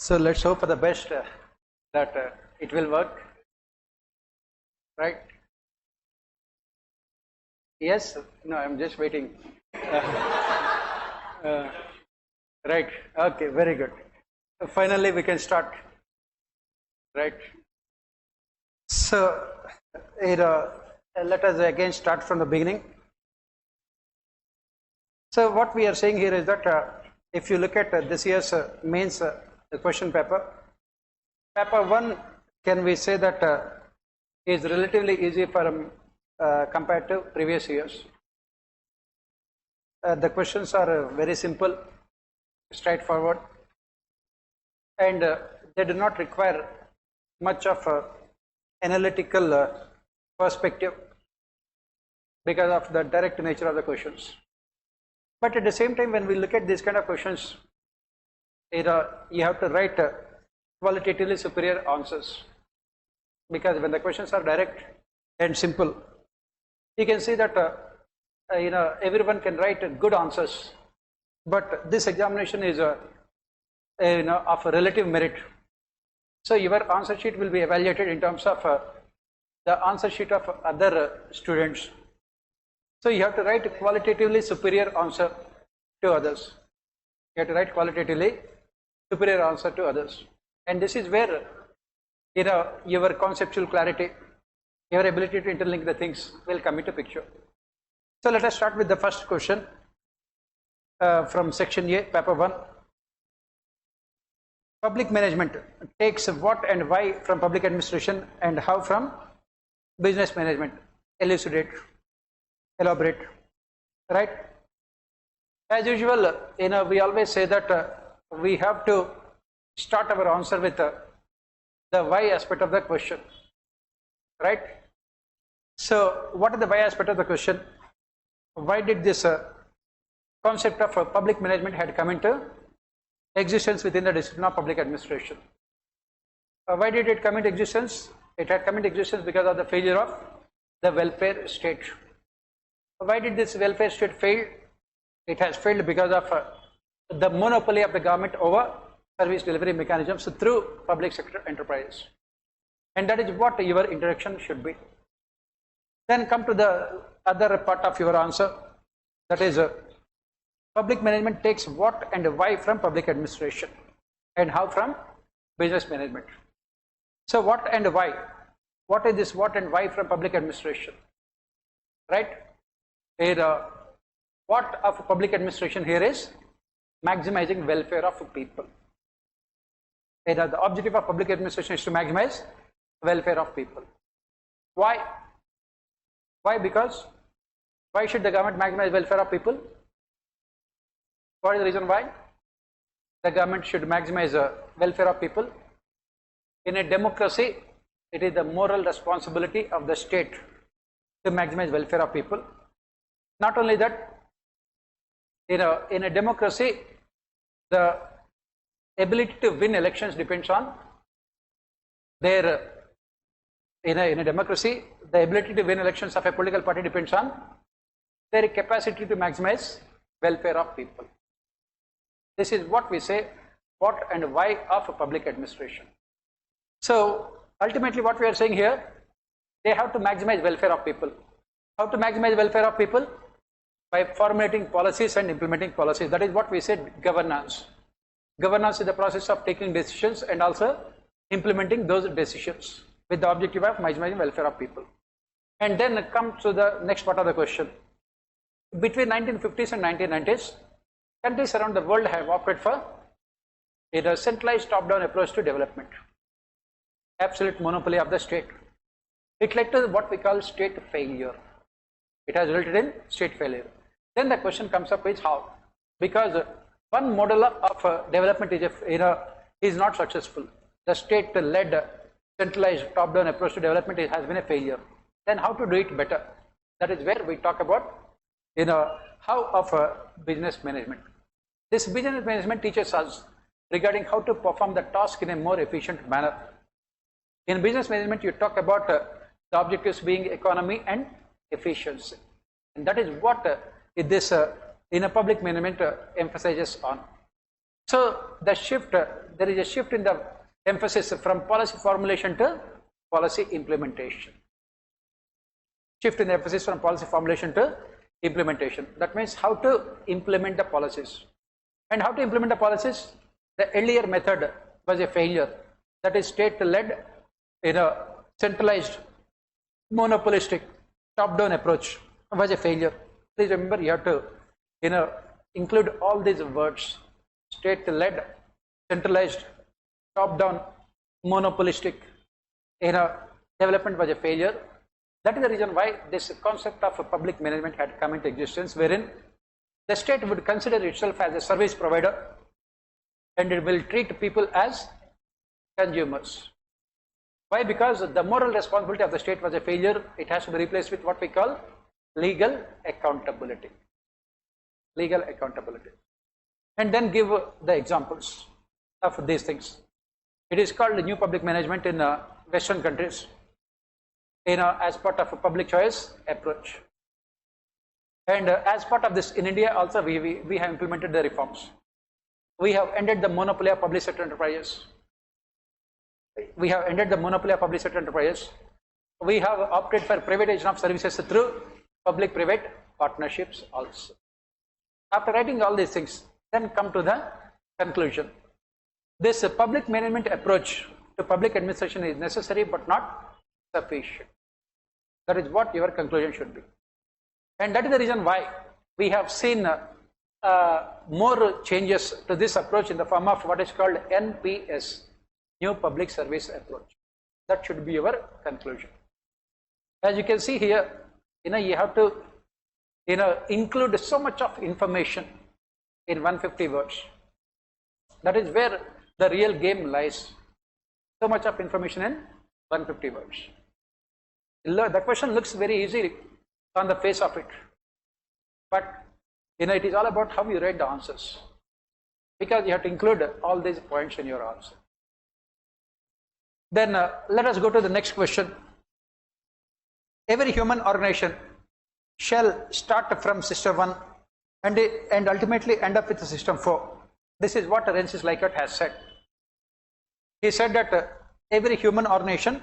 So let's hope for the best that it will work, right? Yes? No, I'm just waiting. Right, okay, very good. Finally we can start, right? So, let us again start from the beginning. So what we are saying here is that if you look at this year's mains the question paper 1, can we say that is relatively easy for compared to previous years. The questions are very simple, straightforward, and they do not require much of analytical perspective because of the direct nature of the questions. But at the same time, when we look at these kind of questions, you have to write qualitatively superior answers, because when the questions are direct and simple, you can see that everyone can write good answers, but this examination is of a relative merit. So your answer sheet will be evaluated in terms of the answer sheet of other students. So you have to write a qualitatively superior answer to others. You have to write qualitatively superior answer to others, and this is where your conceptual clarity, your ability to interlink the things will come into picture. So let us start with the first question from section A, paper 1. Public management takes what and why from public administration and how from business management? Elucidate, elaborate, right? As usual, we always say that we have to start our answer with the why aspect of the question, right? So what is the why aspect of the question? Why did this concept of public management had come into existence within the discipline of public administration? Why did it come into existence? It had come into existence because of the failure of the welfare state. Why did this welfare state fail? It has failed because of the monopoly of the government over service delivery mechanisms through public sector enterprises. And that is what your introduction should be. Then come to the other part of your answer, that is public management takes what and why from public administration and how from business management. So what and why? What is this what and why from public administration? Right? What of public administration here is maximizing welfare of people. The objective of public administration is to maximize welfare of people. Why? Why? Because why should the government maximize welfare of people? What is the reason why the government should maximize welfare of people? In a democracy, it is the moral responsibility of the state to maximize welfare of people. Not only that, in a democracy, the ability to win elections depends on their, in a democracy, the ability to win elections of a political party depends on their capacity to maximize welfare of people. This is what we say, what and why of public administration. So ultimately what we are saying here, they have to maximize welfare of people. How to maximize welfare of people? By formulating policies and implementing policies. That is what we said, governance. Governance is the process of taking decisions and also implementing those decisions with the objective of maximizing welfare of people. And then come to the next part of the question. Between 1950s and 1990s, countries around the world have opted for a centralized top-down approach to development. Absolute monopoly of the state. It led to what we call state failure. It has resulted in state failure. Then the question comes up is how? Because one model of development is not successful. The state-led centralized top-down approach to development has been a failure. Then how to do it better? That is where we talk about how of business management. This business management teaches us regarding how to perform the task in a more efficient manner. In business management, you talk about the objectives being economy and efficiency, and that is what this in a public management emphasizes on. So the shift, there is a shift in the emphasis from policy formulation to policy implementation. Shift in the emphasis from policy formulation to implementation. That means how to implement the policies. And how to implement the policies? The earlier method was a failure. That is state-led, centralized, monopolistic, top-down approach was a failure. Please remember, you have to include all these words: state-led, centralized, top-down, monopolistic. Development was a failure. That is the reason why this concept of public management had come into existence, wherein the state would consider itself as a service provider and it will treat people as consumers. Why? Because the moral responsibility of the state was a failure. It has to be replaced with what we call legal accountability. Legal accountability. And then give the examples of these things. It is called new public management in Western countries, as part of a public choice approach. And as part of this, in India also we have implemented the reforms. We have ended the monopoly of public sector enterprises. We have ended the monopoly of public sector enterprises. We have opted for privatization of services through public-private partnerships also. After writing all these things, then come to the conclusion. This public management approach to public administration is necessary but not sufficient. That is what your conclusion should be. And that is the reason why we have seen more changes to this approach in the form of what is called NPS, New Public Service Approach. That should be your conclusion. As you can see here, you have to include so much of information in 150 words. That is where the real game lies. So much of information in 150 words. The question looks very easy on the face of it, but it is all about how you write the answers, because you have to include all these points in your answer. Then let us go to the next question. Every human organization shall start from system 1 and ultimately end up with system 4. This is what Rensis Likert has said. He said that every human organization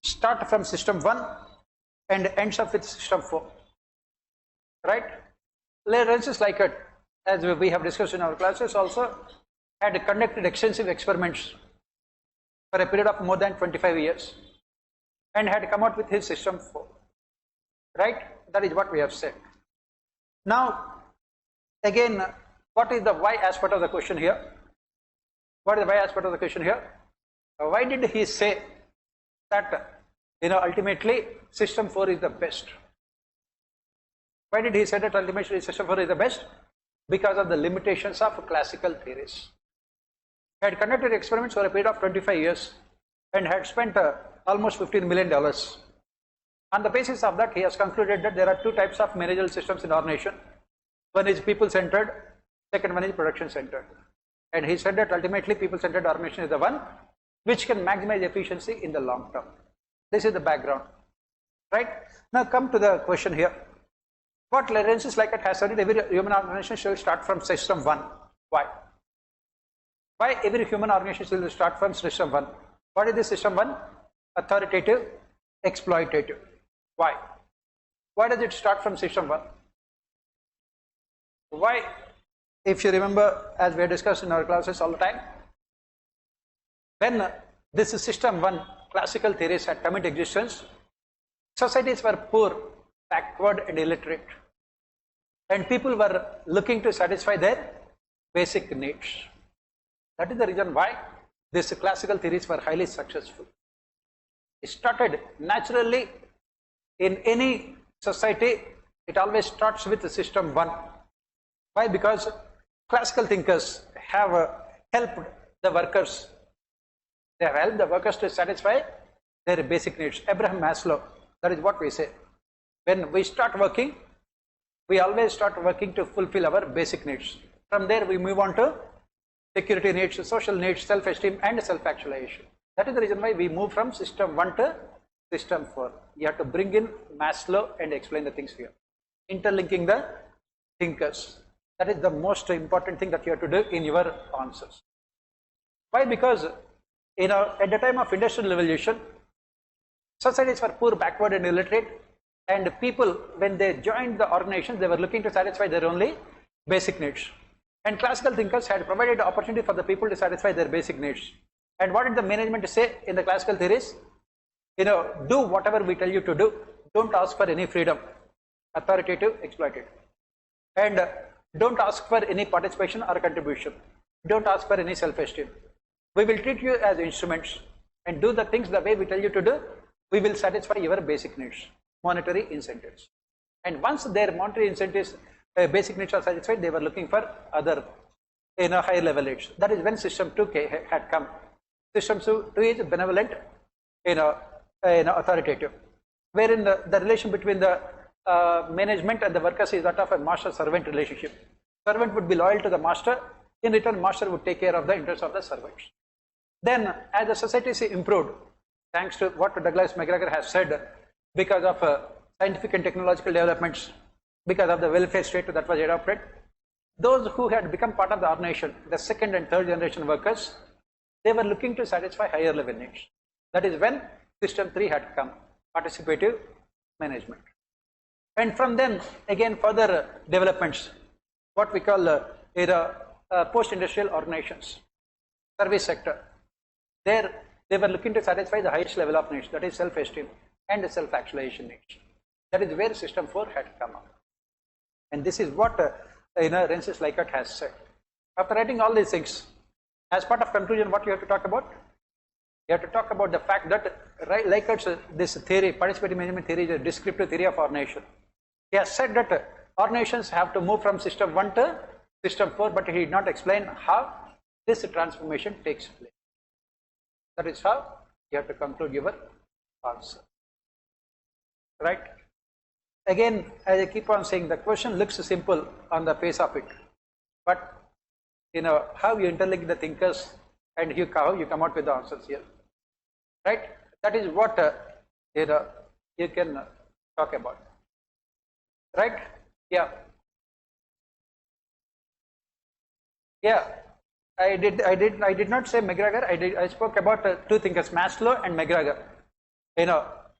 starts from system 1 and ends up with system 4. Right? Rensis Likert, as we have discussed in our classes also, had conducted extensive experiments for a period of more than 25 years and had come out with his system 4. Right? That is what we have said. Now, again, what is the why aspect of the question here? What is the why aspect of the question here? Why did he say that ultimately system 4 is the best? Why did he say that ultimately system 4 is the best? Because of the limitations of classical theories. He had conducted experiments for a period of 25 years and had spent almost $15 million. On the basis of that, he has concluded that there are two types of managerial systems in our nation. One is people-centered, second one is production-centered. And he said that ultimately people-centered organization is the one which can maximize efficiency in the long term. This is the background. Right? Now come to the question here. What Rensis Likert has said, every human organization should start from system 1. Why? Why every human organization will start from system 1? What is the system 1? Authoritative, exploitative. Why? Why does it start from system 1? Why? If you remember, as we discussed in our classes all the time, when this system 1 classical theories had come into existence, societies were poor, backward and illiterate, and people were looking to satisfy their basic needs. That is the reason why these classical theories were highly successful. It started naturally. In any society, it always starts with the system 1. Why? Because classical thinkers have helped the workers. They have helped the workers to satisfy their basic needs. Abraham Maslow, that is what we say. When we start working, we always start working to fulfill our basic needs. From there, we move on to security needs, social needs, self-esteem and self-actualization. That is the reason why we move from system 1 to system 4. You have to bring in Maslow and explain the things here. Interlinking the thinkers. That is the most important thing that you have to do in your answers. Why? Because at the time of industrial revolution, societies were poor, backward and illiterate, and people, when they joined the organizations, they were looking to satisfy their only basic needs. And classical thinkers had provided opportunity for the people to satisfy their basic needs. And what did the management say in the classical theories? Do whatever we tell you to do. Don't ask for any freedom. Authoritative, exploitative. And don't ask for any participation or contribution. Don't ask for any self-esteem. We will treat you as instruments and do the things the way we tell you to do. We will satisfy your basic needs, monetary incentives. And once their monetary incentives, basic needs are satisfied, they were looking for other higher level needs. That is when system 2 had come. System 2 is benevolent, authoritative, wherein the relation between the management and the workers is that of a master-servant relationship. Servant would be loyal to the master. In return, master would take care of the interests of the servants. Then, as the society improved, thanks to what Douglas MacGregor has said, because of scientific and technological developments, because of the welfare state that was adopted, those who had become part of the organization, the second and third generation workers, they were looking to satisfy higher level needs. That is when system 3 had come, participative management. And from then, again, further developments, what we call post-industrial organizations, service sector. There, they were looking to satisfy the highest level of needs, that is self-esteem and self-actualization needs. That is where system 4 had come up. And this is what Rensis Likert has said. After writing all these things, as part of conclusion, what you have to talk about? You have to talk about the fact that Likert's this theory, participative management theory, is a descriptive theory of organization. He has said that organizations have to move from system 1 to system 4, but he did not explain how this transformation takes place. That is how you have to conclude your answer. Right? Again, as I keep on saying, the question looks simple on the face of it, but how you interlink the thinkers and how you come out with the answers here. Right? That is what you can talk about. Right? Yeah. Yeah. I did not say MacGregor. I spoke about two thinkers, Maslow and MacGregor.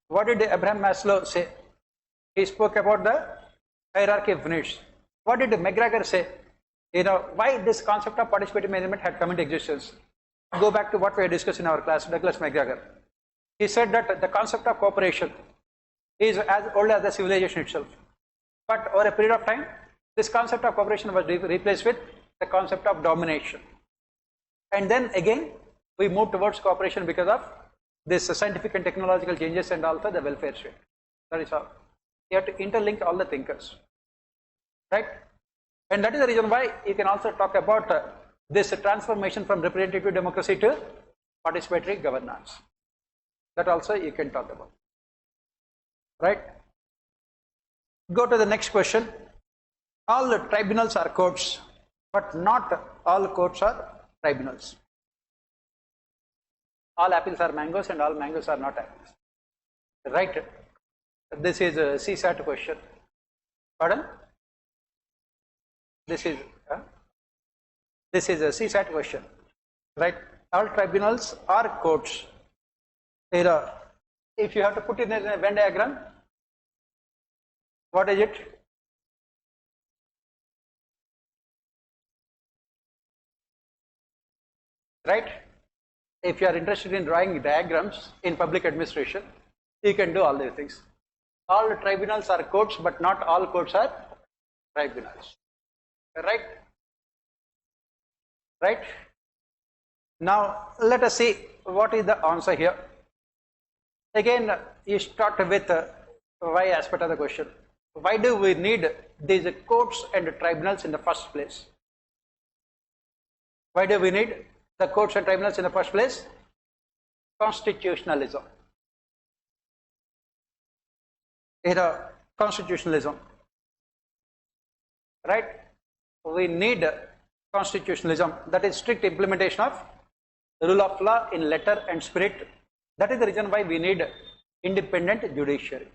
What did Abraham Maslow say? He spoke about the hierarchy of needs. What did MacGregor say? Why this concept of participative management had come into existence? Go back to what we had discussed in our class, Douglas MacGregor. He said that the concept of cooperation is as old as the civilization itself. But over a period of time, this concept of cooperation was replaced with the concept of domination. And then again, we moved towards cooperation because of this scientific and technological changes and also the welfare state. That is how. You have to interlink all the thinkers. Right? And that is the reason why you can also talk about this transformation from representative democracy to participatory governance. That also you can talk about. Right? Go to the next question. All the tribunals are courts, but not all courts are tribunals. All apples are mangoes and all mangoes are not apples. Right? This is a CSAT question. Pardon? This is a CSAT question. Right? All tribunals are courts. If you have to put it in a Venn diagram, what is it? Right? If you are interested in drawing diagrams in public administration, you can do all these things. All tribunals are courts, but not all courts are tribunals. Right? Right? Now, let us see what is the answer here. Again, you start with why aspect of the question. Why do we need these courts and tribunals in the first place? Why do we need the courts and tribunals in the first place? Constitutionalism. Constitutionalism. Right? We need constitutionalism, that is strict implementation of rule of law in letter and spirit. That is the reason why we need independent judiciary.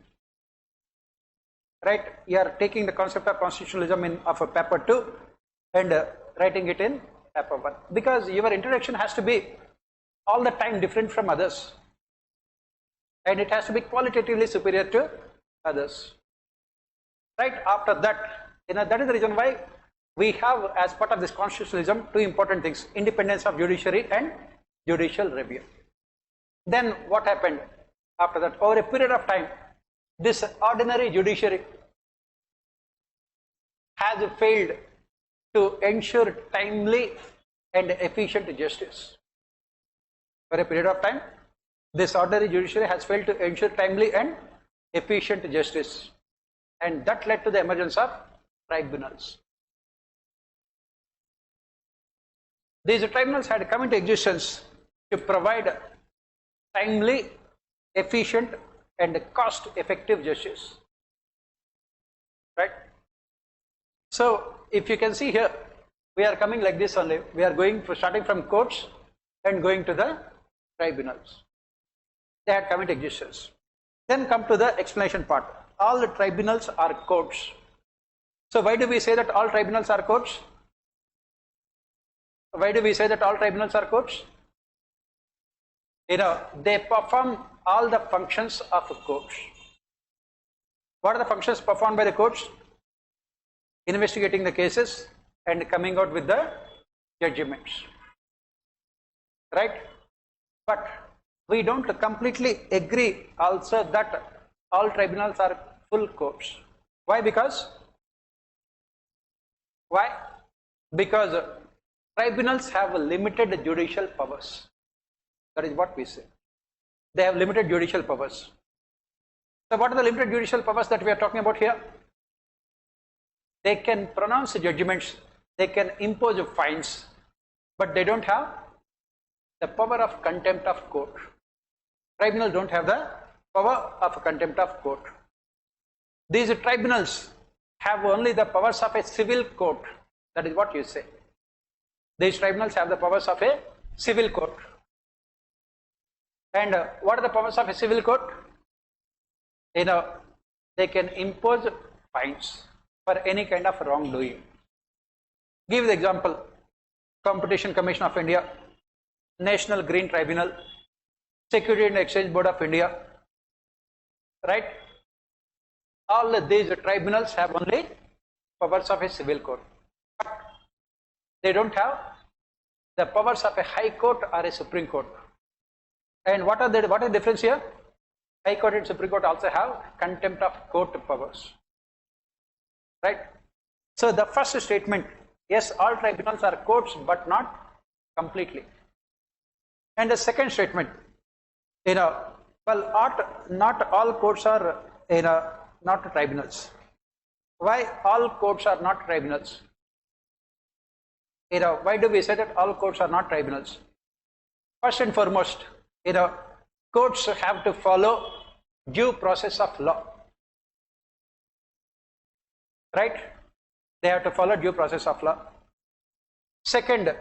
Right? You are taking the concept of constitutionalism of a paper 2 and writing it in paper 1, because your introduction has to be all the time different from others, and it has to be qualitatively superior to others. Right after that, that is the reason why we have, as part of this constitutionalism, two important things: independence of judiciary and judicial review. Then what happened after that? Over a period of time, this ordinary judiciary has failed to ensure timely and efficient justice. For a period of time, this ordinary judiciary has failed to ensure timely and efficient justice, and that led to the emergence of tribunals. These tribunals had come into existence to provide timely, efficient, and cost-effective justice. Right? So, if you can see here, we are coming like this only. We are starting from courts and going to the tribunals. They had come into existence. Then come to the explanation part. All the tribunals are courts. So, why do we say that all tribunals are courts? Why do we say that all tribunals are courts? They perform all the functions of courts. What are the functions performed by the courts? Investigating the cases and coming out with the judgments. Right? But we don't completely agree also that all tribunals are full courts. Why? Because tribunals have limited judicial powers. That is what we say. They have limited judicial powers. So what are the limited judicial powers that we are talking about here? They can pronounce judgments, they can impose fines, but they don't have the power of contempt of court. Tribunals don't have the power of contempt of court. These tribunals have only the powers of a civil court. That is what you say. These tribunals have the powers of a civil court. And what are the powers of a civil court? They can impose fines for any kind of wrongdoing. Give the example: Competition Commission of India, National Green Tribunal, Security and Exchange Board of India. Right? All these tribunals have only powers of a civil court. They don't have the powers of a high court or a supreme court. And what is the difference here? High court and supreme court also have contempt of court powers. Right? So the first statement, yes, all tribunals are courts, but not completely. And the second statement, not all courts are not tribunals. Why all courts are not tribunals? Why do we say that all courts are not tribunals? First and foremost, courts have to follow due process of law. Right? They have to follow due process of law. Second,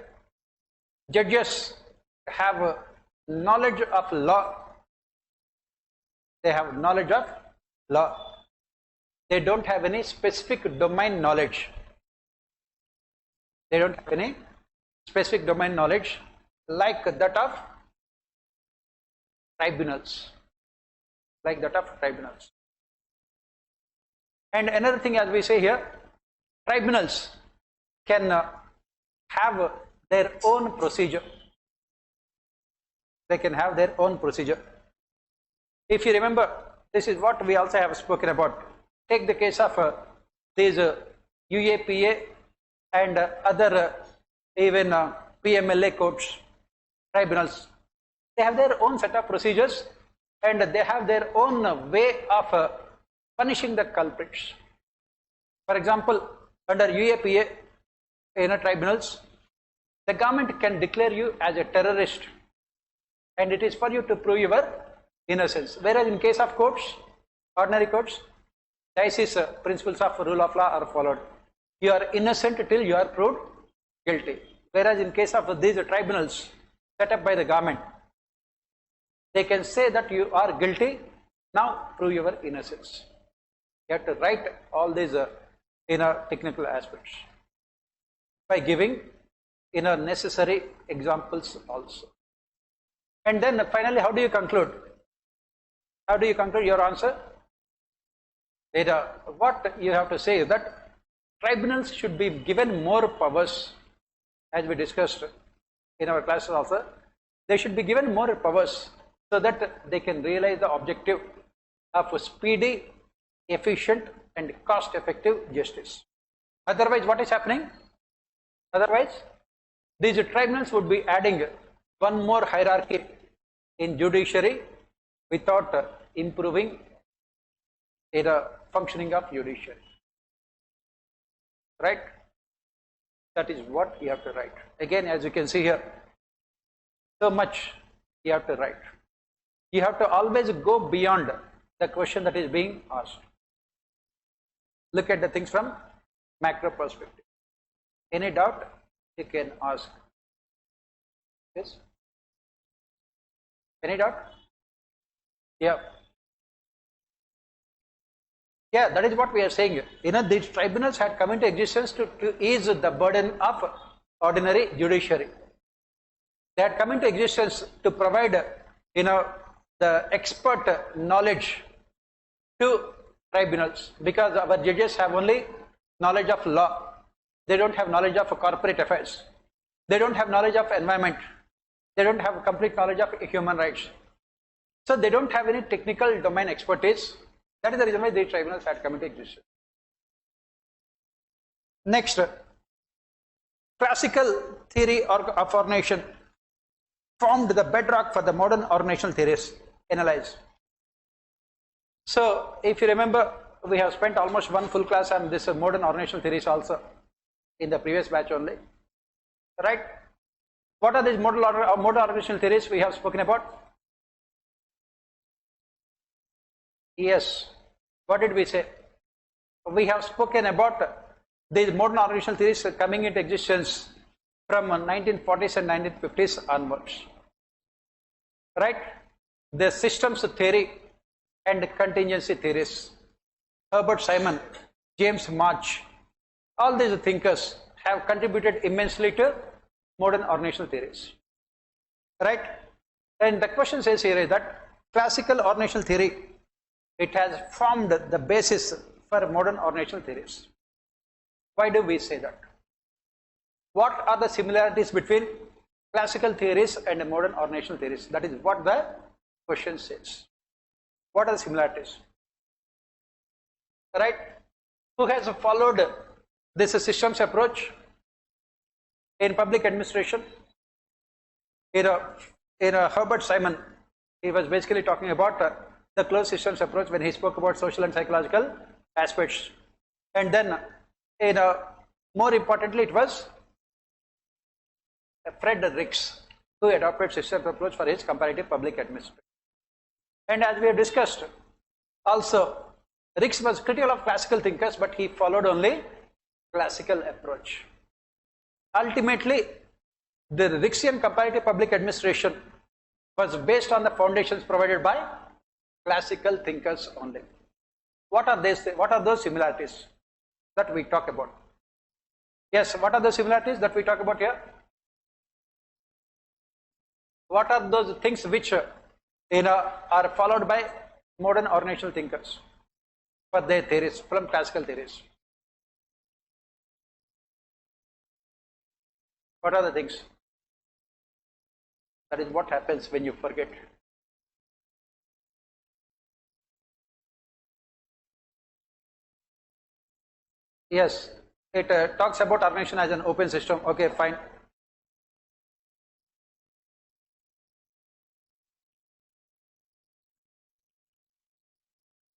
judges have knowledge of law. They have knowledge of law. They don't have any specific domain knowledge. They don't have any specific domain knowledge like that of tribunals. Like that of tribunals. And another thing, as we say here, tribunals can have their own procedure. They can have their own procedure. If you remember, this is what we also have spoken about. Take the case of these UAPA and other even PMLA courts, tribunals. They have their own set of procedures and they have their own way of punishing the culprits. For example, under UAPA tribunals, the government can declare you as a terrorist and it is for you to prove your innocence. Whereas in case of courts, ordinary courts, dices principles of rule of law are followed. You are innocent till you are proved guilty. Whereas in case of these tribunals set up by the government, they can say that you are guilty, now prove your innocence. You have to write all these technical aspects. by giving necessary examples also. And then finally, how do you conclude? How do you conclude your answer? What you have to say is that tribunals should be given more powers, as we discussed in our classes also. They should be given more powers so that they can realize the objective of a speedy, efficient and cost-effective justice. Otherwise, what is happening? Otherwise, these tribunals would be adding one more hierarchy in judiciary without improving the functioning of judiciary. Right? That is what you have to write. Again, as you can see here, so much you have to write. You have to always go beyond the question that is being asked. Look at the things from macro perspective. Any doubt, you can ask. Yes? Any doubt? Yeah. Yeah, that is what we are saying. These tribunals had come into existence to ease the burden of ordinary judiciary. They had come into existence to provide, the expert knowledge to tribunals, because our judges have only knowledge of law. They don't have knowledge of corporate affairs. They don't have knowledge of environment. They don't have complete knowledge of human rights. So they don't have any technical domain expertise. That is the reason why these tribunals had come into existence. Next, classical theory of ordination formed the bedrock for the modern ordinational theories analyzed. So, if you remember, we have spent almost one full class on this modern ordinational theories also in the previous batch only. Right? What are these modern ordinational theories we have spoken about? Yes. What did we say? We have spoken about these modern ordinational theories coming into existence from 1940s and 1950s onwards. Right? The systems theory and contingency theories. Herbert Simon, James March, all these thinkers have contributed immensely to modern ordinational theories. Right? And the question says here is that classical ordinational theory, it has formed the basis for modern ordinational theories. Why do we say that? What are the similarities between classical theories and modern ordinational theories? That is what the question says. What are the similarities? Right? Who has followed this systems approach in public administration? Herbert Simon, he was basically talking about the closed systems approach when he spoke about social and psychological aspects. And then, more importantly, it was Fred Ricks who adopted systems approach for his comparative public administration. And as we have discussed, also Ricks was critical of classical thinkers, but he followed only classical approach. Ultimately, the Ricksian comparative public administration was based on the foundations provided by classical thinkers only. What are these? What are those similarities that we talk about? Yes, what are the similarities that we talk about here? What are those things which are followed by modern ordinational thinkers for their theories from classical theories? What are the things? That is what happens when you forget. Yes, it talks about ordination as an open system. Okay, fine.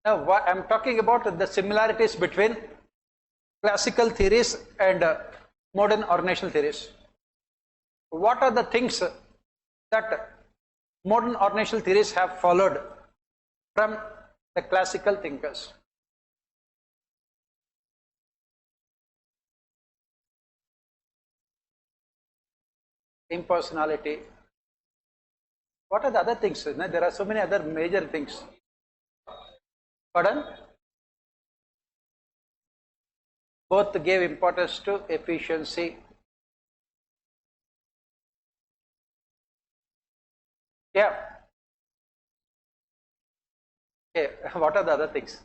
Now, I am talking about the similarities between classical theories and modern ordinational theories. What are the things that modern ordinational theories have followed from the classical thinkers? Impersonality. What are the other things? There are so many other major things. Pardon? Both gave importance to efficiency Yeah. Okay. What are the other things?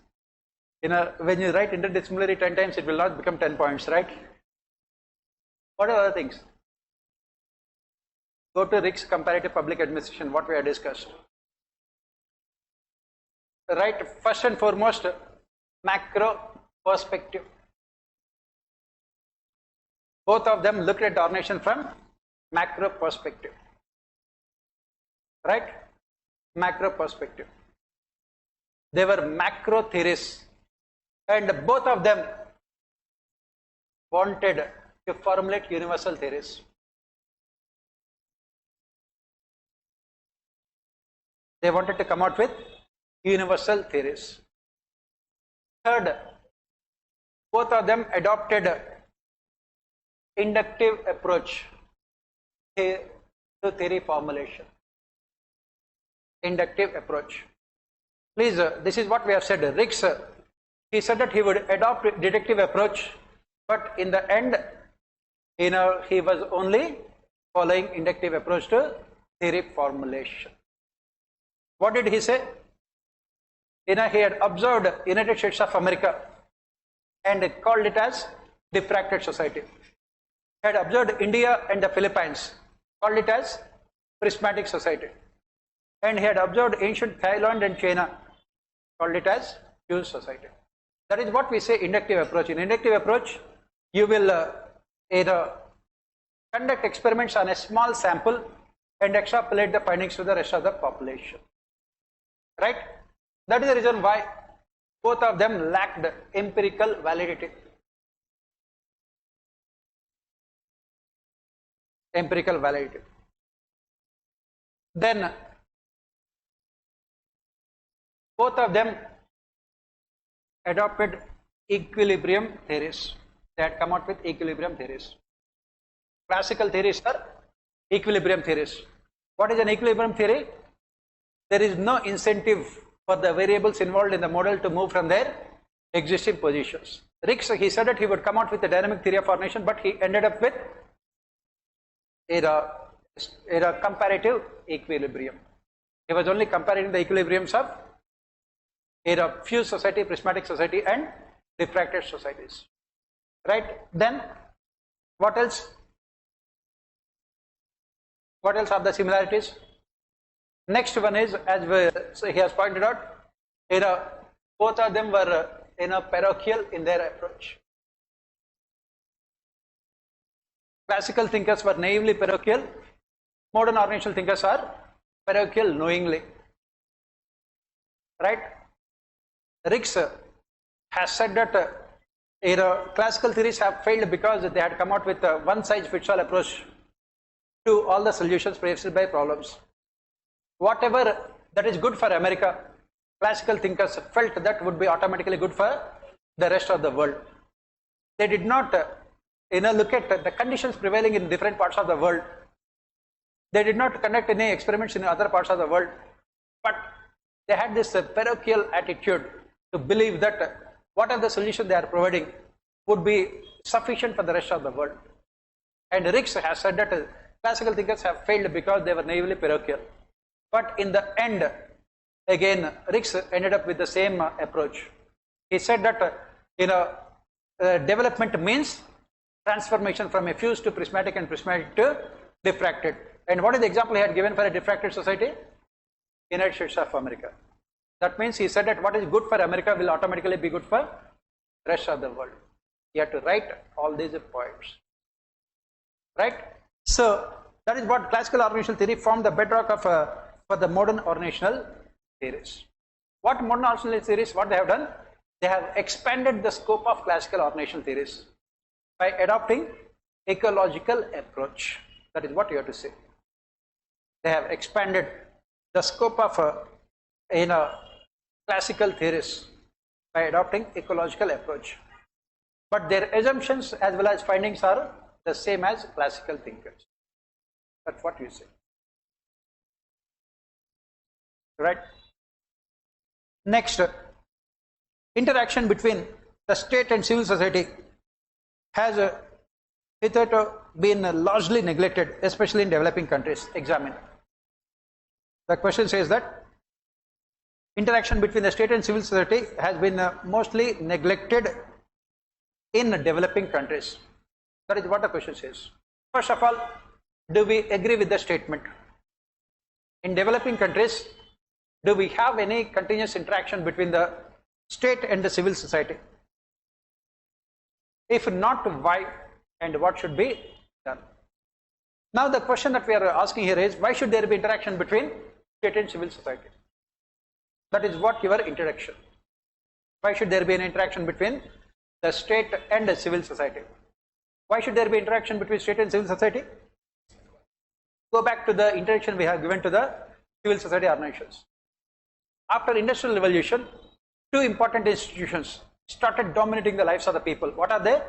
When you write interdisciplinary 10 times, it will not become 10 points, right? What are other things? Go to Rick's comparative public administration, what we have discussed. Right, first and foremost, macro perspective. Both of them looked at the organization from macro perspective. Right? Macro perspective. They were macro theorists, and both of them wanted to formulate universal theories. They wanted to come out with universal theories. Third, both of them adopted inductive approach to theory formulation. Inductive approach. Please, this is what we have said. Ricks, he said that he would adopt deductive approach, but in the end, he was only following inductive approach to theory formulation. What did he say? He had observed United States of America and called it as diffracted society. He had observed India and the Philippines, called it as prismatic society. And he had observed ancient Thailand and China, called it as fused society. That is what we say inductive approach. In inductive approach, you will either conduct experiments on a small sample and extrapolate the findings to the rest of the population. Right? That is the reason why both of them lacked empirical validity. Empirical validity. Then both of them adopted equilibrium theories. They had come out with equilibrium theories. Classical theories are equilibrium theories. What is an equilibrium theory? There is no incentive for the variables involved in the model to move from their existing positions. Ricks, he said that he would come out with a dynamic theory of formation, but he ended up with a comparative equilibrium. He was only comparing the equilibriums of a fused society, prismatic society, and diffracted societies. Right? Then, what else? What else are the similarities? Next one is, as he has pointed out, both of them were parochial in their approach. Classical thinkers were naively parochial. Modern organizational thinkers are parochial knowingly. Right? Ricks has said that classical theories have failed because they had come out with a one-size-fits-all approach to all the solutions presented by problems. Whatever that is good for America, classical thinkers felt that would be automatically good for the rest of the world. They did not look at the conditions prevailing in different parts of the world. They did not conduct any experiments in other parts of the world, but they had this parochial attitude to believe that whatever the solution they are providing would be sufficient for the rest of the world. And Ricks has said that classical thinkers have failed because they were naively parochial. But in the end, again, Ricks ended up with the same approach. He said that development means transformation from a fused to prismatic and prismatic to diffracted. And what is the example he had given for a diffracted society? United States of America. That means he said that what is good for America will automatically be good for the rest of the world. You have to write all these points. Right? So that is what classical organizational theory formed the bedrock of for the modern organizational theories. What modern organizational theories, what they have done? They have expanded the scope of classical organizational theories by adopting ecological approach. That is what you have to say. They have expanded the scope of classical theories by adopting ecological approach. But their assumptions as well as findings are the same as classical thinkers. That's what you say. Right? Next, interaction between the state and civil society has hitherto been largely neglected, especially in developing countries. Examine. The question says that interaction between the state and civil society has been mostly neglected in developing countries. That is what the question says. First of all, do we agree with the statement? In developing countries, do we have any continuous interaction between the state and the civil society? If not, why and what should be done? Now the question that we are asking here is, why should there be interaction between state and civil society? That is what your introduction. Why should there be an interaction between the state and the civil society? Why should there be interaction between state and civil society? Go back to the introduction we have given to the civil society organizations. After Industrial Revolution, two important institutions started dominating the lives of the people. What are they?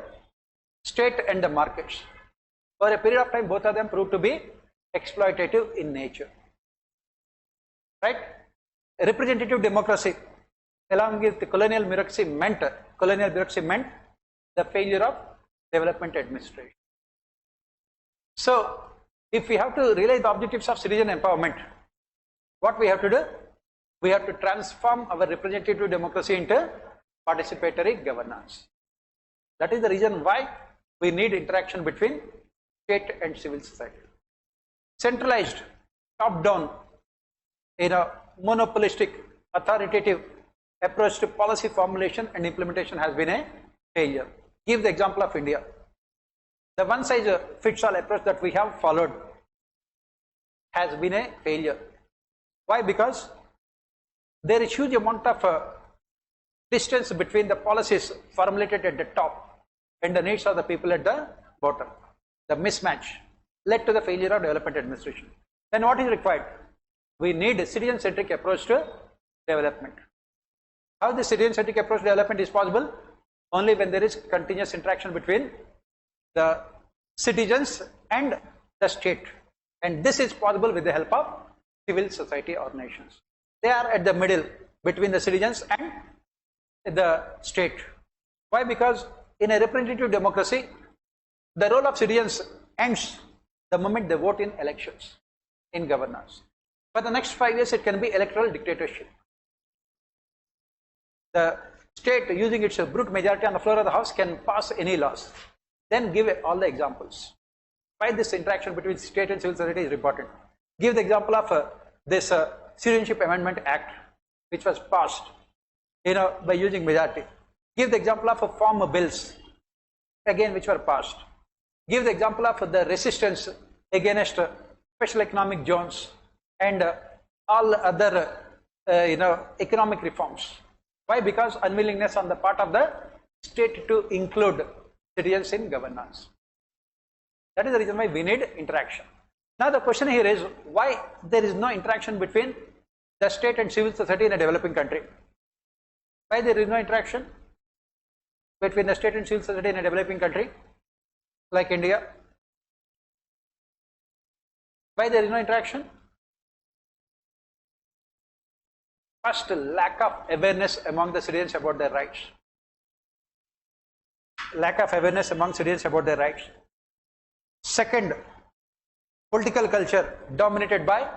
State and the markets. For a period of time, both of them proved to be exploitative in nature. Right? Representative democracy along with the colonial bureaucracy meant the failure of development administration. So, if we have to realize the objectives of citizen empowerment, what we have to do? We have to transform our representative democracy into participatory governance. That is the reason why we need interaction between state and civil society. Centralized, top-down, monopolistic, authoritative approach to policy formulation and implementation has been a failure. Give the example of India. The one-size-fits-all approach that we have followed has been a failure. Why? Because there is huge amount of distance between the policies formulated at the top and the needs of the people at the bottom. The mismatch led to the failure of development administration. Then what is required? We need a citizen-centric approach to development. How the citizen-centric approach to development is possible? Only when there is continuous interaction between the citizens and the state. And this is possible with the help of civil society organizations. They are at the middle between the citizens and the state. Why? Because in a representative democracy, the role of citizens ends the moment they vote in elections, in governance. For the next 5 years, it can be electoral dictatorship. The state, using its brute majority on the floor of the house, can pass any laws. Then give all the examples. Why this interaction between state and civil society is important. Give the example of this Citizenship Amendment Act, which was passed, by using majority. Give the example of farm bills, again, which were passed. Give the example of the resistance against special economic zones and all other, economic reforms. Why? Because unwillingness on the part of the state to include citizens in governance. That is the reason why we need interaction. Now the question here is, why there is no interaction between the state and civil society in a developing country? Why there is no interaction between the state and civil society in a developing country like India? Why there is no interaction? First, lack of awareness among the citizens about their rights. Lack of awareness among citizens about their rights. Second, political culture dominated by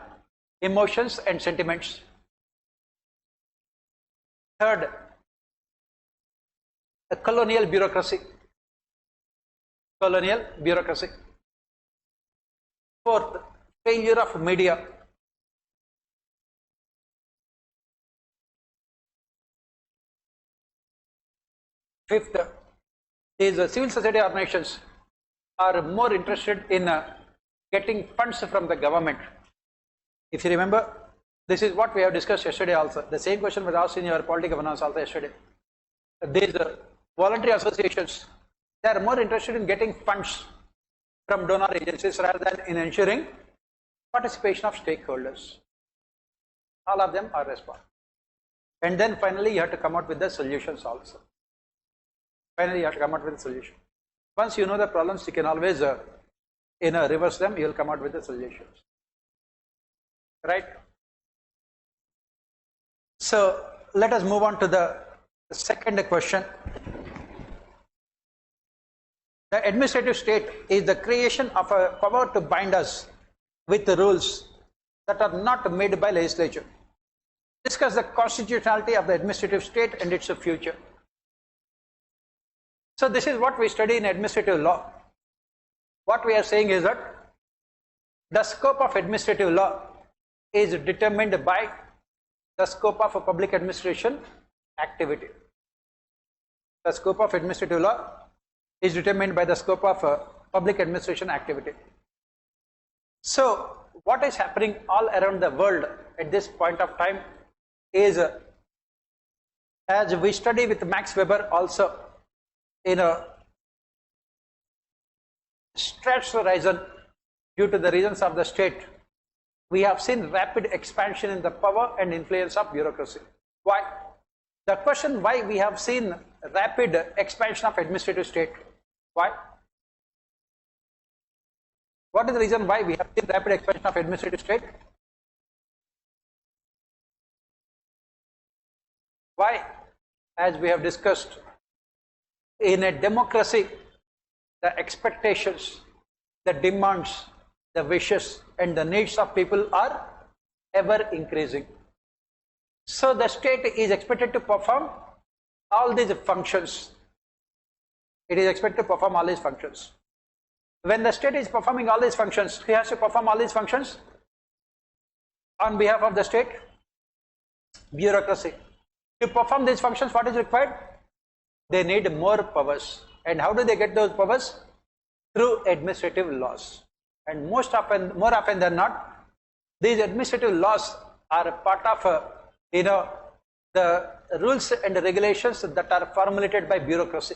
emotions and sentiments. Third, a colonial bureaucracy. Colonial bureaucracy. Fourth, failure of media. Fifth, these civil society organizations are more interested in getting funds from the government. If you remember, this is what we have discussed yesterday also. The same question was asked in your political governance also yesterday. These voluntary associations, they are more interested in getting funds from donor agencies rather than in ensuring participation of stakeholders. All of them are responsible. And then finally you have to come out with the solutions also. Finally you have to come out with a solution. Once you know the problems, you can always reverse them. You will come out with the solutions. Right? So let us move on to the second question. The administrative state is the creation of a power to bind us with the rules that are not made by legislature. Discuss the constitutionality of the administrative state and its future. So this is what we study in administrative law. What we are saying is that the scope of administrative law is determined by the scope of a public administration activity. The scope of administrative law is determined by the scope of public administration activity. So what is happening all around the world at this point of time is, as we study with Max Weber also, in a stretched horizon due to the reasons of the state, we have seen rapid expansion in the power and influence of bureaucracy. Why? The question why we have seen rapid expansion of administrative state. Why? What is the reason why we have seen rapid expansion of administrative state? Why? As we have discussed, in a democracy, the expectations, the demands, the wishes and the needs of people are ever increasing. So the state is expected to perform all these functions. It is expected to perform all these functions. When the state is performing all these functions, he has to perform all these functions on behalf of the state. Bureaucracy. To perform these functions, what is required? They need more powers. And how do they get those powers? Through administrative laws. And more often than not, these administrative laws are a part of the rules and regulations that are formulated by bureaucracy.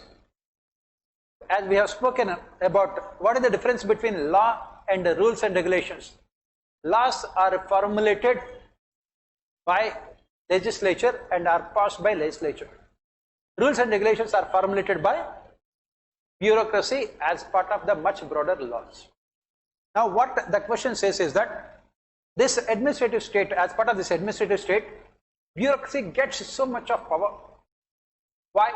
As we have spoken about, what is the difference between law and rules and regulations? Laws are formulated by legislature and are passed by legislature. Rules and regulations are formulated by bureaucracy as part of the much broader laws. Now what the question says is that this administrative state, as part of this administrative state, bureaucracy gets so much of power. Why?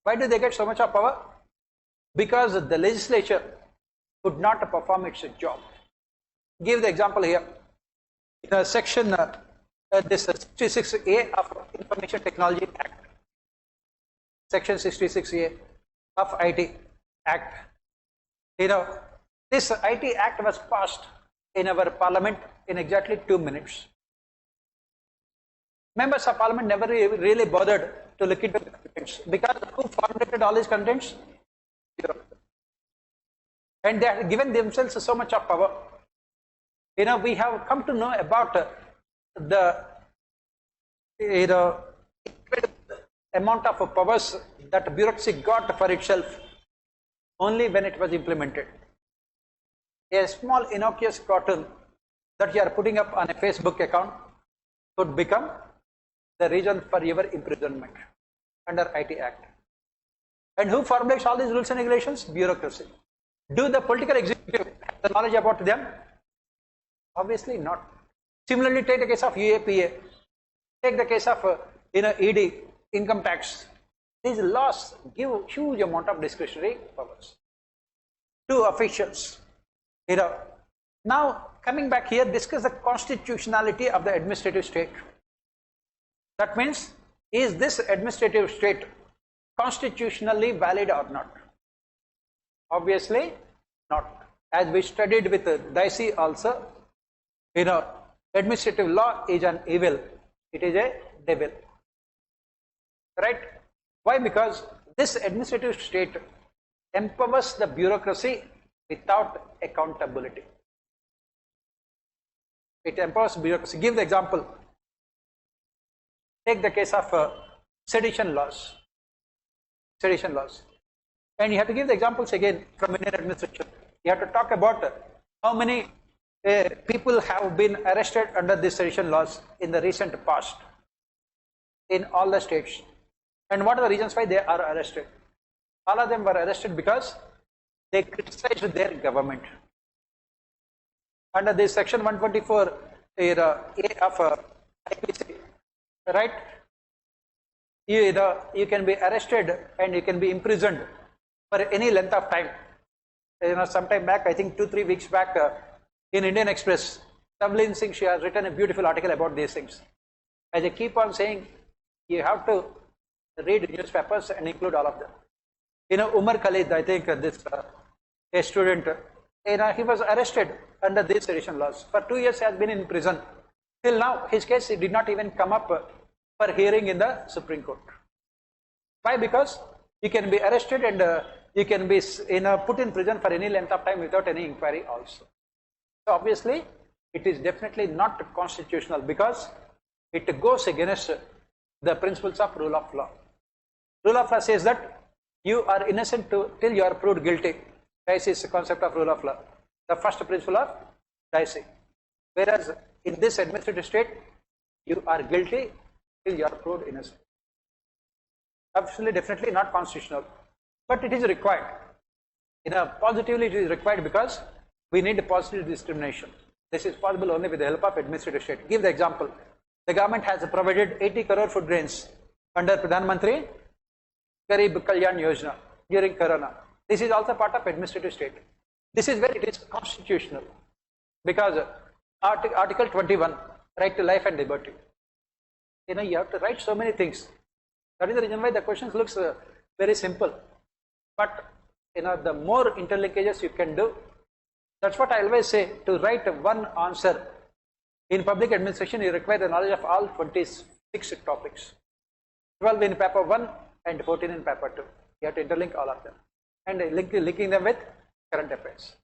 Why do they get so much of power? Because the legislature could not perform its job. Give the example here. In a section, this 66A of Information Technology Act, section 66A of IT Act. This IT Act was passed in our parliament in exactly 2 minutes. Members of parliament never really bothered to look into the contents, because who formulated all these contents? And they have given themselves so much of power. We have come to know about the amount of powers that bureaucracy got for itself only when it was implemented. A small innocuous cartoon that you are putting up on a Facebook account could become the reason for your imprisonment under IT Act. And who formulates all these rules and regulations? Bureaucracy. Do the political executive have the knowledge about them? Obviously not. Similarly, take the case of UAPA. Take the case of ED, income tax. These laws give huge amount of discretionary powers to officials. Now coming back here, discuss the constitutionality of the administrative state. That means, is this administrative state constitutionally valid or not? Obviously not. As we studied with Dicey also, administrative law is an evil. It is a devil. Right? Why? Because this administrative state empowers the bureaucracy without accountability. It empowers bureaucracy. Give the example. Take the case of sedition laws. Sedition laws. And you have to give the examples again from Indian administration. You have to talk about how many people have been arrested under these sedition laws in the recent past in all the states. And what are the reasons why they are arrested? All of them were arrested because they criticized their government. Under this section 124 A of IPC, right? You can be arrested and you can be imprisoned for any length of time. Sometime back, I think 2-3 weeks back, in Indian Express, Tavleen Singh, she has written a beautiful article about these things. As I keep on saying, you have to read newspapers and include all of them. Umar Khalid, I think this a student, he was arrested under these sedition laws. For 2 years he has been in prison. Till now, his case did not even come up for hearing in the Supreme Court. Why? Because you can be arrested and you can be put in prison for any length of time without any inquiry also. So obviously, it is definitely not constitutional because it goes against the principles of rule of law. Rule of law says that you are innocent till you are proved guilty. This is the concept of rule of law, the first principle of dicey. Whereas in this administrative state, you are guilty till you are proved innocent. Absolutely, definitely not constitutional, but it is required. Positively, it is required because we need positive discrimination. This is possible only with the help of administrative state. Give the example. The government has provided 80 crore food grains under Pradhan Mantri Garib Kalyan Yojana during Corona. This is also part of administrative state. This is where it is constitutional because Article 21, right to life and liberty. You have to write so many things. That is the reason why the questions looks very simple. But the more interlinkages you can do, that's what I always say. To write one answer in public administration, you require the knowledge of all 26 topics. 12 in paper 1 and 14 in paper 2. You have to interlink all of them and linking them with current affairs.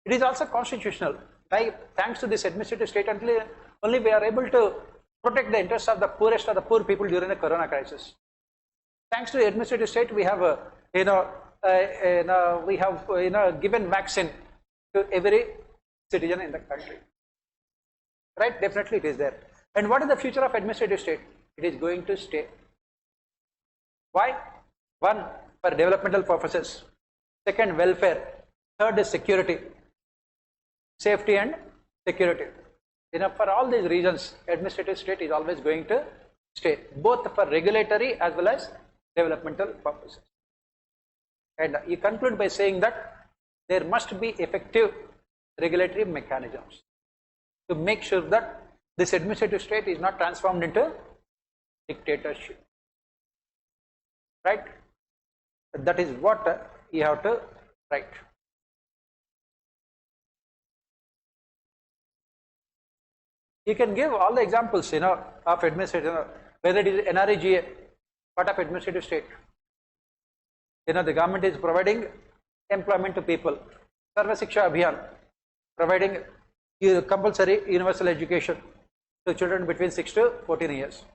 It is also constitutional. Thanks to this administrative state, only we are able to protect the interests of the poorest of the poor people during the Corona crisis. Thanks to the administrative state, we have given vaccine to every citizen in the country. Right? Definitely it is there. And what is the future of administrative state? It is going to stay. Why? One, for developmental purposes. Second, welfare. Third is security. Safety and security. For all these reasons, administrative state is always going to stay, both for regulatory as well as developmental purposes. And you conclude by saying that there must be effective regulatory mechanisms to make sure that this administrative state is not transformed into dictatorship. Right? That is what you have to write. You can give all the examples, of administrative, whether it is NREGA, part of administrative state. The government is providing employment to people. Sarva Shiksha Abhiyan, providing compulsory universal education to children between 6 to 14 years.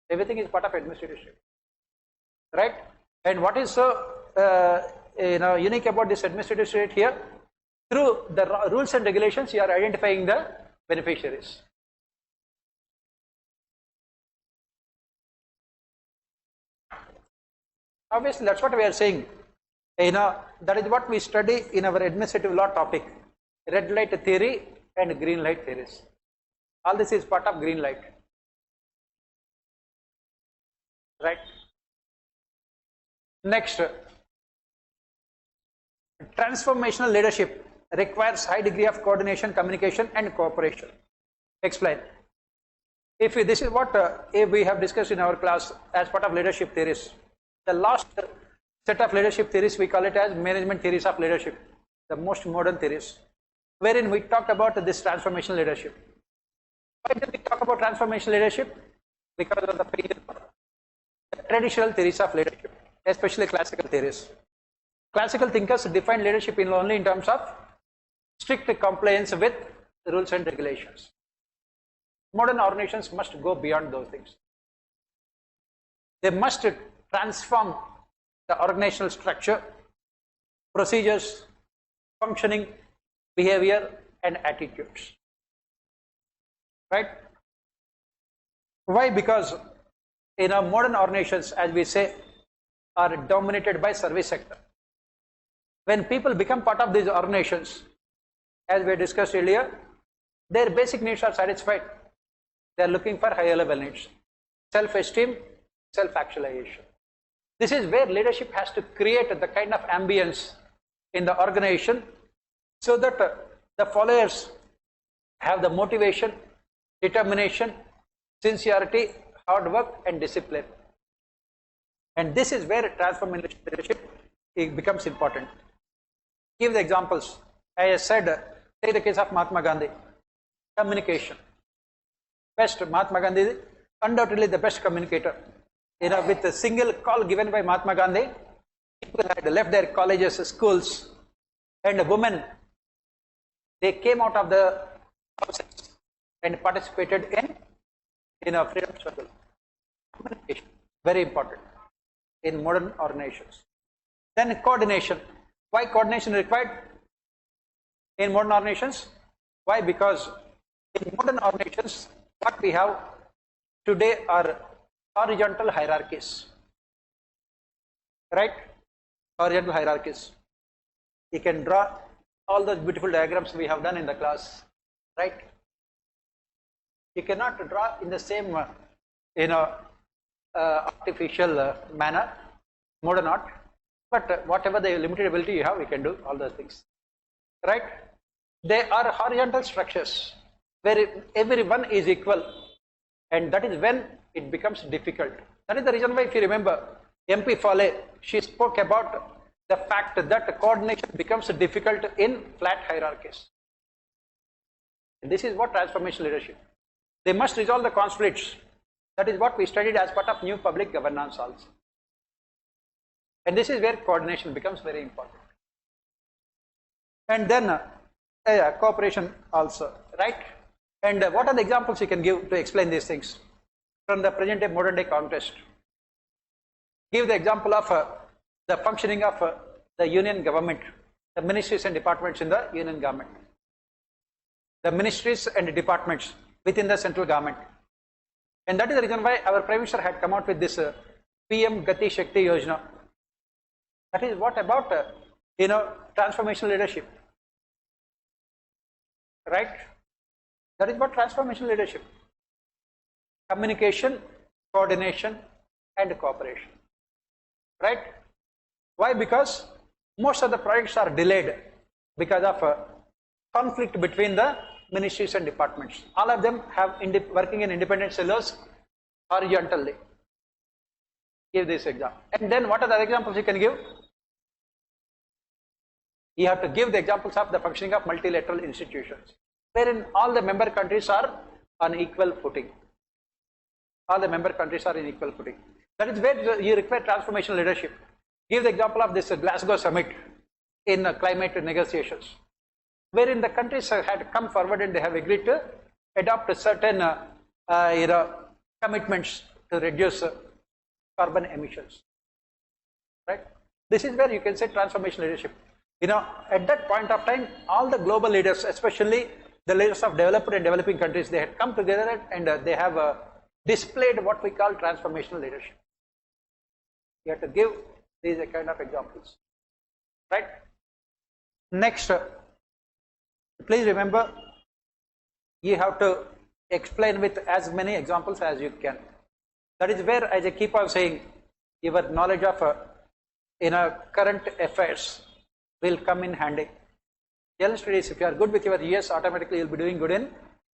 Everything is part of administrative state. Right? And what is so unique about this administrative state here? Through the rules and regulations, you are identifying the beneficiaries. Obviously, that's what we are saying. That is what we study in our administrative law topic. Red light theory and green light theories. All this is part of green light. Right? Next, transformational leadership requires high degree of coordination, communication and cooperation. Explain. This is what we have discussed in our class as part of leadership theories. The last set of leadership theories, we call it as management theories of leadership, the most modern theories, wherein we talked about this transformational leadership. Why did we talk about transformational leadership? Because of the traditional theories of leadership, especially classical theories. Classical thinkers define leadership only in terms of strict compliance with rules and regulations. Modern organizations must go beyond those things. They must transform the organizational structure, procedures, functioning, behavior and attitudes. Right? Why? Because modern organizations, as we say, are dominated by service sector. When people become part of these organizations, as we discussed earlier, their basic needs are satisfied. They are looking for higher level needs. Self-esteem, self-actualization. This is where leadership has to create the kind of ambience in the organization so that the followers have the motivation, determination, sincerity, hard work and discipline. And this is where transformational leadership becomes important. Give the examples. As I said, take the case of Mahatma Gandhi. Communication. Best, Mahatma Gandhi is undoubtedly the best communicator. With a single call given by Mahatma Gandhi, people had left their colleges, schools, and women, they came out of the houses and participated in a freedom struggle. Communication, very important in modern organizations. Then coordination. Why coordination is required in modern organizations? Why? Because in modern organizations, what we have today are horizontal hierarchies, right? Horizontal hierarchies. You can draw all those beautiful diagrams we have done in the class, right? You cannot draw in the same, artificial manner, modern art, but whatever the limited ability you have, we can do all those things, right? They are horizontal structures where everyone is equal, and that is when it becomes difficult. That is the reason why, if you remember, MP Fale, she spoke about the fact that coordination becomes difficult in flat hierarchies. And this is what transformational leadership. They must resolve the conflicts. That is what we studied as part of new public governance also. And this is where coordination becomes very important. And then cooperation also, right? And what are the examples you can give to explain these things from the present day, modern day context? Give the example of the functioning of the union government, the ministries and departments in the union government, the ministries and departments within the central government. And that is the reason why our Prime Minister had come out with this PM Gati Shakti Yojana. That is what about transformational leadership, right? That is what transformational leadership. Communication, coordination and cooperation, right? Why? Because most of the projects are delayed because of conflict between the ministries and departments. All of them have working in independent silos horizontally. Give this example. And then what are the other examples you can give? You have to give the examples of the functioning of multilateral institutions, wherein all the member countries are on equal footing. All the member countries are in equal footing. That is where you require transformational leadership. Give the example of this Glasgow summit in climate negotiations, wherein the countries had come forward and they have agreed to adopt certain commitments to reduce carbon emissions, right? This is where you can say transformational leadership. At that point of time, all the global leaders, especially the leaders of developed and developing countries, they had come together and they have displayed what we call transformational leadership. You have to give these kind of examples, right? Next, please remember, you have to explain with as many examples as you can. That is where, as I keep on saying, your knowledge of current affairs will come in handy. General studies, if you are good with your ES, automatically you will be doing good in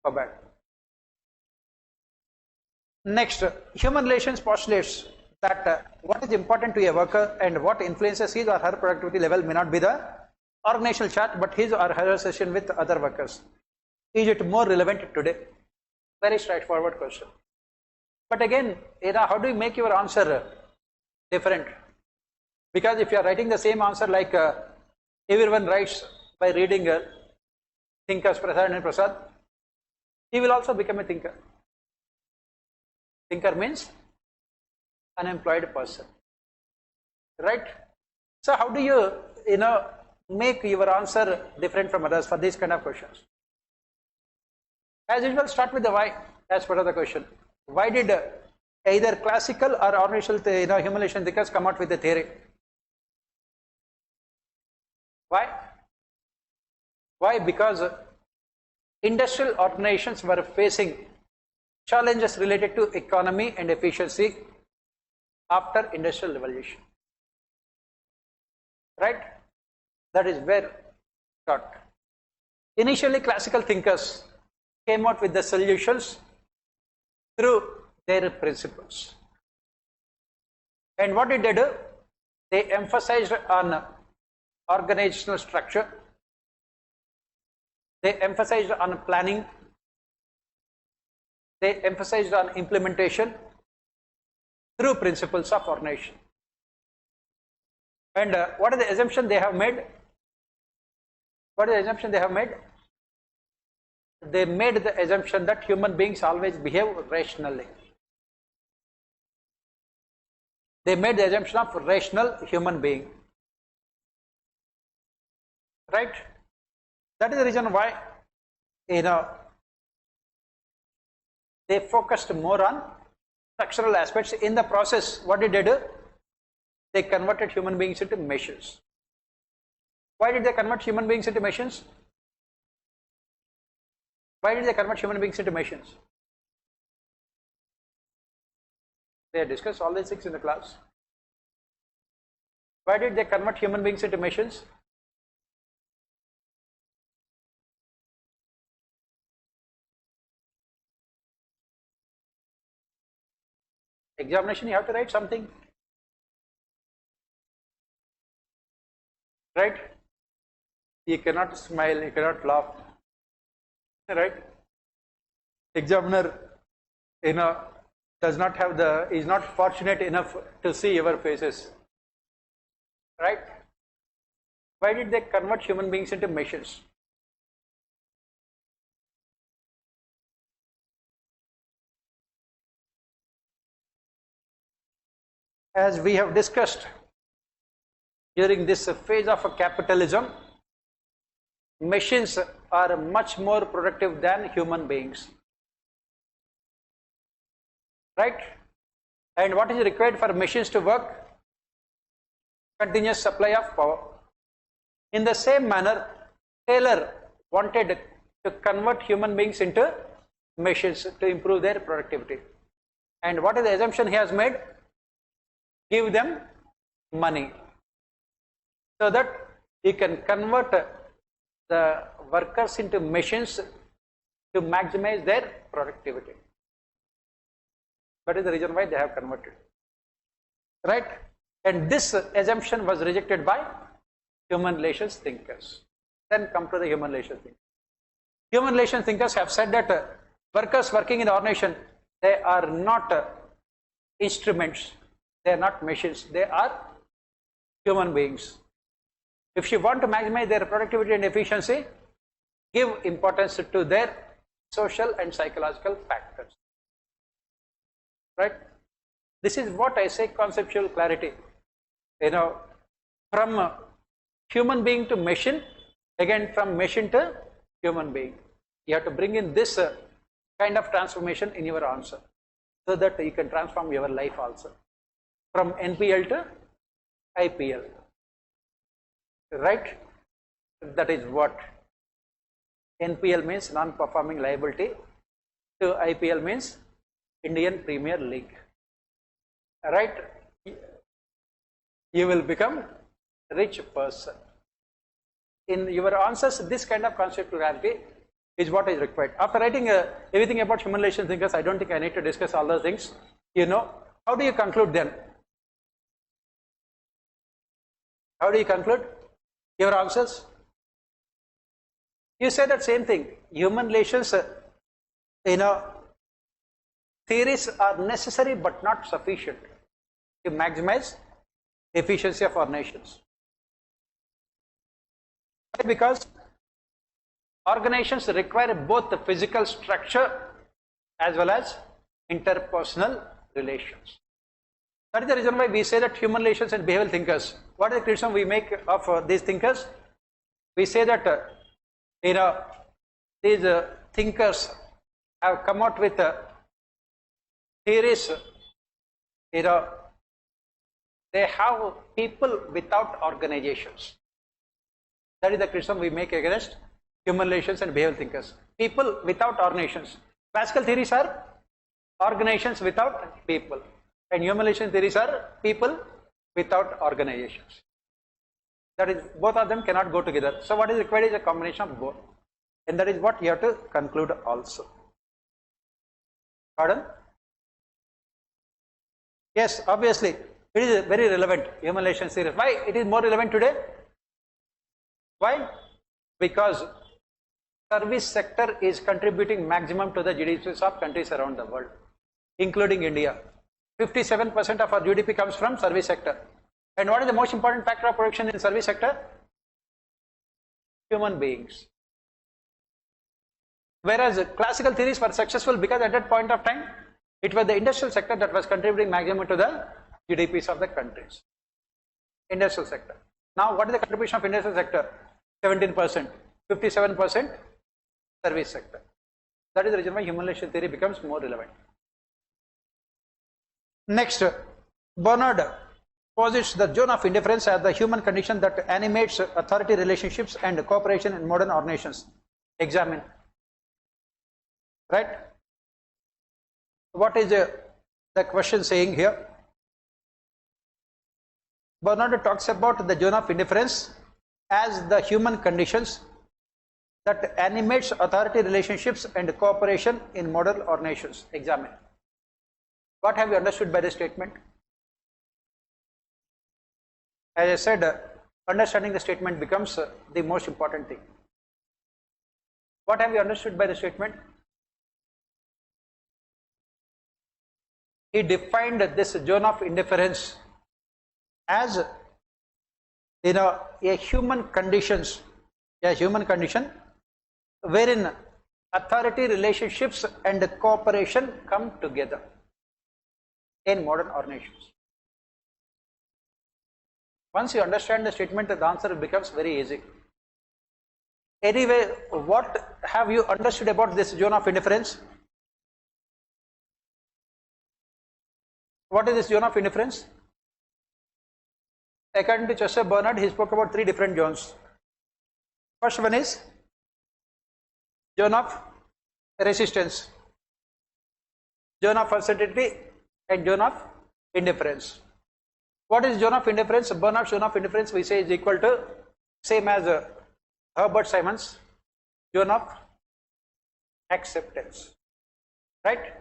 PubAd. Next, human relations postulates that what is important to a worker and what influences his or her productivity level may not be the organizational chart, but his or her association with other workers. Is it more relevant today? Very straightforward question. But again, how do you make your answer different? Because if you are writing the same answer like everyone writes by reading thinkers Prasad and Prasad, he will also become a thinker. Thinker means unemployed person, right? So how do you make your answer different from others for these kind of questions? As usual, start with the why as part of the question. Why did either classical or organizational human relation thinkers come out with the theory? Why? Why? Because industrial organizations were facing challenges related to economy and efficiency after industrial revolution, right? That is where got. Initially, classical thinkers, came out with the solutions through their principles. And what did they do? They emphasized on organizational structure, they emphasized on planning, they emphasized on implementation through principles of organization. And what is the assumption they have made? What is the assumption they have made? They made the assumption that human beings always behave rationally. They made the assumption of rational human being. Right? That is the reason why, they focused more on structural aspects. In the process, what did they do? They converted human beings into machines. Why did they convert human beings into machines? Why did they convert human beings into machines? They discussed all these things in the class. Why did they convert human beings into machines? Examination, you have to write something. Right? You cannot smile, you cannot laugh. Right? Examiner, does not have is not fortunate enough to see your faces. Right? Why did they convert human beings into machines? As we have discussed during this phase of capitalism, machines are much more productive than human beings. Right? And what is required for machines to work? Continuous supply of power. In the same manner, Taylor wanted to convert human beings into machines to improve their productivity. And what is the assumption he has made? Give them money, so that he can convert the workers into machines to maximize their productivity. That is the reason why they have converted. Right? And this assumption was rejected by human relations thinkers. Then come to the human relations thinkers. Human relations thinkers have said that workers working in the organization, they are not instruments, they are not machines, they are human beings. If you want to maximize their productivity and efficiency, give importance to their social and psychological factors. Right? This is what I say conceptual clarity. From human being to machine, again from machine to human being. You have to bring in this kind of transformation in your answer, so that you can transform your life also. From NPL to IPL. Right? That is what NPL means, non-performing liability, to IPL means Indian Premier League. Right? You will become a rich person. In your answers, this kind of conceptual clarity is what is required. After writing everything about human relations thinkers, I don't think I need to discuss all those things. How do you conclude then? How do you conclude your answers? You say that same thing. Human relations, theories are necessary but not sufficient to maximize efficiency of our nations. Because organizations require both the physical structure as well as interpersonal relations. That is the reason why we say that human relations and behavioral thinkers. What is the criticism we make of these thinkers? We say that these thinkers have come out with theories. They have people without organizations. That is the criticism we make against human relations and behavioral thinkers. People without organizations. Classical theories are organizations without people, and human relations theories are people without organizations. That is, both of them cannot go together. So what is required is a combination of both. And that is what you have to conclude also. Pardon? Yes, obviously, it is very relevant, human relations theory. Why it is more relevant today? Why? Because service sector is contributing maximum to the GDPs of countries around the world, including India. 57% of our GDP comes from service sector. And what is the most important factor of production in service sector? Human beings. Whereas classical theories were successful because at that point of time, it was the industrial sector that was contributing maximum to the GDPs of the countries. Industrial sector. Now, what is the contribution of industrial sector? 17%, 57% service sector. That is the reason why human relations theory becomes more relevant. Next, Bernard posits the zone of indifference as the human condition that animates authority relationships and cooperation in modern organizations. Examine. Right? What is the question saying here? Bernard talks about the zone of indifference as the human conditions that animates authority relationships and cooperation in modern organizations. Examine. What have you understood by this statement? As I said, understanding the statement becomes the most important thing. What have you understood by the statement? He defined this zone of indifference as a human condition wherein authority relationships and cooperation come together in modern organizations. Once you understand the statement, the answer becomes very easy. Anyway, what have you understood about this zone of indifference? What is this zone of indifference? According to Chester Bernard, he spoke about three different zones. First one is zone of resistance, zone of uncertainty, and zone of indifference. What is zone of indifference? Bernard's zone of indifference we say is equal to same as Herbert Simon's zone of acceptance. Right?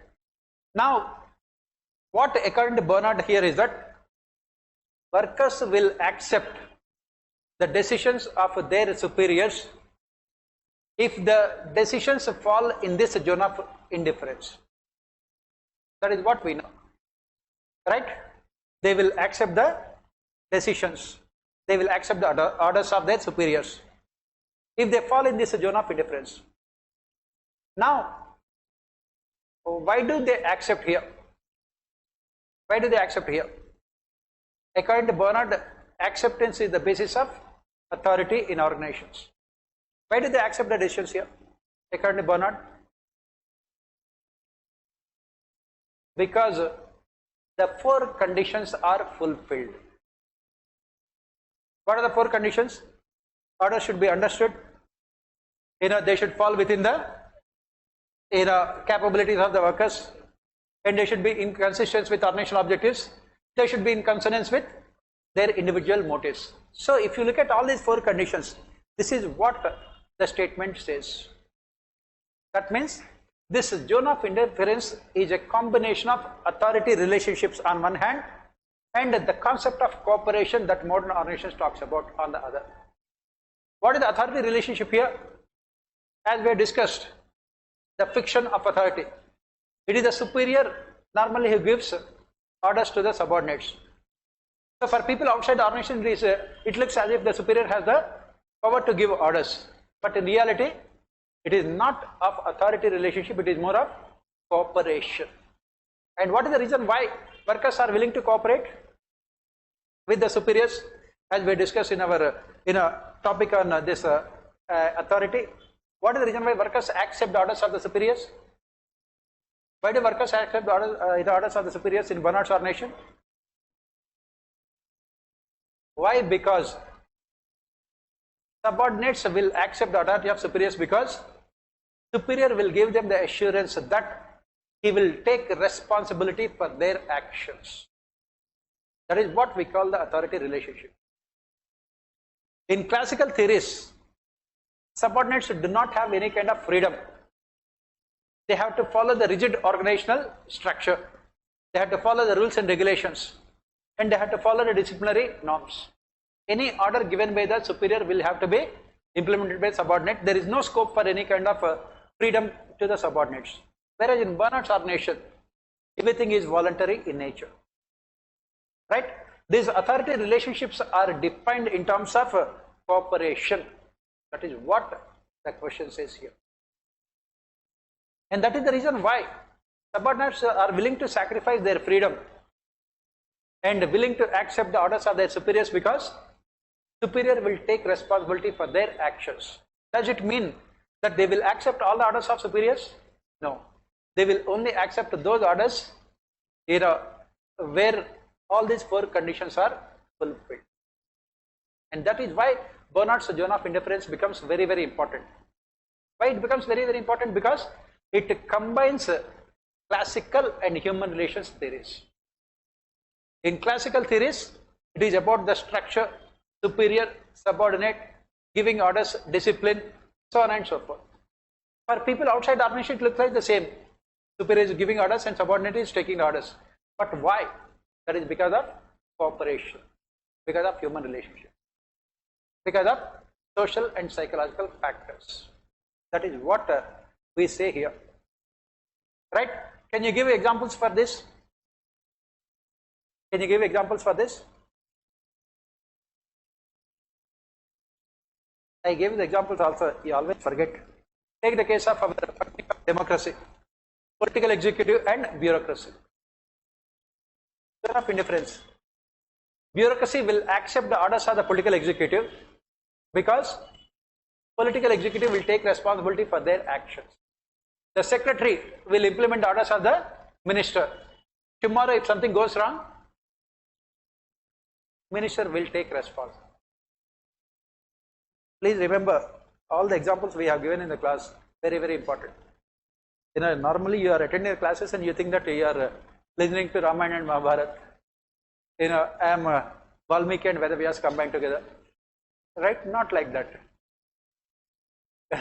Now, what according to Bernard here is that workers will accept the decisions of their superiors if the decisions fall in this zone of indifference. That is what we know. Right? They will accept the decisions. They will accept the orders of their superiors if they fall in this zone of indifference. Now, why do they accept here? Why do they accept here? According to Bernard, acceptance is the basis of authority in organizations. Why do they accept the decisions here? According to Bernard, because the four conditions are fulfilled. What are the four conditions? Orders should be understood. They should fall within the capabilities of the workers, and they should be in consistence with organizational objectives. They should be in consonance with their individual motives. So if you look at all these four conditions, this is what the statement says. That means this zone of interference is a combination of authority relationships on one hand and the concept of cooperation that modern organizations talks about on the other. What is the authority relationship here? As we have discussed, the fiction of authority. It is the superior normally who gives orders to the subordinates. So for people outside the organization, it looks as if the superior has the power to give orders. But in reality, it is not of authority relationship, it is more of cooperation. And what is the reason why workers are willing to cooperate with the superiors? As we discussed in our topic on this authority, what is the reason why workers accept the orders of the superiors? Why do workers accept the orders of the superiors in Bernard's organization? Why? Because subordinates will accept the authority of superiors because superior will give them the assurance that he will take responsibility for their actions. That is what we call the authority relationship. In classical theories, subordinates do not have any kind of freedom. They have to follow the rigid organizational structure. They have to follow the rules and regulations, and they have to follow the disciplinary norms. Any order given by the superior will have to be implemented by subordinate. There is no scope for any kind of freedom to the subordinates. Whereas in burnout's organization, everything is voluntary in nature. Right? These authority relationships are defined in terms of cooperation. That is what the question says here. And that is the reason why subordinates are willing to sacrifice their freedom and willing to accept the orders of their superiors, because superior will take responsibility for their actions. Does it mean that they will accept all the orders of superiors? No. They will only accept those orders where all these 4 conditions are fulfilled. And that is why burnout's zone of interference becomes very, very important. Why it becomes very, very important? Because it combines classical and human relations theories. In classical theories, it is about the structure, superior, subordinate, giving orders, discipline, so on and so forth. For people outside the organization, it looks like the same. Superior is giving orders and subordinate is taking orders. But why? That is because of cooperation, because of human relationship, because of social and psychological factors. That is what we say here. Right? Can you give examples for this? Can you give examples for this? I gave the examples also, you always forget. Take the case of our democracy, political executive and bureaucracy. Zone of indifference. Bureaucracy will accept the orders of the political executive because political executive will take responsibility for their actions. The secretary will implement the orders of the minister. Tomorrow if something goes wrong, minister will take responsibility. Please remember all the examples we have given in the class, very, very important. Normally you are attending the classes and you think that you are listening to Ramayana and Mahabharata. I am Valmiki and Vedavyas combined together. Right? Not like that.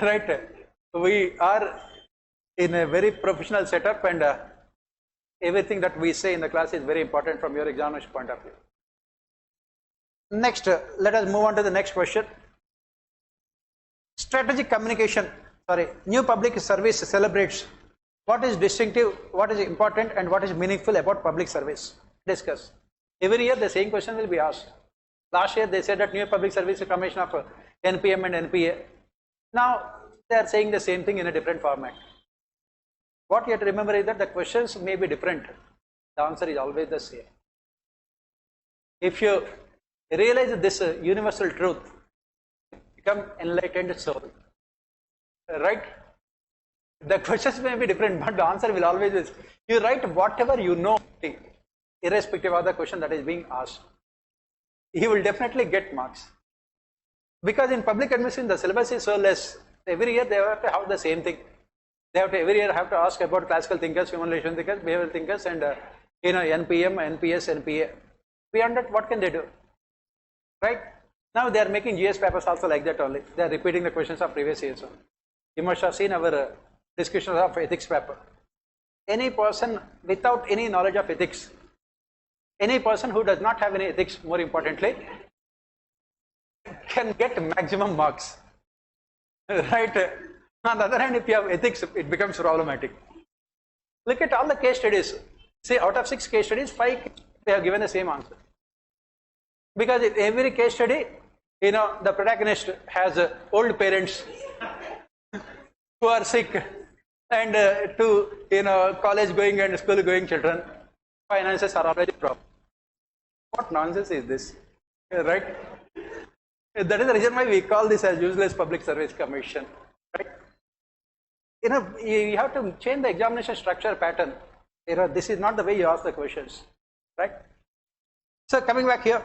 Right? We are in a very professional setup, and everything that we say in the class is very important from your examination point of view. Next, let us move on to the next question. Strategic communication, new public service celebrates what is distinctive, what is important, and what is meaningful about public service. Discuss. Every year the same question will be asked. Last year they said that new public service is a combination of NPM and NPA. Now they are saying the same thing in a different format. What you have to remember is that the questions may be different. The answer is always the same. If you realize this universal truth, become enlightened soul. Right? The questions may be different, but the answer will always be. You write whatever you know, irrespective of the question that is being asked. You will definitely get marks. Because in public administration, the syllabus is so less. Every year they have to have the same thing. They have to every year have to ask about classical thinkers, human relation thinkers, behavioral thinkers, and NPM, NPS, NPA. Beyond that, what can they do? Right? Now they are making GS papers also like that only. They are repeating the questions of previous years. You must have seen our discussions of ethics paper. Any person without any knowledge of ethics, any person who does not have any ethics, more importantly, can get maximum marks. Right? On the other hand, if you have ethics, it becomes problematic. Look at all the case studies. Say out of 6 case studies, 5 they have given the same answer. Because in every case study, the protagonist has old parents who are sick, and two college going and school going children. Finances are already problem. What nonsense is this? Right? That is the reason why we call this as useless public service commission. Right? You have to change the examination structure pattern. This is not the way you ask the questions. Right? So coming back here,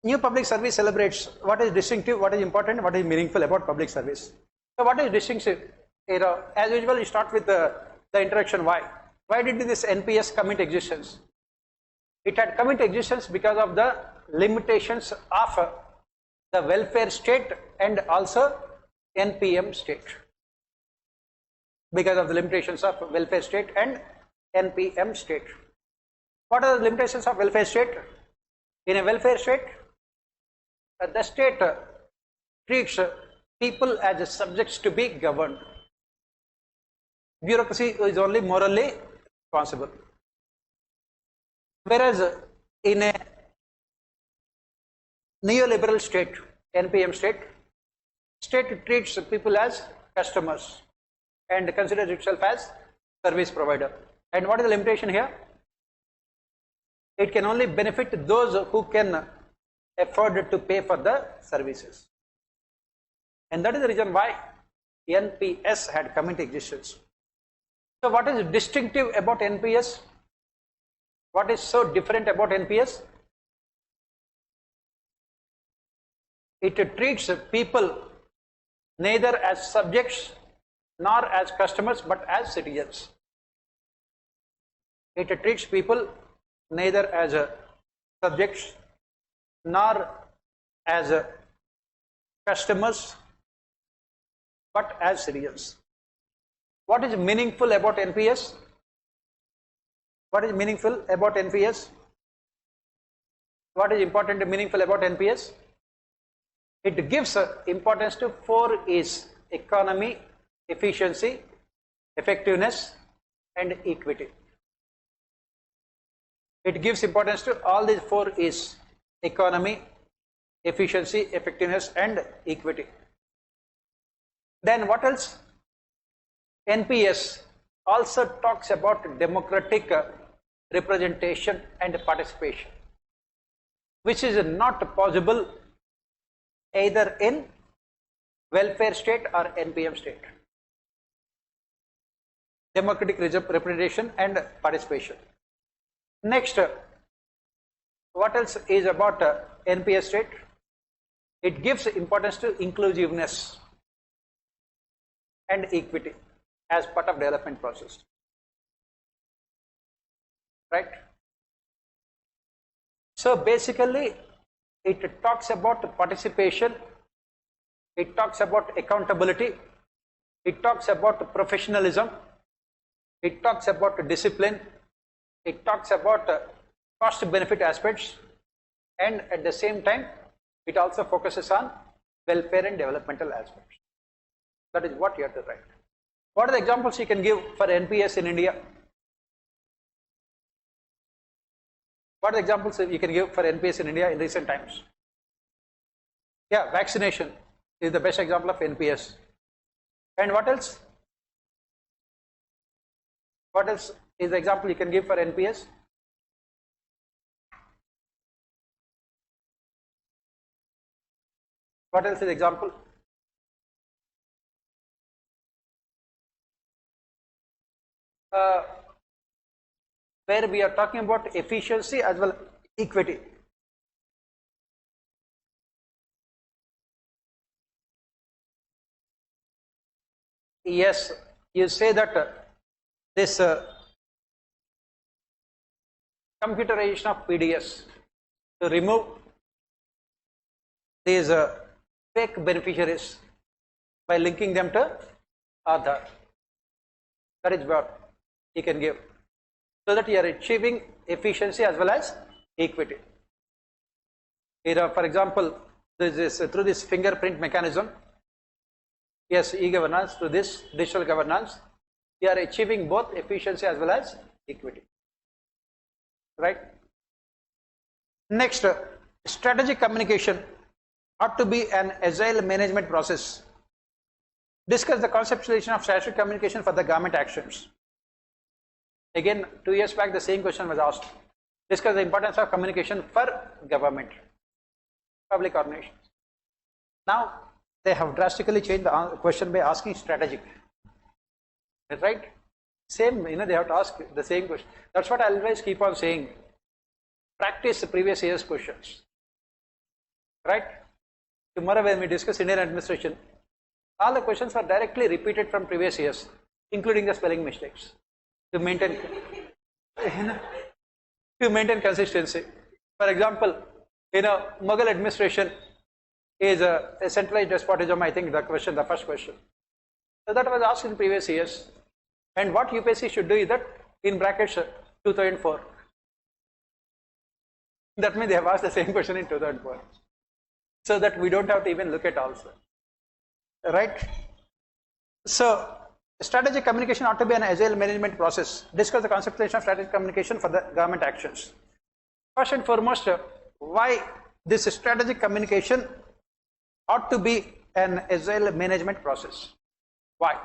new public service celebrates what is distinctive, what is important, what is meaningful about public service. So what is distinctive? As usual, you start with the introduction. Why? Why did this NPS come into existence? It had come into existence because of the limitations of the welfare state and also NPM state because of the limitations of welfare state and NPM state. What are the limitations of welfare state? In a welfare state, the state treats people as subjects to be governed. Bureaucracy is only morally responsible. Whereas in a neoliberal state, NPM state, state treats people as customers and considers itself as service provider. And what is the limitation here? It can only benefit those who can afford to pay for the services. And that is the reason why NPS had come into existence. So what is distinctive about NPS? What is so different about NPS? It treats people neither as subjects nor as customers but as citizens. It treats people neither as subjects nor as customers but as citizens. What is meaningful about NPS? What is meaningful about NPS? What is important and meaningful about NPS? It gives importance to 4 E's: economy, efficiency, effectiveness, and equity. It gives importance to all these 4 E's: economy, efficiency, effectiveness, and equity. Then what else? NPS also talks about democratic representation and participation, which is not possible either in welfare state or NPM state. Democratic representation and participation. Next, what else is about NPS state? It gives importance to inclusiveness and equity as part of development process, right? So basically it talks about participation, it talks about accountability, it talks about professionalism, it talks about discipline, it talks about cost benefit aspects, and at the same time it also focuses on welfare and developmental aspects. That is what you have to write. What are the examples you can give for NPS in India? What are the examples you can give for NPS in India in recent times? Yeah, vaccination is the best example of NPS. And what else? What else is the example you can give for NPS? What else is the example? Where we are talking about efficiency as well as equity. Yes, you say that this computerization of PDS to remove these fake beneficiaries by linking them to Aadhaar. That is what you can give, so that you are achieving efficiency as well as equity. Here, for example, through this fingerprint mechanism, yes, e-governance, through this digital governance, you are achieving both efficiency as well as equity, right? Next, strategic communication ought to be an agile management process. Discuss the conceptualization of strategic communication for the government actions. Again, 2 years back the same question was asked. Discuss the importance of communication for government, public organizations. Now they have drastically changed the question by asking strategic. That's right. Same, they have to ask the same question. That's what I always keep on saying. Practice the previous year's questions. Right? Tomorrow when we discuss Indian administration, all the questions are directly repeated from previous years, including the spelling mistakes, to maintain consistency. For example, Mughal administration, is a centralized despotism? I think the first question. So that was asked in previous years. And what UPSC should do is that, in brackets, 2004. That means they have asked the same question in 2004. So that we don't have to even look at also. Right? So, strategic communication ought to be an agile management process. Discuss the conceptualization of strategic communication for the government actions. First and foremost, why this strategic communication ought to be an agile management process. Why?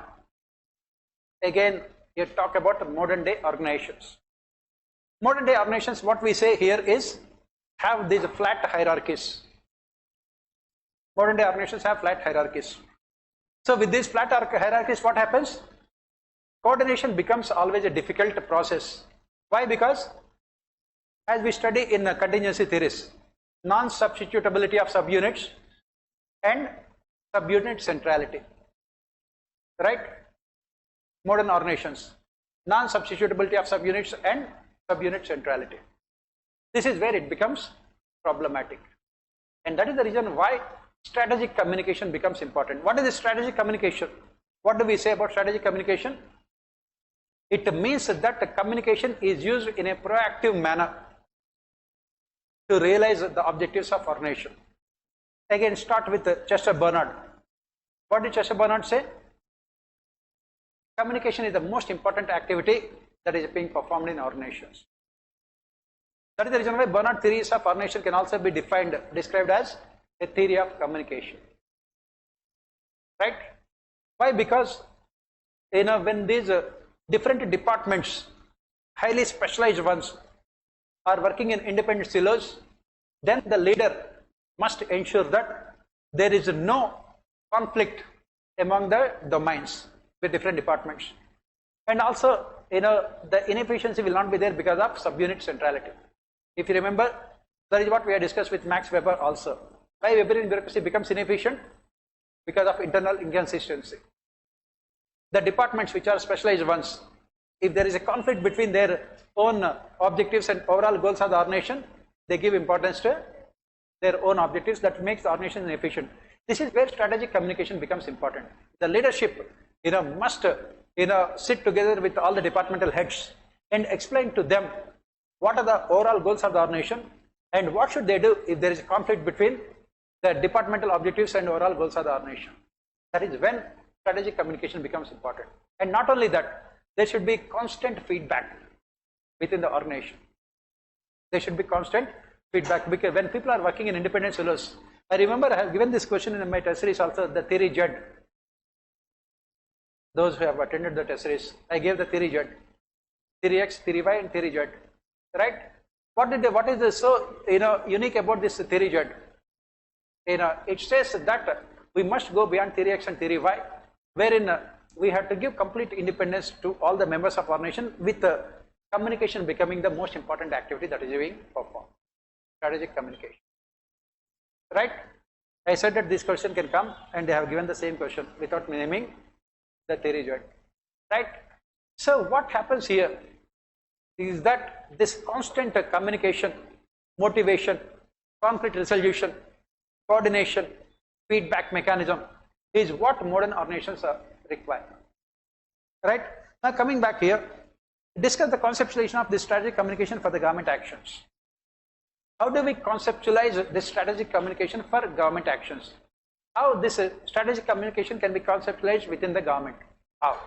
Again, you talk about modern day organizations. Modern day organizations, what we say here is, have these flat hierarchies. Modern day organizations have flat hierarchies. So with these flat hierarchies, what happens? Coordination becomes always a difficult process. Why? Because as we study in contingency theories, non-substitutability of subunits and subunit centrality. Right? Modern organizations, non-substitutability of subunits and subunit centrality. This is where it becomes problematic. And that is the reason why strategic communication becomes important. What is the strategic communication? What do we say about strategic communication? It means that the communication is used in a proactive manner to realize the objectives of organization. Again, start with Chester Bernard. What did Chester Bernard say? Communication is the most important activity that is being performed in organizations. That is the reason why Bernard theories of organization can also be described as a theory of communication. Right? Why? Because when these different departments, highly specialized ones, are working in independent silos, then the leader must ensure that there is no conflict among the domains with different departments. And also, the inefficiency will not be there because of subunit centrality. If you remember, that is what we had discussed with Max Weber also. Why Weberian bureaucracy becomes inefficient? Because of internal inconsistency. The departments which are specialized ones, if there is a conflict between their own objectives and overall goals of the organization, they give importance to their own objectives. That makes the organization inefficient. This is where strategic communication becomes important. The leadership must sit together with all the departmental heads and explain to them what are the overall goals of the organization and what should they do if there is a conflict between the departmental objectives and overall goals of the organization. That is when strategic communication becomes important. And not only that, there should be constant feedback within the organization. There should be constant feedback, because when people are working in independent silos, I remember I have given this question in my test series also, the theory JUD. Those who have attended the test series, I gave the theory JUD. Theory X, theory Y and theory JUD. Right? What is this so unique about this theory JUD? It says that we must go beyond theory X and theory Y, wherein we have to give complete independence to all the members of our nation, with communication becoming the most important activity that is being performed. Strategic communication. Right? I said that this question can come, and they have given the same question without naming the theory JUD. Right? So what happens here is that this constant communication, motivation, conflict resolution, coordination, feedback mechanism is what modern organizations require. Right? Now coming back here, discuss the conceptualization of this strategic communication for the government actions. How do we conceptualize this strategic communication for government actions? How this strategic communication can be conceptualized within the government? How?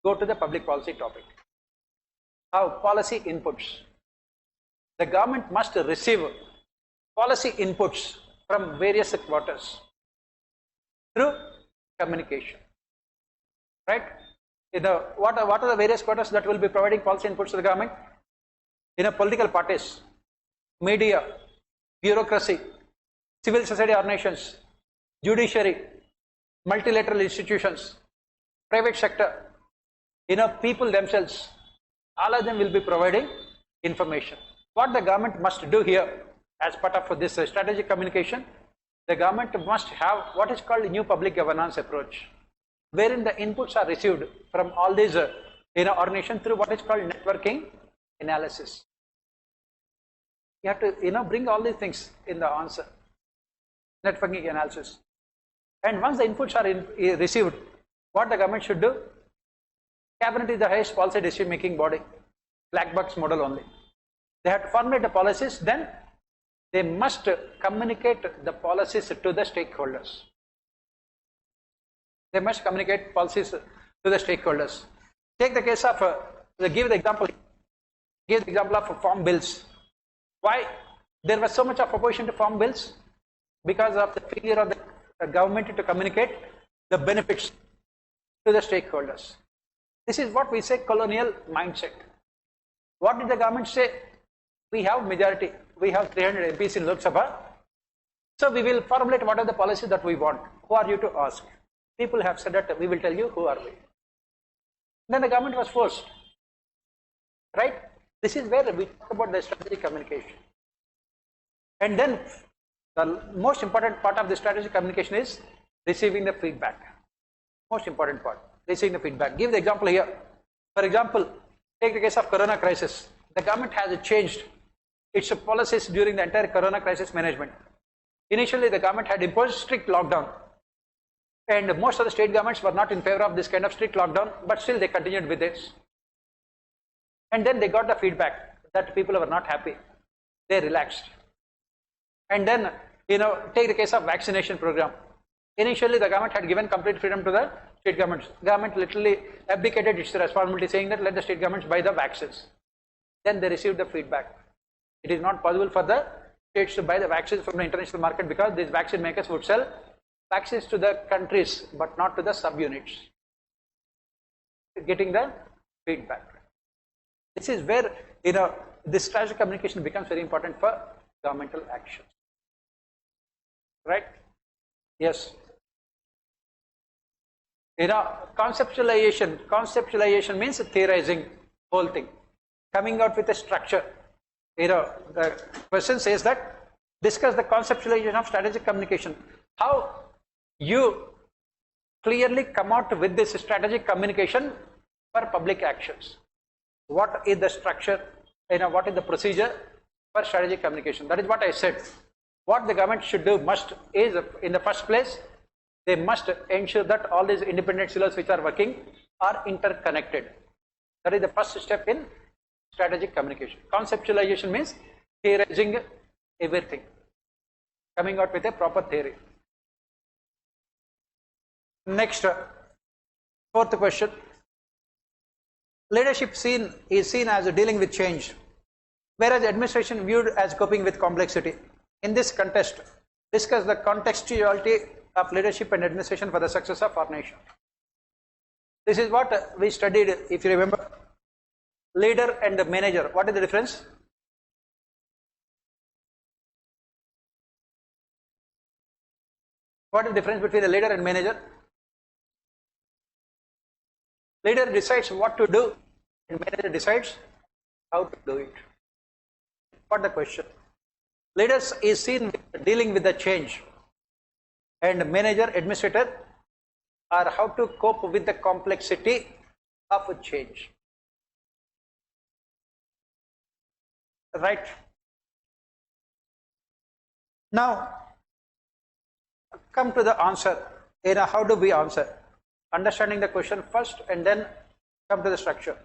Go to the public policy topic. How? Policy inputs. The government must receive policy inputs from various quarters through communication. Right? What are the various quarters that will be providing policy inputs to the government? Political parties, media, bureaucracy, civil society organizations, judiciary, multilateral institutions, private sector, people themselves, all of them will be providing information. What the government must do here as part of this strategic communication, the government must have what is called new public governance approach, wherein the inputs are received from all these organizations through what is called networking analysis. You have to bring all these things in the answer. networking analysis. And once the inputs are received, what the government should do? Cabinet is the highest policy decision making body, black box model only. They have to formulate the policies, then they must communicate the policies to the stakeholders. They must communicate policies to the stakeholders. Take the case of, give the example of farm bills. Why there was so much of opposition to farm bills? Because of the failure of the government to communicate the benefits to the stakeholders. This is what we say colonial mindset. What did the government say? We have majority, we have 300 MPs in Lok Sabha, so we will formulate what are the policies that we want. Who are you to ask? People have said that we will tell you who are we. Then the government was forced, right? This is where we talk about the strategic communication. And then the most important part of the strategic communication is receiving the feedback. Most important part, receiving the feedback. Give the example here. For example, take the case of Corona crisis. The government has changed its policies during the entire Corona crisis management. Initially, the government had imposed strict lockdown, and most of the state governments were not in favor of this kind of strict lockdown, but still they continued with this. And then they got the feedback that people were not happy. They relaxed. And then, take the case of vaccination program. Initially, the government had given complete freedom to the state governments. Government literally abdicated its responsibility, saying that let the state governments buy the vaccines. Then they received the feedback. It is not possible for the states to buy the vaccines from the international market because these vaccine makers would sell vaccines to the countries but not to the subunits. Getting the feedback. This is where this strategic communication becomes very important for governmental action. Right? Yes. Conceptualization means theorizing whole thing, coming out with a structure. The question says that discuss the conceptualization of strategic communication. How you clearly come out with this strategic communication for public actions. What is the structure? What is the procedure for strategic communication? That is what I said. What the government should do must is, in the first place, they must ensure that all these independent silos which are working are interconnected. That is the first step in strategic communication. Conceptualization means theorizing everything, coming out with a proper theory. Next, fourth question. Leadership is seen as dealing with change, whereas administration viewed as coping with complexity. In this context, discuss the contextuality of leadership and administration for the success of our nation. This is what we studied, if you remember. Leader and the manager. What is the difference? What is the difference between a leader and manager? Leader decides what to do and manager decides how to do it. What the question? Leaders is seen dealing with the change, and manager, administrator are how to cope with the complexity of a change. Right? Now, come to the answer. How do we answer? Understanding the question first and then come to the structure.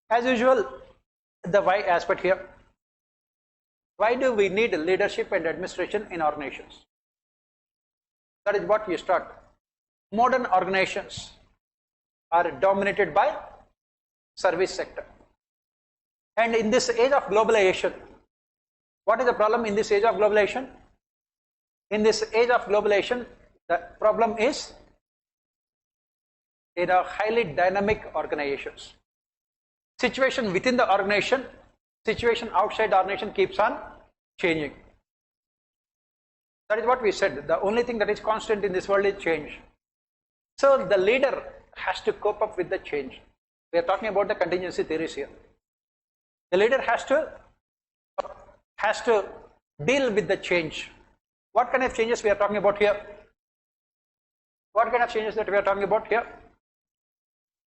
As usual, the why aspect here. Why do we need leadership and administration in our nations? That is what you start. Modern organizations are dominated by service sector. And in this age of globalization, what is the problem in this age of globalization? In this age of globalization, the problem is highly dynamic organizations. Situation within the organization, situation outside the organization keeps on changing. That is what we said. The only thing that is constant in this world is change. So the leader has to cope up with the change. We are talking about the contingency theories here. The leader has to deal with the change. What kind of changes we are talking about here? What kind of changes that we are talking about here?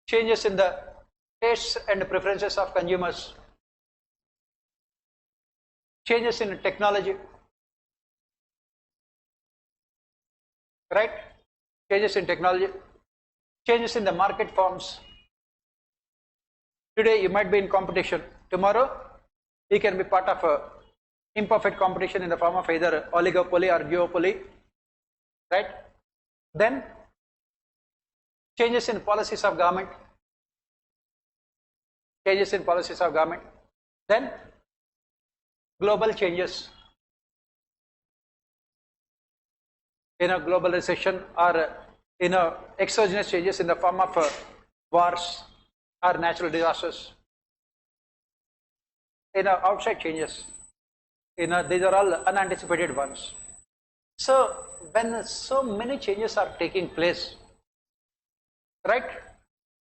Changes in the tastes and preferences of consumers. Changes in technology. right? Changes in technology, changes in the market forms. Today you might be in competition, tomorrow you can be part of a imperfect competition in the form of either oligopoly or duopoly, right? Then changes in policies of government, then global changes, global recession, or exogenous changes in the form of wars or natural disasters, outside changes, these are all unanticipated ones. So when so many changes are taking place, right,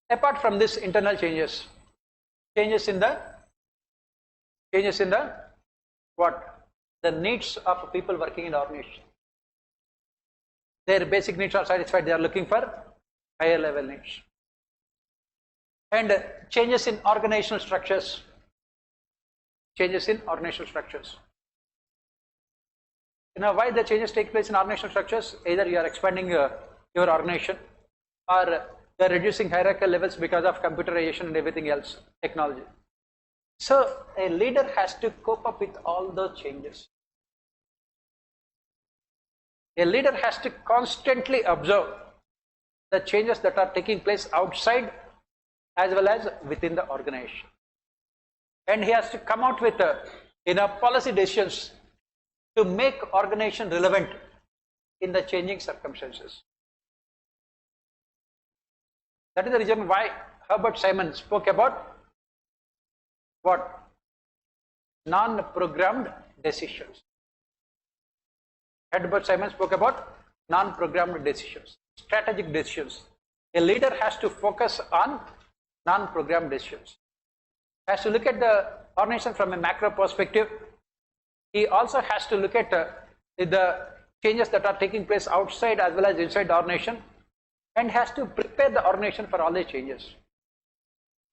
apart from this internal changes in the what? The needs of people working in the organization. Their basic needs are satisfied, they are looking for higher level needs. And changes in organizational structures. Why the changes take place in organizational structures? Either you are expanding your organization, or they are reducing hierarchical levels because of computerization and everything else, technology. So a leader has to cope up with all those changes. A leader has to constantly observe the changes that are taking place outside as well as within the organization. And he has to come out with policy decisions to make organization relevant in the changing circumstances. That is the reason why Herbert Simon spoke about what? Non-programmed decisions. Herbert Simon spoke about non-programmed decisions, strategic decisions. A leader has to focus on non-programmed decisions. Has to look at the organization from a macro perspective. He also has to look at the changes that are taking place outside as well as inside the organization, and has to prepare the organization for all the changes.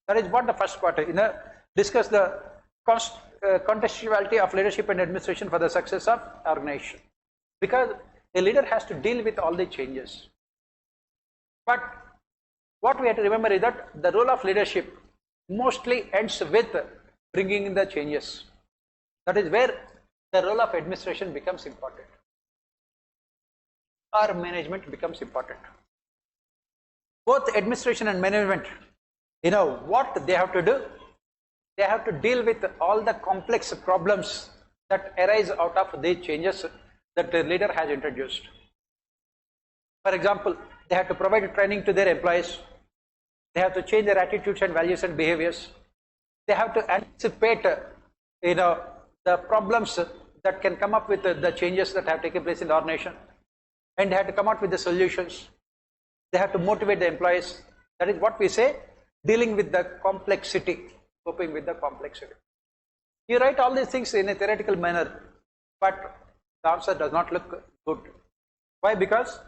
That is what the first quarter discuss the contextuality of leadership and administration for the success of organization. Because a leader has to deal with all the changes. But what we have to remember is that the role of leadership mostly ends with bringing in the changes. That is where the role of administration becomes important, or management becomes important. Both administration and management, what they have to do? They have to deal with all the complex problems that arise out of the changes that the leader has introduced. For example, they have to provide training to their employees. They have to change their attitudes and values and behaviors. They have to anticipate, the problems that can come up with the changes that have taken place in the organization, and they have to come out with the solutions. They have to motivate the employees. That is what we say, dealing with the complexity, coping with the complexity. You write all these things in a theoretical manner, but the answer does not look good. Why? Because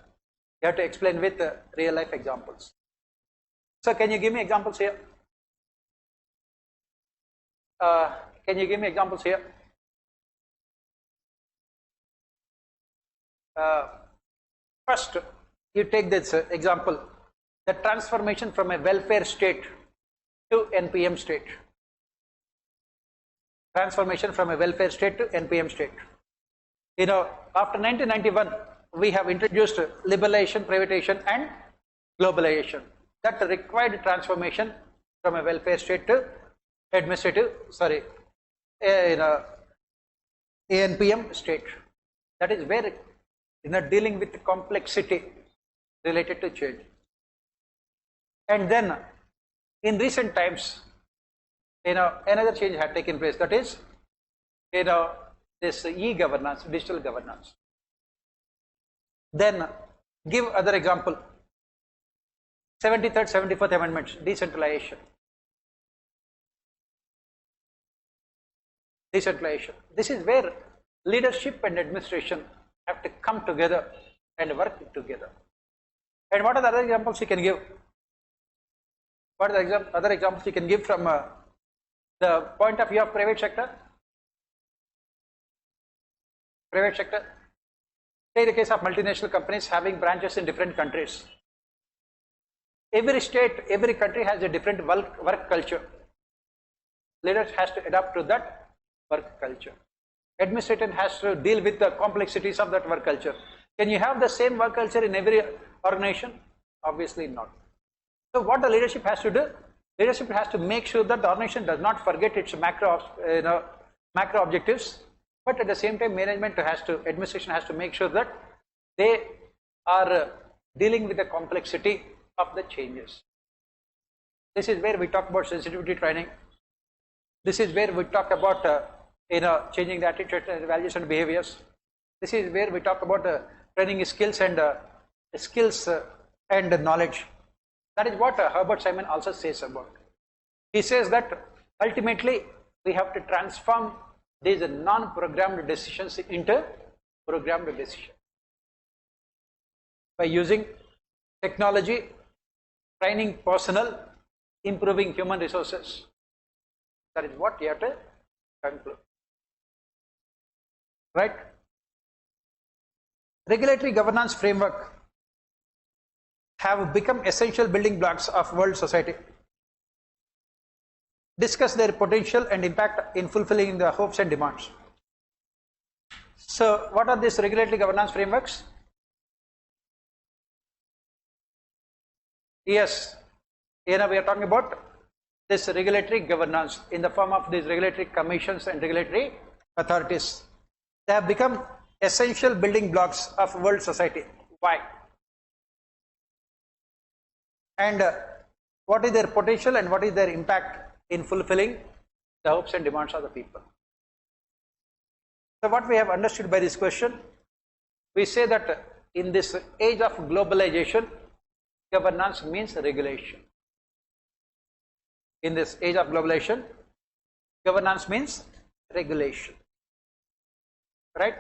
you have to explain with real life examples. So can you give me examples here? First, you take this example, the transformation from a welfare state to NPM state. Transformation from a welfare state to NPM state. After 1991, we have introduced liberalization, privatization, and globalization. That required transformation from a welfare state to ANPM state. That is where dealing with complexity related to change. And then in recent times, another change had taken place. That is, this e-governance, digital governance. Then give other example. 73rd, 74th amendments, decentralization. Decentralization. This is where leadership and administration have to come together and work together. And what are the other examples you can give? What are the other examples you can give from the point of view of private sector? Private sector. Take the case of multinational companies having branches in different countries. Every state, every country has a different work culture. Leaders has to adapt to that work culture. Administration has to deal with the complexities of that work culture. Can you have the same work culture in every organization? Obviously not. So what the leadership has to do? Leadership has to make sure that the organization does not forget its macro objectives, but at the same time administration has to make sure that they are dealing with the complexity of the changes. This is where we talk about sensitivity training. This is where we talk about changing the attitude, values and behaviors. This is where we talk about training skills and knowledge. That is what Herbert Simon also says about. He says that ultimately we have to transform these non-programmed decisions into programmed decisions by using technology, training personnel, improving human resources. That is what you have to conclude. Right? Regulatory governance framework have become essential building blocks of world society. Discuss their potential and impact in fulfilling the hopes and demands. So, what are these regulatory governance frameworks? Yes, we are talking about this regulatory governance in the form of these regulatory commissions and regulatory authorities. They have become essential building blocks of world society. Why? And what is their potential and what is their impact in fulfilling the hopes and demands of the people? So what we have understood by this question, we say that in this age of globalization, governance means regulation. In this age of globalization, governance means regulation. Right?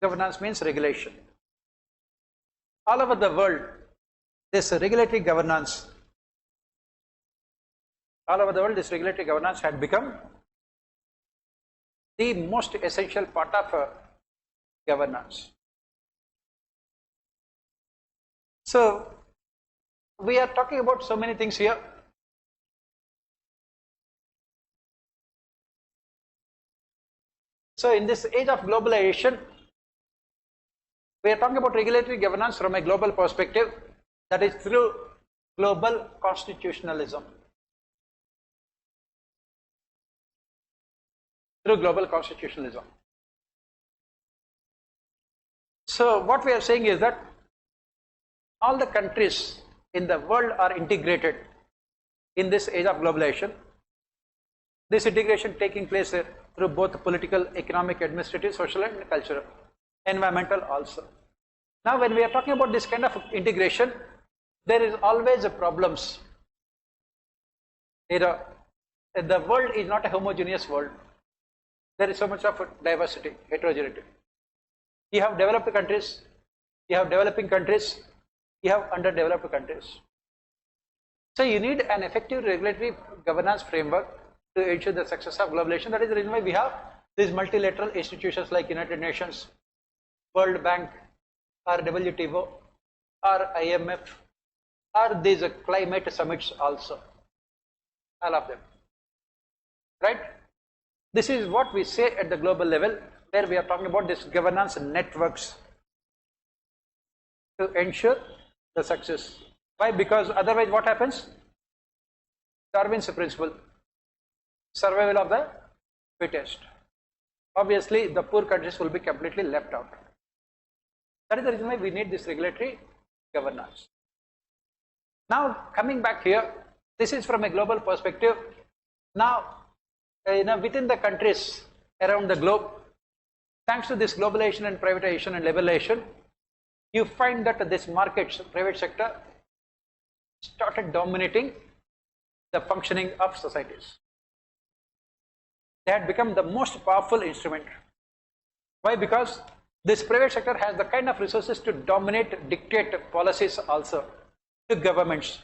Governance means regulation. All over the world, this regulatory governance, had become the most essential part of governance. So, we are talking about so many things here. So, in this age of globalization, we are talking about regulatory governance from a global perspective, that is through global constitutionalism. Through global constitutionalism. So what we are saying is that all the countries in the world are integrated in this age of globalization. This integration taking place through both political, economic, administrative, social and cultural, environmental also. Now when we are talking about this kind of integration, there is always a problems. The world is not a homogeneous world. There is so much of diversity, heterogeneity. You have developed countries, you have developing countries, you have underdeveloped countries. So you need an effective regulatory governance framework to ensure the success of globalization. That is the reason why we have these multilateral institutions like United Nations, World Bank, or WTO, or IMF, or these climate summits also. All of them. Right? This is what we say at the global level, where we are talking about this governance networks to ensure the success. Why? Because otherwise what happens? Darwin's principle, survival of the fittest. Obviously, the poor countries will be completely left out. That is the reason why we need this regulatory governance. Now, coming back here, this is from a global perspective. Now, within the countries around the globe, thanks to this globalization and privatization and liberalization, you find that this markets, private sector, started dominating the functioning of societies. They had become the most powerful instrument. Why? Because this private sector has the kind of resources to dominate, dictate policies also to governments.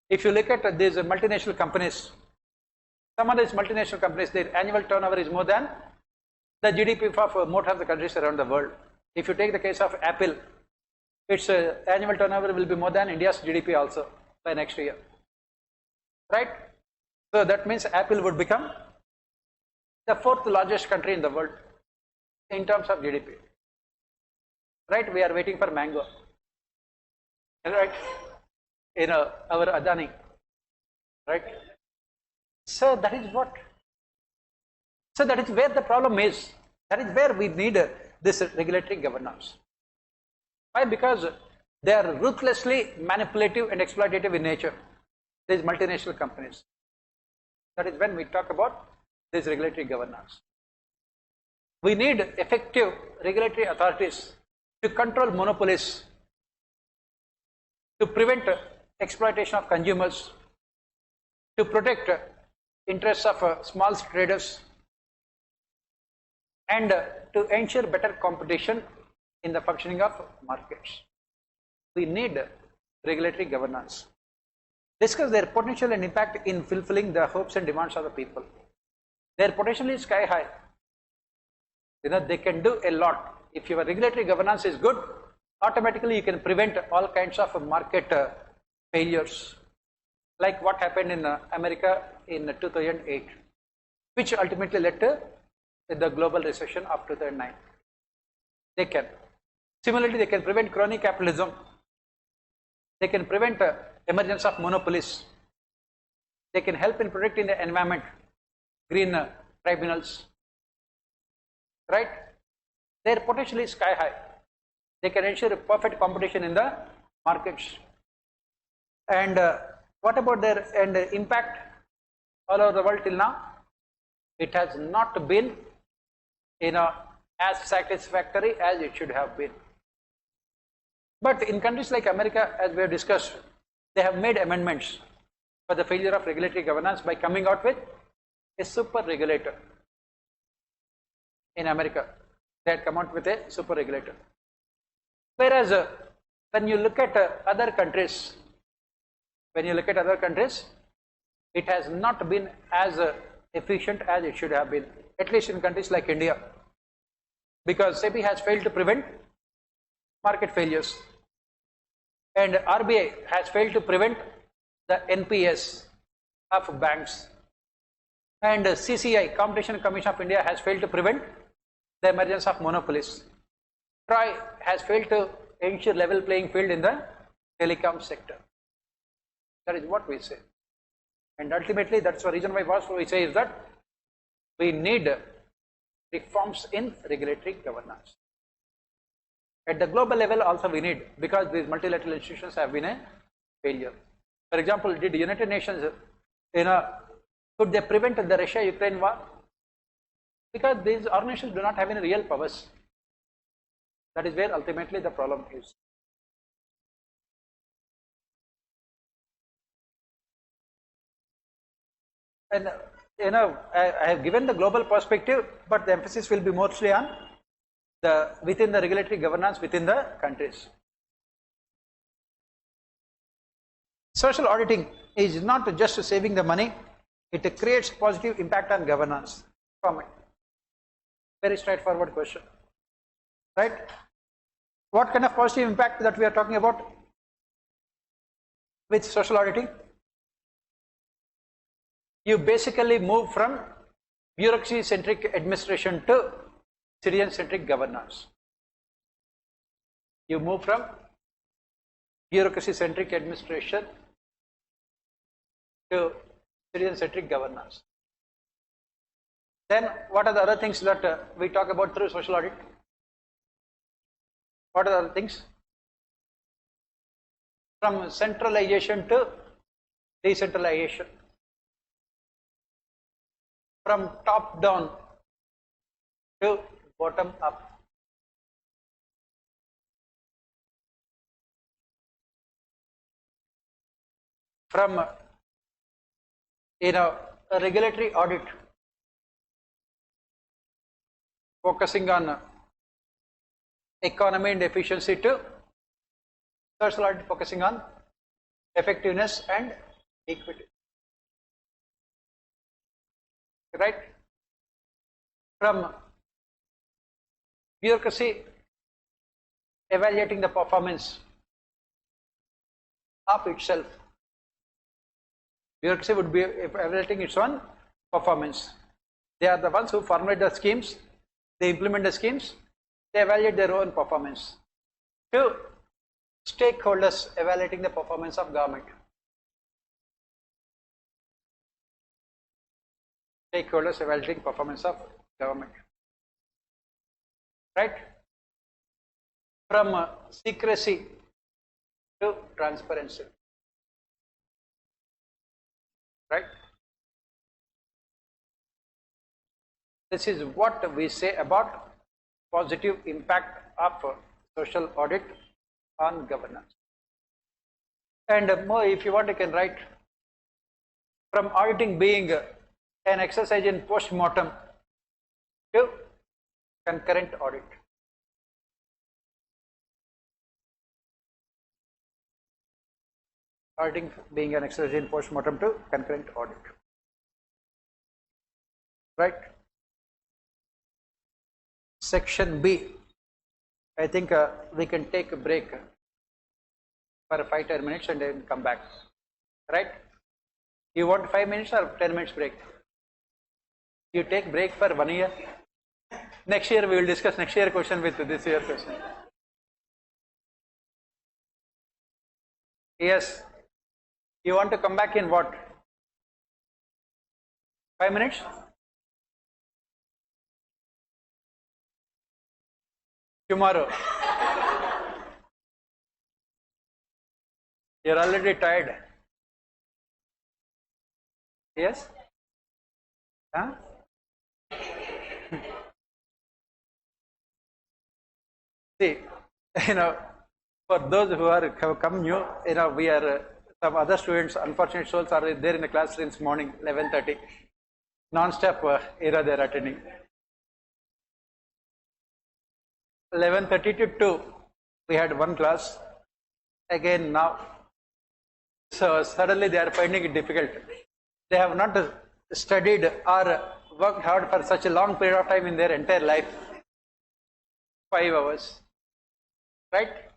If you look at these multinational companies, some of these multinational companies, their annual turnover is more than the GDP of most of the countries around the world. If you take the case of Apple, its annual turnover will be more than India's GDP also by next year, right? So that means Apple would become the 4th largest country in the world in terms of GDP, right? We are waiting for mango, right? Our Adani, right? So that is what. So that is where the problem is. That is where we need this regulatory governance. Why? Because they are ruthlessly manipulative and exploitative in nature, these multinational companies. That is when we talk about this regulatory governance. We need effective regulatory authorities to control monopolies, to prevent exploitation of consumers, to protect interests of small traders, and to ensure better competition in the functioning of markets. We need regulatory governance. Discuss their potential and impact in fulfilling the hopes and demands of the people. Their potential is sky high. They can do a lot. If your regulatory governance is good, automatically you can prevent all kinds of market failures, like what happened in America in 2008, which ultimately led to the global recession of 2009. They can. Similarly, they can prevent crony capitalism. They can prevent emergence of monopolies. They can help in protecting the environment, green tribunals, right? Their potential is sky high. They can ensure perfect competition in the markets. And what about their impact all over the world till now? It has not been as satisfactory as it should have been. But in countries like America, as we have discussed, they have made amendments for the failure of regulatory governance by coming out with a super regulator. In America, they had come out with a super regulator. Whereas when you look at other countries, it has not been as efficient as it should have been, at least in countries like India, because SEBI has failed to prevent market failures, and RBI has failed to prevent the NPS of banks, and CCI, Competition Commission of India, has failed to prevent the emergence of monopolies. TRAI has failed to ensure level playing field in the telecom sector. That is what we say. And ultimately, that's the reason why what we say is that we need reforms in regulatory governance. At the global level also we need, because these multilateral institutions have been a failure. For example, did the United Nations, could they prevent the Russia-Ukraine war? Because these organizations do not have any real powers. That is where ultimately the problem is. And I have given the global perspective, but the emphasis will be mostly on within the regulatory governance within the countries. Social auditing is not just saving the money, it creates positive impact on governance. Comment. Very straightforward question, right? What kind of positive impact that we are talking about with social auditing? You basically move from bureaucracy-centric administration to citizen-centric governance. You move from bureaucracy-centric administration to citizen-centric governance. Then what are the other things that we talk about through social audit? What are the other things? From centralization to decentralization. From top down to bottom up. From a regulatory audit focusing on economy and efficiency to social audit focusing on effectiveness and equity. Right? From bureaucracy evaluating the performance of itself. Bureaucracy would be evaluating its own performance. They are the ones who formulate the schemes, they implement the schemes, they evaluate their own performance. 2. Stakeholders evaluating the performance of government. Stakeholders evaluating performance of government. Right? From secrecy to transparency. Right? This is what we say about positive impact of social audit on governance. And more, if you want, you can write from auditing being an exercise in post-mortem to concurrent audit. Auditing being an exercise in post-mortem to concurrent audit. Right? Section B. I think we can take a break for 5-10 minutes and then come back. Right? You want 5 minutes or 10 minutes break? You take break for 1 year. Next year we will discuss next year question with this year question. Yes. You want to come back in what? 5 minutes? Tomorrow. You're already tired. Yes? Huh? See, for those who have come new, we are some other students, unfortunate souls, are there in the class since morning 11:30. Non-stop era they are attending. 11:30 to 2, we had one class. Again now, so suddenly they are finding it difficult. They have not studied or worked hard for such a long period of time in their entire life. 5 hours, right?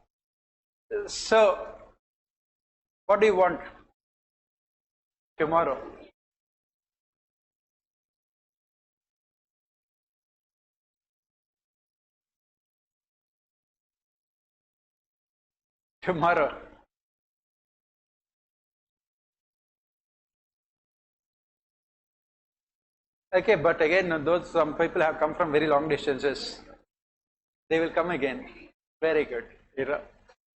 So, what do you want tomorrow? Tomorrow. Okay, but again, some people have come from very long distances. They will come again. Very good.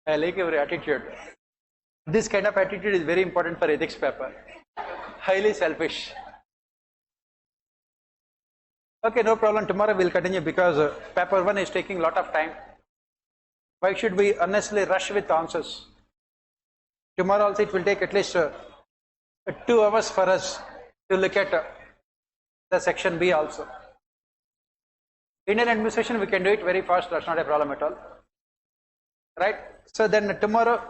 I like your attitude. This kind of attitude is very important for ethics paper. Highly selfish. Okay, no problem. Tomorrow we'll continue because paper 1 is taking a lot of time. Why should we unnecessarily rush with answers? Tomorrow also it will take at least 2 hours for us to look at the section B also. Indian administration, we can do it very fast, that's not a problem at all. Right? So then tomorrow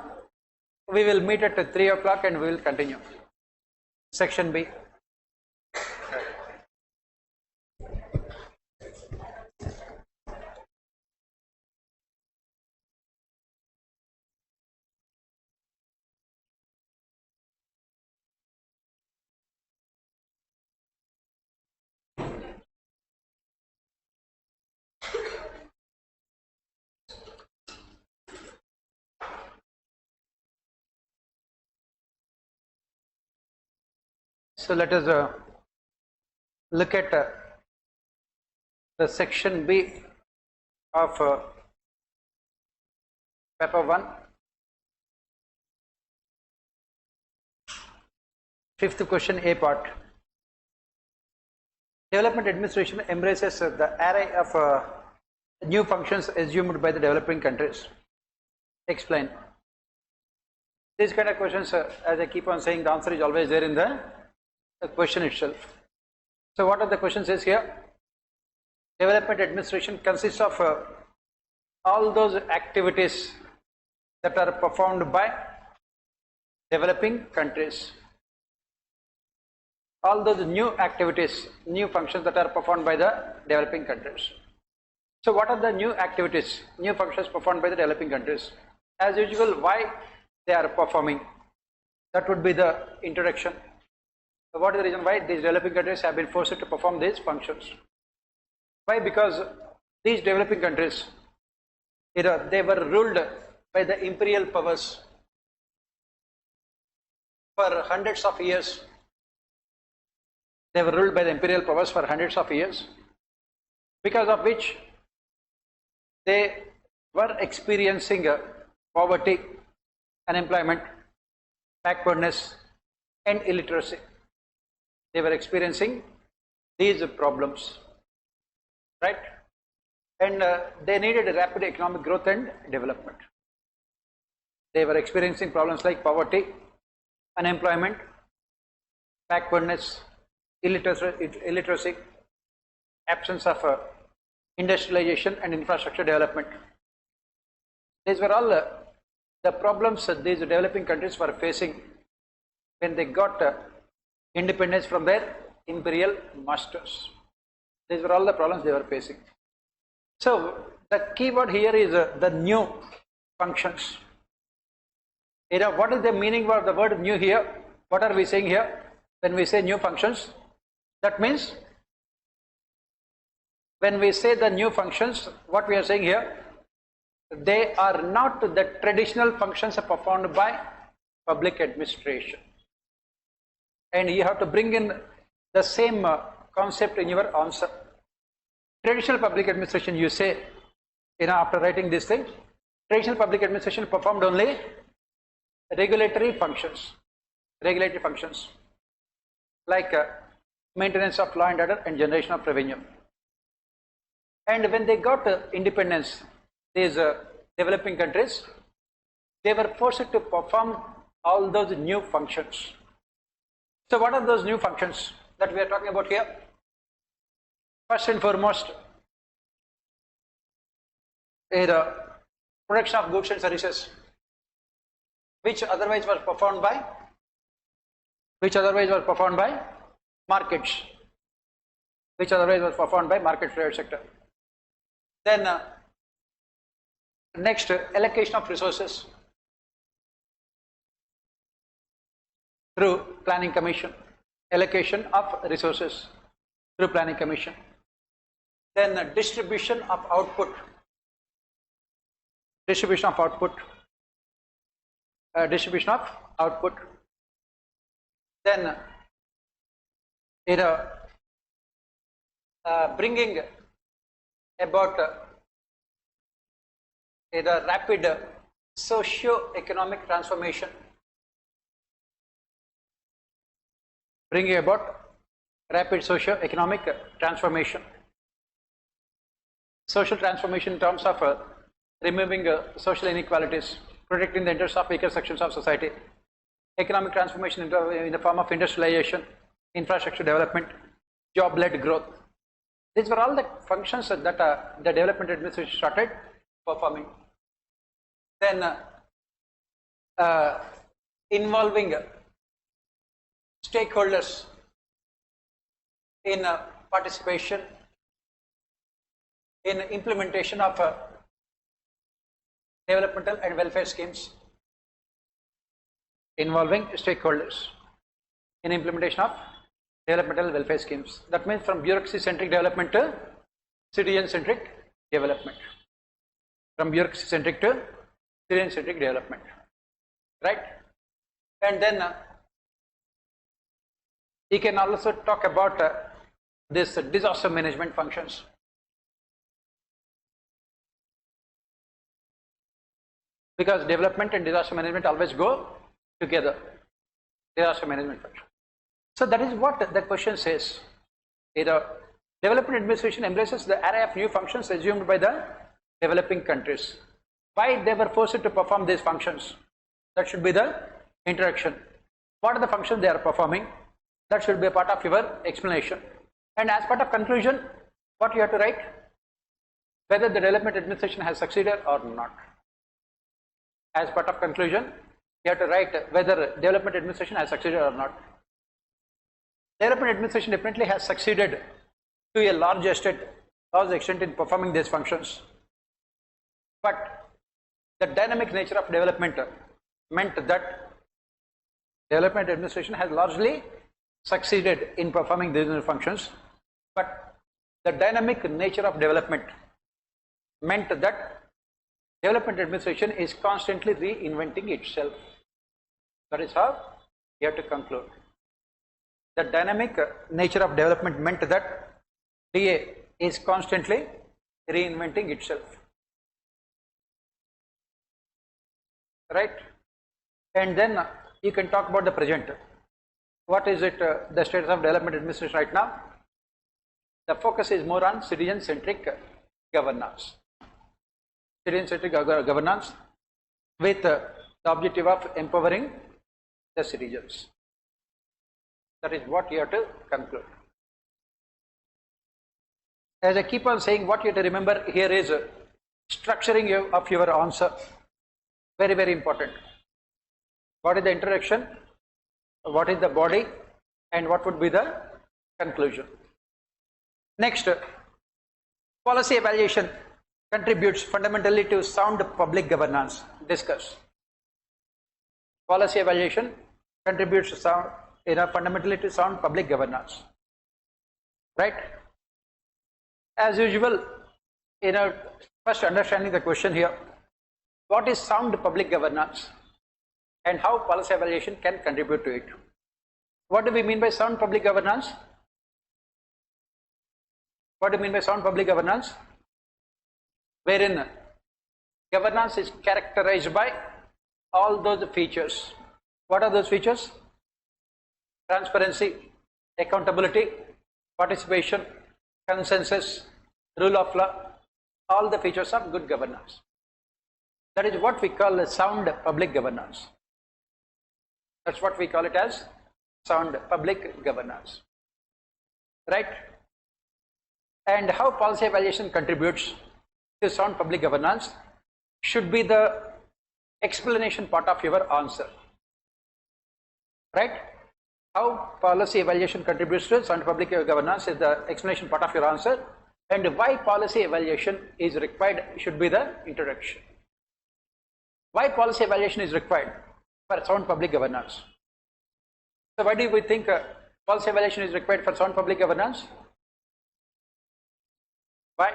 we will meet at 3 o'clock and we will continue. Section B. So let us look at the section B of paper 1. 5th question, A part. Development administration embraces the array of new functions assumed by the developing countries. Explain. These kind of questions, as I keep on saying, the answer is always there in the question itself. So what are the questions is here? Development administration consists of all those activities that are performed by developing countries. All those new activities, new functions that are performed by the developing countries. So what are the new activities, new functions performed by the developing countries? As usual, why they are performing? That would be the introduction. So what is the reason why these developing countries have been forced to perform these functions? Why? Because these developing countries, they were ruled by the imperial powers for hundreds of years. They were ruled by the imperial powers for hundreds of years, because of which they were experiencing poverty, unemployment, backwardness, and illiteracy. They were experiencing these problems, right? And they needed rapid economic growth and development. They were experiencing problems like poverty, unemployment, backwardness, illiteracy, absence of industrialization and infrastructure development. These were all the problems that these developing countries were facing when they got independence from their imperial masters. These were all the problems they were facing. So the key word here is the new functions. What is the meaning of the word new here? What are we saying here when we say new functions? That means when we say the new functions, what we are saying here, they are not the traditional functions performed by public administration. And you have to bring in the same concept in your answer. Traditional public administration, you say, after writing this thing, traditional public administration performed only regulatory functions like maintenance of law and order and generation of revenue. And when they got independence, these developing countries, they were forced to perform all those new functions. So what are those new functions that we are talking about here? First and foremost, the production of goods and services, which otherwise were performed by markets, private sector. Then next, allocation of resources through planning commission, allocation of resources through planning commission. Then distribution of output, then bringing about a rapid socio-economic transformation, social transformation in terms of removing social inequalities, protecting the interests of weaker sections of society, economic transformation in the form of industrialization, infrastructure development, job-led growth. These were all the functions that the development administration started performing. Then involving stakeholders in participation in implementation of developmental and welfare schemes. Involving stakeholders in implementation of developmental welfare schemes. That means from bureaucracy-centric development to citizen-centric development. Right? And then you can also talk about this disaster management functions. Because development and disaster management always go together. Disaster management function. So that is what the question says. The development administration embraces the array of new functions assumed by the developing countries. Why they were forced to perform these functions? That should be the introduction. What are the functions they are performing? That should be a part of your explanation. And as part of conclusion, what you have to write? Whether the development administration has succeeded or not. As part of conclusion, you have to write whether development administration has succeeded or not. Development administration definitely has succeeded to a large extent large extent in performing these functions. But the dynamic nature of development meant that development administration has largely succeeded in performing these functions, but the dynamic nature of development meant that development administration is constantly reinventing itself. That is how you have to conclude. The dynamic nature of development meant that DA is constantly reinventing itself. Right? And then you can talk about the present. What is it, the status of development administration right now? The focus is more on citizen-centric governance. Citizen-centric governance with the objective of empowering the citizens. That is what you have to conclude. As I keep on saying, what you have to remember here is structuring of your answer. Very, very important. What is the introduction? What is the body? And what would be the conclusion? Next, policy evaluation contributes fundamentally to sound public governance. Discuss. Policy evaluation contributes to fundamentally to sound public governance. Right? As usual, first understanding the question here, what is sound public governance and how policy evaluation can contribute to it? What do we mean by sound public governance? What do you mean by sound public governance? Wherein governance is characterized by all those features. What are those features? Transparency, accountability, participation, consensus, rule of law, all the features of good governance. That is what we call a sound public governance. That's what we call it as sound public governance. Right? And how policy evaluation contributes to sound public governance should be the explanation part of your answer. Right? How policy evaluation contributes to sound public governance is the explanation part of your answer, and why policy evaluation is required should be the introduction. Why policy evaluation is required for sound public governance? So why do we think policy evaluation is required for sound public governance? Why?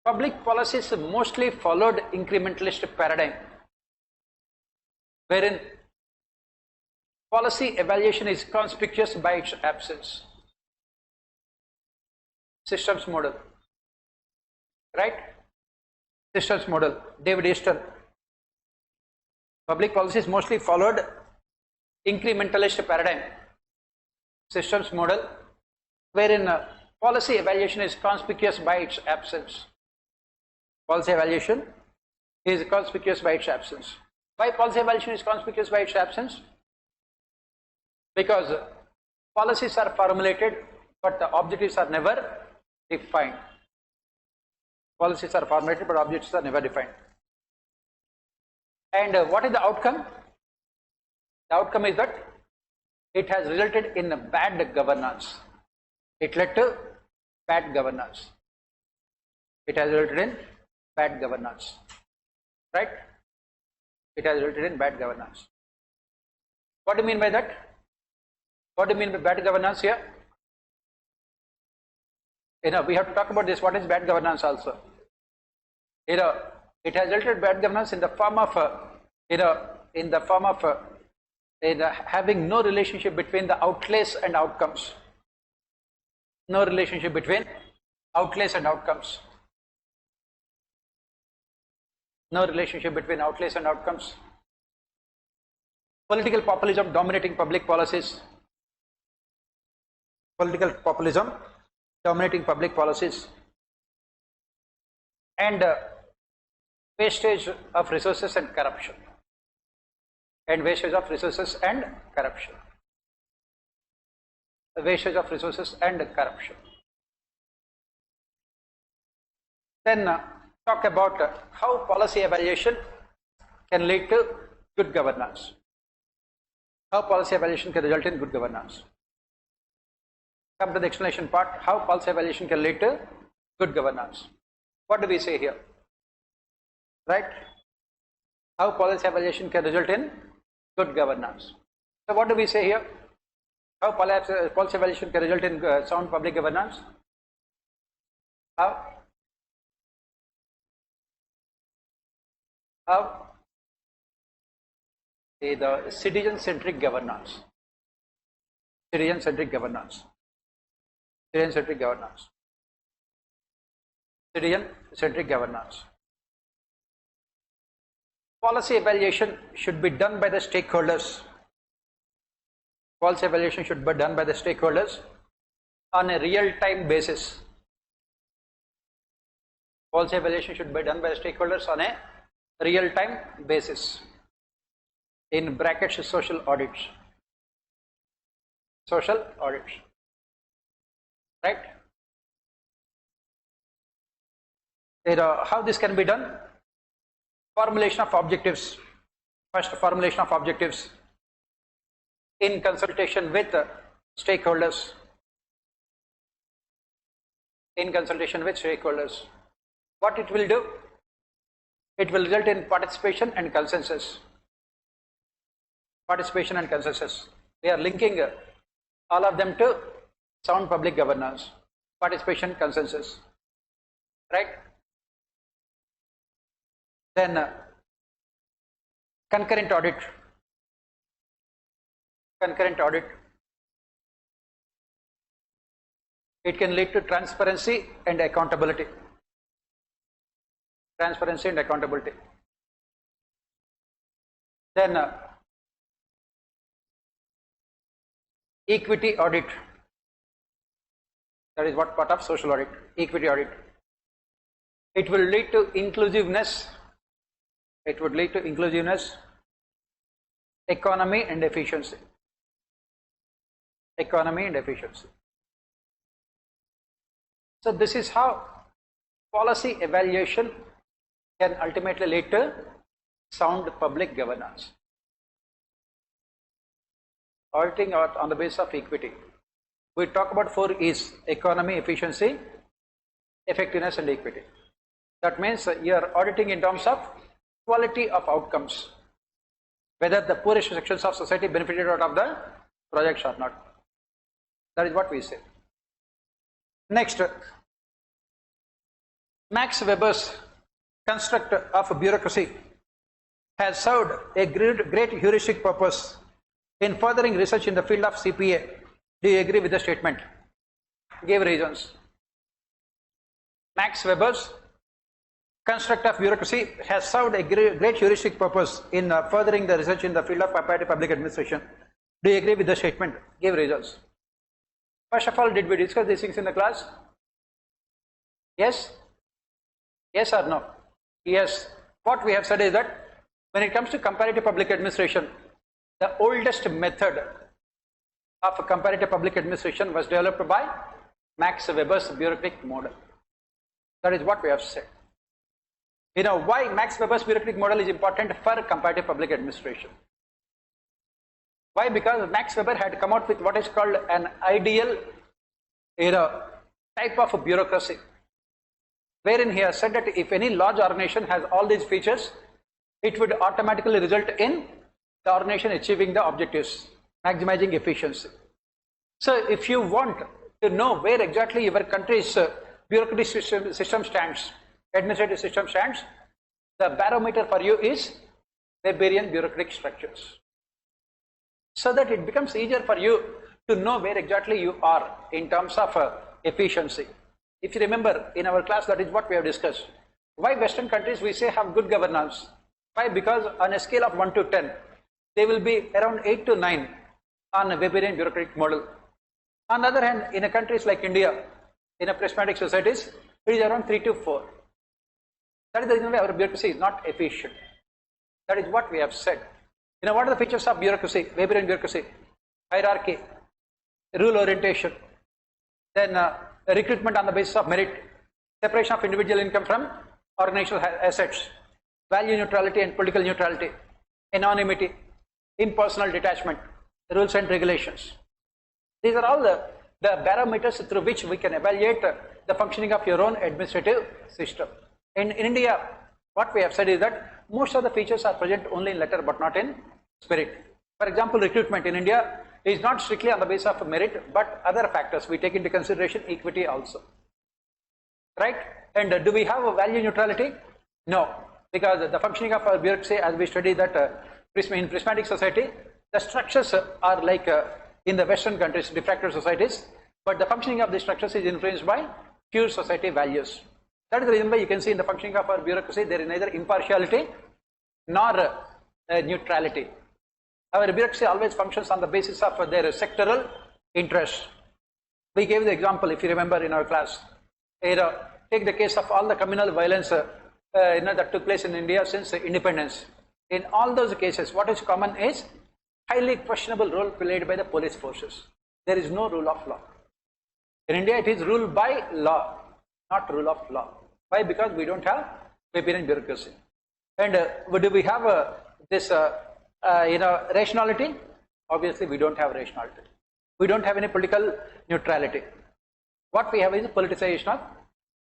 Public policies mostly followed incrementalist paradigm, wherein policy evaluation is conspicuous by its absence. Systems model, right? Systems model, David Easton. Public policies mostly followed incrementalist paradigm, systems model, wherein policy evaluation is conspicuous by its absence. Policy evaluation is conspicuous by its absence. Why policy evaluation is conspicuous by its absence? Because policies are formulated, but the objectives are never defined. Policies are formulated, but objectives are never defined. And what is the outcome? The outcome is that it has resulted in bad governance. It led to bad governance. It has resulted in bad governance. Right? It has resulted in bad governance. What do you mean by that? What do you mean by bad governance here? We have to talk about this. What is bad governance also? It has resulted in bad governance in the form of having no relationship between the outlays and outcomes. No relationship between outlays and outcomes. No relationship between outlays and outcomes. Political populism dominating public policies. Political populism dominating public policies. And wastage of resources and corruption. And wastage of resources and corruption. Wastage of resources and corruption. Then talk about how policy evaluation can lead to good governance. How policy evaluation can result in good governance. come to the explanation part, how policy evaluation can lead to good governance. What do we say here? Right? How policy evaluation can result in good governance. So what do we say here? How policy evaluation can result in sound public governance? How? The citizen-centric governance. Citizen-centric governance. Citizen-centric governance. Citizen-centric governance. Policy evaluation should be done by the stakeholders. Policy evaluation should be done by the stakeholders on a real-time basis. Policy evaluation should be done by the stakeholders on a real-time basis. In brackets, social audits. Social audits. Right? How this can be done? Formulation of objectives. First, formulation of objectives in consultation with stakeholders. In consultation with stakeholders. What it will do? It will result in participation and consensus. Participation and consensus. We are linking all of them to sound public governance. Participation, consensus. Right? Then concurrent audit. Concurrent audit. It can lead to transparency and accountability. Transparency and accountability. Then equity audit. That is what part of social audit. Equity audit. It will lead to inclusiveness. It would lead to inclusiveness, economy and efficiency. Economy and efficiency. So this is how policy evaluation can ultimately lead to sound public governance. Auditing on the basis of equity. We talk about 4 E's: economy, efficiency, effectiveness and equity. That means you are auditing in terms of quality of outcomes, whether the poorest sections of society benefited out of the projects or not. That is what we say. Next, Max Weber's construct of bureaucracy has served a great heuristic purpose in furthering research in the field of CPA. Do you agree with the statement? Give reasons. Max Weber's construct of bureaucracy has served a great heuristic purpose in furthering the research in the field of comparative public administration. Do you agree with the statement? Give reasons. First of all, did we discuss these things in the class? Yes? Yes or no? Yes. What we have said is that when it comes to comparative public administration, the oldest method of comparative public administration was developed by Max Weber's bureaucratic model. That is what we have said. You know why Max Weber's bureaucratic model is important for comparative public administration. Why? Because Max Weber had come out with what is called an ideal type of bureaucracy, wherein he has said that if any large organization has all these features, it would automatically result in the organization achieving the objectives, maximizing efficiency. So if you want to know where exactly your country's bureaucratic system stands, administrative system stands, the barometer for you is Weberian bureaucratic structures. So that it becomes easier for you to know where exactly you are in terms of efficiency. If you remember in our class, that is what we have discussed. Why Western countries we say have good governance? Why? Because on a scale of 1 to 10, they will be around 8 to 9 on a Weberian bureaucratic model. On the other hand, in a countries like India, in a prismatic societies, it is around 3 to 4. That is the reason why our bureaucracy is not efficient. That is what we have said. You know, what are the features of bureaucracy, Weberian bureaucracy? Hierarchy, rule orientation, then recruitment on the basis of merit, separation of individual income from organizational assets, value neutrality and political neutrality, anonymity, impersonal detachment, rules and regulations. These are all the the parameters through which we can evaluate the functioning of your own administrative system. In India, what we have said is that most of the features are present only in letter but not in spirit. For example, recruitment in India is not strictly on the basis of merit but other factors. We take into consideration equity also. Right? And do we have a value neutrality? No, because the functioning of our bureaucracy, as we study that in prismatic society, the structures are like in the Western countries, diffractive societies, but the functioning of the structures is influenced by pure society values. That is the reason why you can see in the functioning of our bureaucracy there is neither impartiality nor neutrality. Our bureaucracy always functions on the basis of their sectoral interest. We gave the example, if you remember in our class. Take the case of all the communal violence that took place in India since independence. In all those cases, what is common is highly questionable role played by the police forces. There is no rule of law. In India, it is ruled by law, not rule of law. Why? Because we don't have Weberian bureaucracy. And do we have this rationality? Obviously, we don't have rationality. We don't have any political neutrality. What we have is politicization of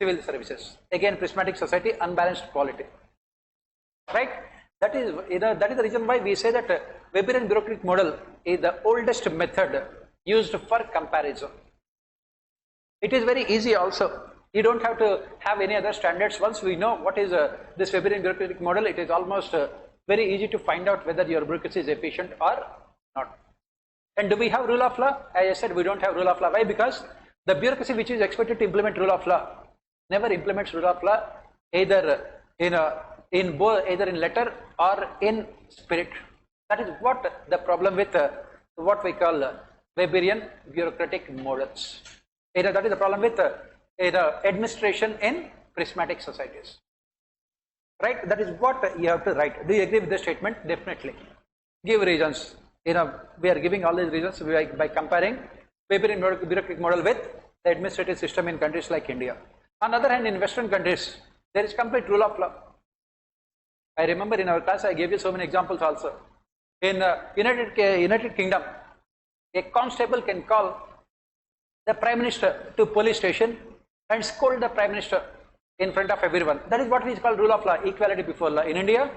civil services. Again, prismatic society, unbalanced quality. Right? That is the reason why we say that Weberian bureaucratic model is the oldest method used for comparison. It is very easy also. You don't have to have any other standards. Once we know what is this Weberian bureaucratic model, it is almost very easy to find out whether your bureaucracy is efficient or not. And do we have rule of law? As I said, we don't have rule of law. Why? Because the bureaucracy which is expected to implement rule of law never implements rule of law either in letter or in spirit. That is what the problem with what we call Weberian bureaucratic models. That is the problem with administration in prismatic societies. Right? That is what you have to write. Do you agree with the statement? Definitely. Give reasons. We are giving all these reasons by comparing Weberian bureaucratic model with the administrative system in countries like India. On the other hand, in Western countries, there is complete rule of law. I remember in our class, I gave you so many examples also. In United Kingdom, a constable can call the Prime Minister to police station and scold the Prime Minister in front of everyone. That is what is called rule of law, equality before law. In India,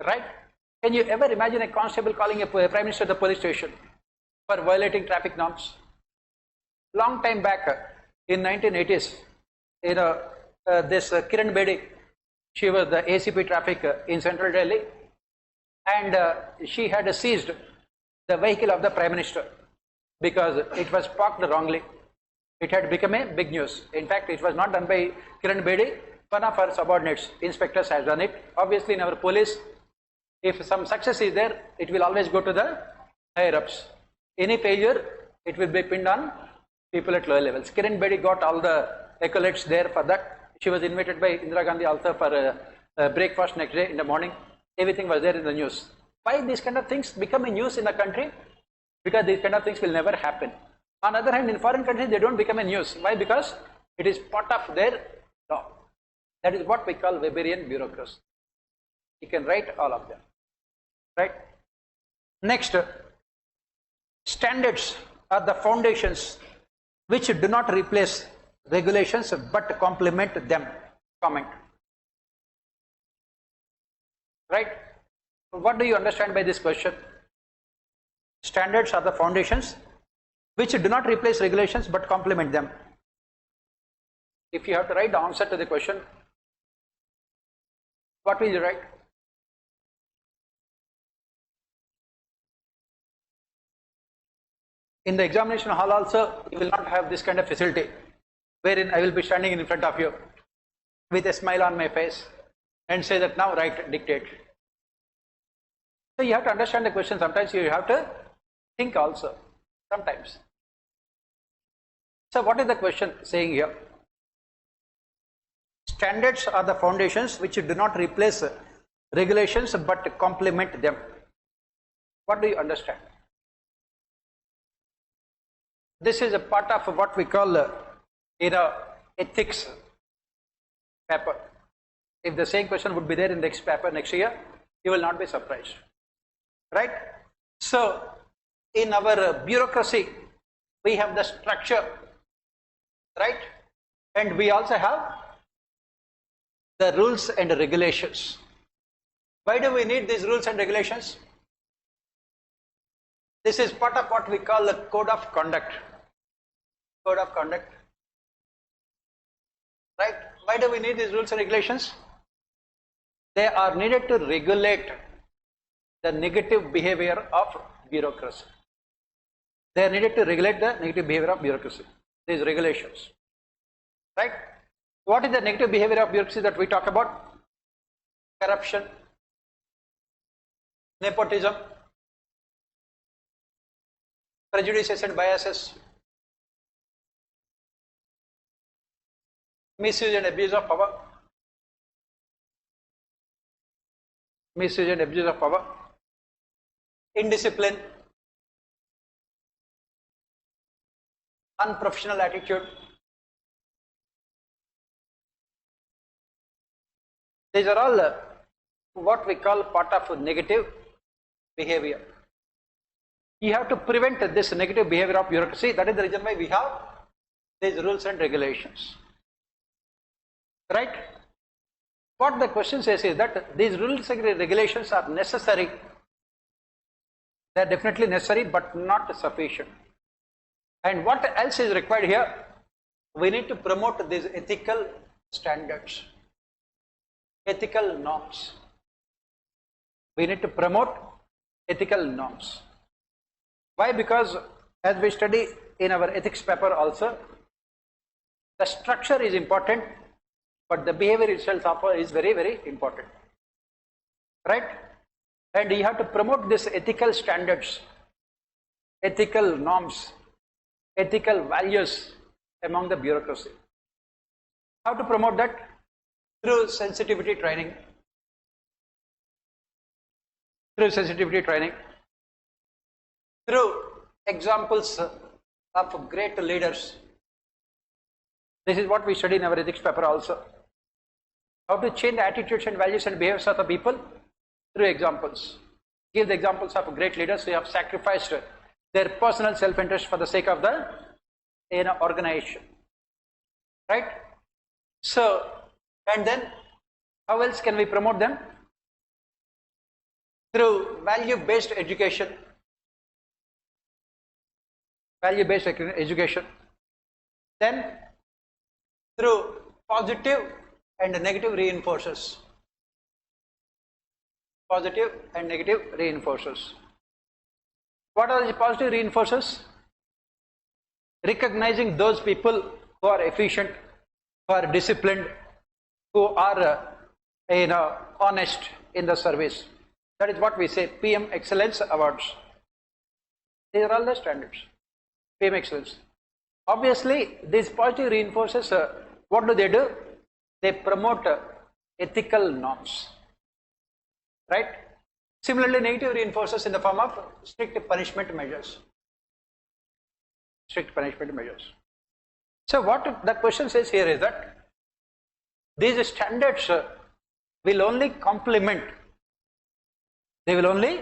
right? Can you ever imagine a constable calling a Prime Minister to the police station for violating traffic norms? Long time back, in 1980s, this Kiran Bedi, she was the ACP traffic in central Delhi, and she had seized the vehicle of the Prime Minister because it was parked wrongly. It had become a big news. In fact, it was not done by Kiran Bedi, one of her subordinates, inspectors, has done it. Obviously, in our police, if some success is there, it will always go to the higher ups. Any failure, it will be pinned on people at lower levels. Kiran Bedi got all the accolades there for that. She was invited by Indira Gandhi also for breakfast next day in the morning. Everything was there in the news. Why these kind of things become a news in the country? Because these kind of things will never happen. On the other hand, in foreign countries, they don't become a news. Why? Because it is part of their law. That is what we call Weberian bureaucracy. You can write all of them. Right? Next, standards are the foundations which do not replace regulations but complement them. Comment. Right? What do you understand by this question? Standards are the foundations which do not replace regulations but complement them. If you have to write the answer to the question, what will you write? In the examination hall also, you will not have this kind of facility wherein I will be standing in front of you with a smile on my face and say that now write, dictate. So you have to understand the question. Sometimes you have to think also. Sometimes. So what is the question saying here? Standards are the foundations which do not replace regulations but complement them. What do you understand? This is a part of what we call ethics paper. If the same question would be there in the next paper next year, you will not be surprised. Right? So in our bureaucracy, we have the structure, right? And we also have the rules and regulations. Why do we need these rules and regulations? This is part of what we call the code of conduct. Code of conduct. Right? Why do we need these rules and regulations? They are needed to regulate the negative behavior of bureaucracy. They are needed to regulate the negative behavior of bureaucracy. These regulations. Right? What is the negative behavior of bureaucracy that we talk about? Corruption, nepotism, prejudices and biases, misuse and abuse of power, misuse and abuse of power, indiscipline, unprofessional attitude. These are all what we call part of negative behavior. You have to prevent this negative behavior of bureaucracy. That is the reason why we have these rules and regulations. Right? What the question says is that these rules and regulations are necessary. They are definitely necessary but not sufficient. And what else is required here? We need to promote these ethical standards, ethical norms. We need to promote ethical norms. Why? Because as we study in our ethics paper also, the structure is important, but the behavior itself is very, very important. Right? And you have to promote this ethical standards, ethical norms, ethical values among the bureaucracy. How to promote that? Through sensitivity training. Through sensitivity training. Through examples of great leaders. This is what we study in our ethics paper also. How to change the attitudes and values and behaviors of the people? Through examples. Give the examples of great leaders who have sacrificed their personal self-interest for the sake of the organization. Right? So, and then how else can we promote them? Through value-based education. Value-based education. Then through positive and negative reinforcers. Positive and negative reinforcers. What are the positive reinforcers? Recognizing those people who are efficient, who are disciplined, who are honest in the service. That is what we say, PM Excellence Awards. These are all the standards. PM Excellence. Obviously, these positive reinforcers, what do? They promote ethical norms. Right? Similarly, negative reinforcers in the form of strict punishment measures. Strict punishment measures. So what the question says here is that these standards will only complement, they will only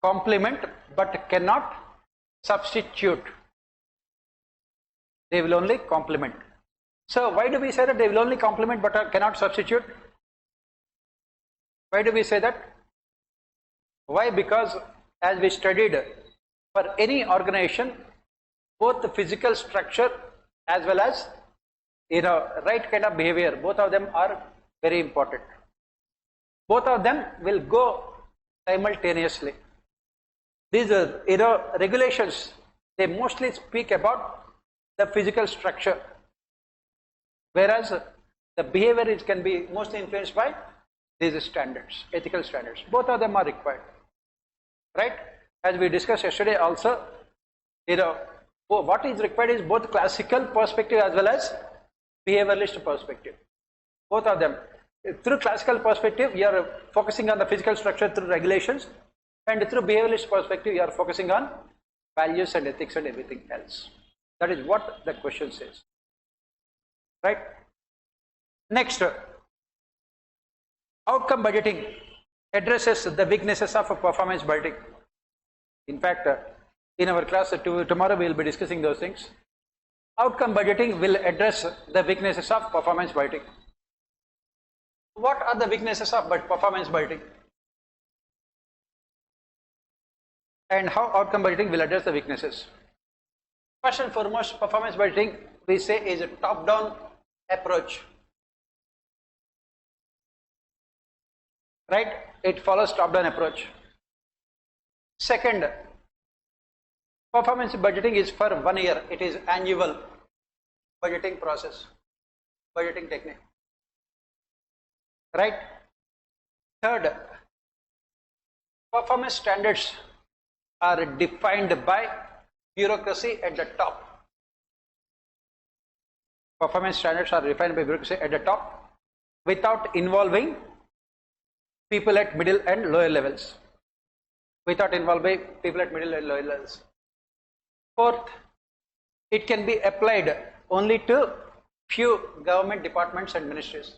complement but cannot substitute. They will only complement. So why do we say that they will only complement but cannot substitute? Why do we say that? Why? Because as we studied, for any organization, both the physical structure as well as right kind of behavior, both of them are very important. Both of them will go simultaneously. These regulations, they mostly speak about the physical structure, whereas the behavior can be mostly influenced by these standards, ethical standards. Both of them are required. Right? As we discussed yesterday also, what is required is both classical perspective as well as behavioralist perspective. Both of them. Through classical perspective, you are focusing on the physical structure through regulations, and through behavioralist perspective, you are focusing on values and ethics and everything else. That is what the question says. Right? Next, outcome budgeting addresses the weaknesses of performance budgeting. In fact, In our class tomorrow we will be discussing those things. Outcome budgeting will address the weaknesses of performance budgeting. What are the weaknesses of performance budgeting? And how outcome budgeting will address the weaknesses? First and foremost, performance budgeting we say is a top-down approach. Right? It follows top-down approach. Second, performance budgeting is for 1 year. It is annual budgeting process, budgeting technique. Right? Third, performance standards are defined by bureaucracy at the top. Performance standards are defined by bureaucracy at the top without involving people at middle and lower levels. Without involving people at middle and lower levels. Fourth, it can be applied only to few government departments and ministries.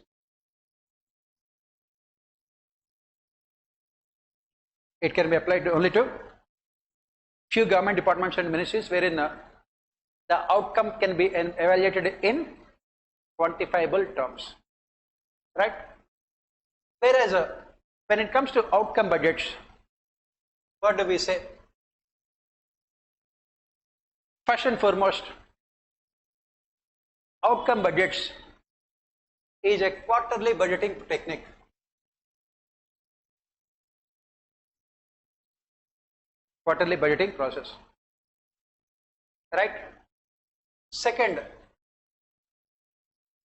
It can be applied only to few government departments and ministries wherein the outcome can be evaluated in quantifiable terms. Right? Whereas when it comes to outcome budgets, what do we say? First and foremost, outcome budgets is a quarterly budgeting technique. Quarterly budgeting process. Right? Second,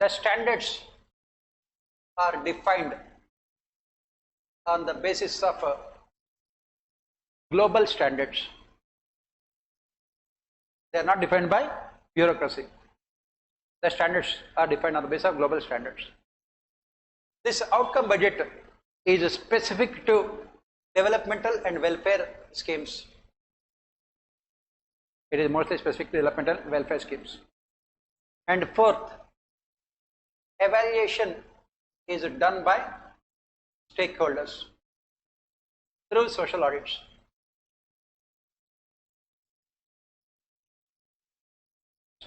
the standards are defined on the basis of global standards. They are not defined by bureaucracy. The standards are defined on the basis of global standards. This outcome budget is specific to developmental and welfare schemes. It is mostly specific to developmental and welfare schemes. And fourth, evaluation is done by stakeholders through social audits.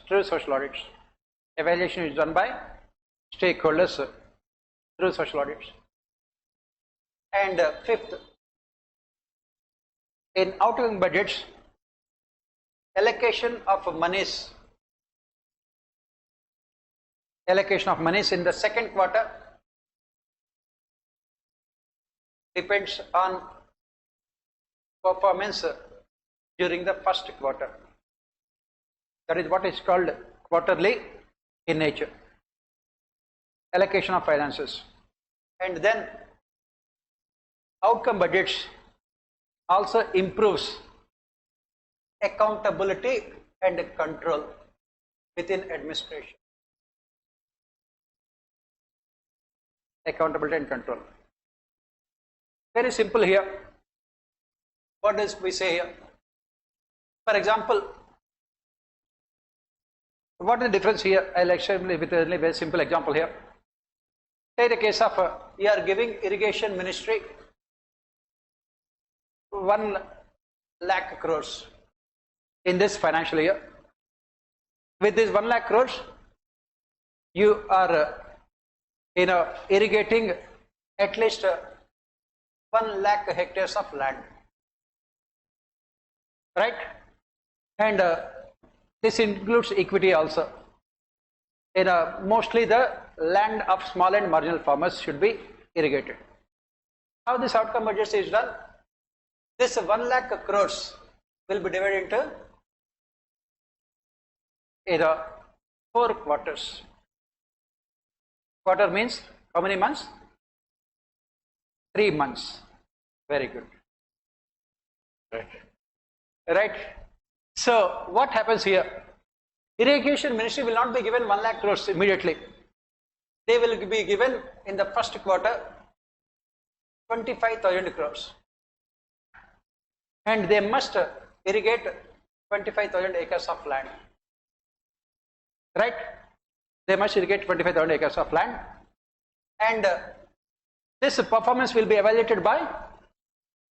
Through social audits. Evaluation is done by stakeholders through social audits. And fifth, in outcome budgets, allocation of monies in the second quarter depends on performance during the first quarter. That is what is called quarterly in nature. Allocation of finances. And then outcome budgets also improves accountability and control within administration. Accountability and control. Very simple here. What does we say here? For example, what is the difference here? I'll explain with a very simple example here. Take the case of you are giving irrigation ministry 1 lakh crores in this financial year. With this 1 lakh crores, you are irrigating at least 1 lakh hectares of land. Right? And this includes equity also. Mostly the land of small and marginal farmers should be irrigated. How this outcome budget is done? This 1 lakh crores will be divided into 4 quarters. Quarter means how many months? 3 months. Very good. Right. So what happens here? Irrigation ministry will not be given 1 lakh crores immediately. They will be given in the first quarter 25,000 crores. And they must irrigate 25,000 acres of land. Right? They must irrigate 25,000 acres of land. And this performance will be evaluated by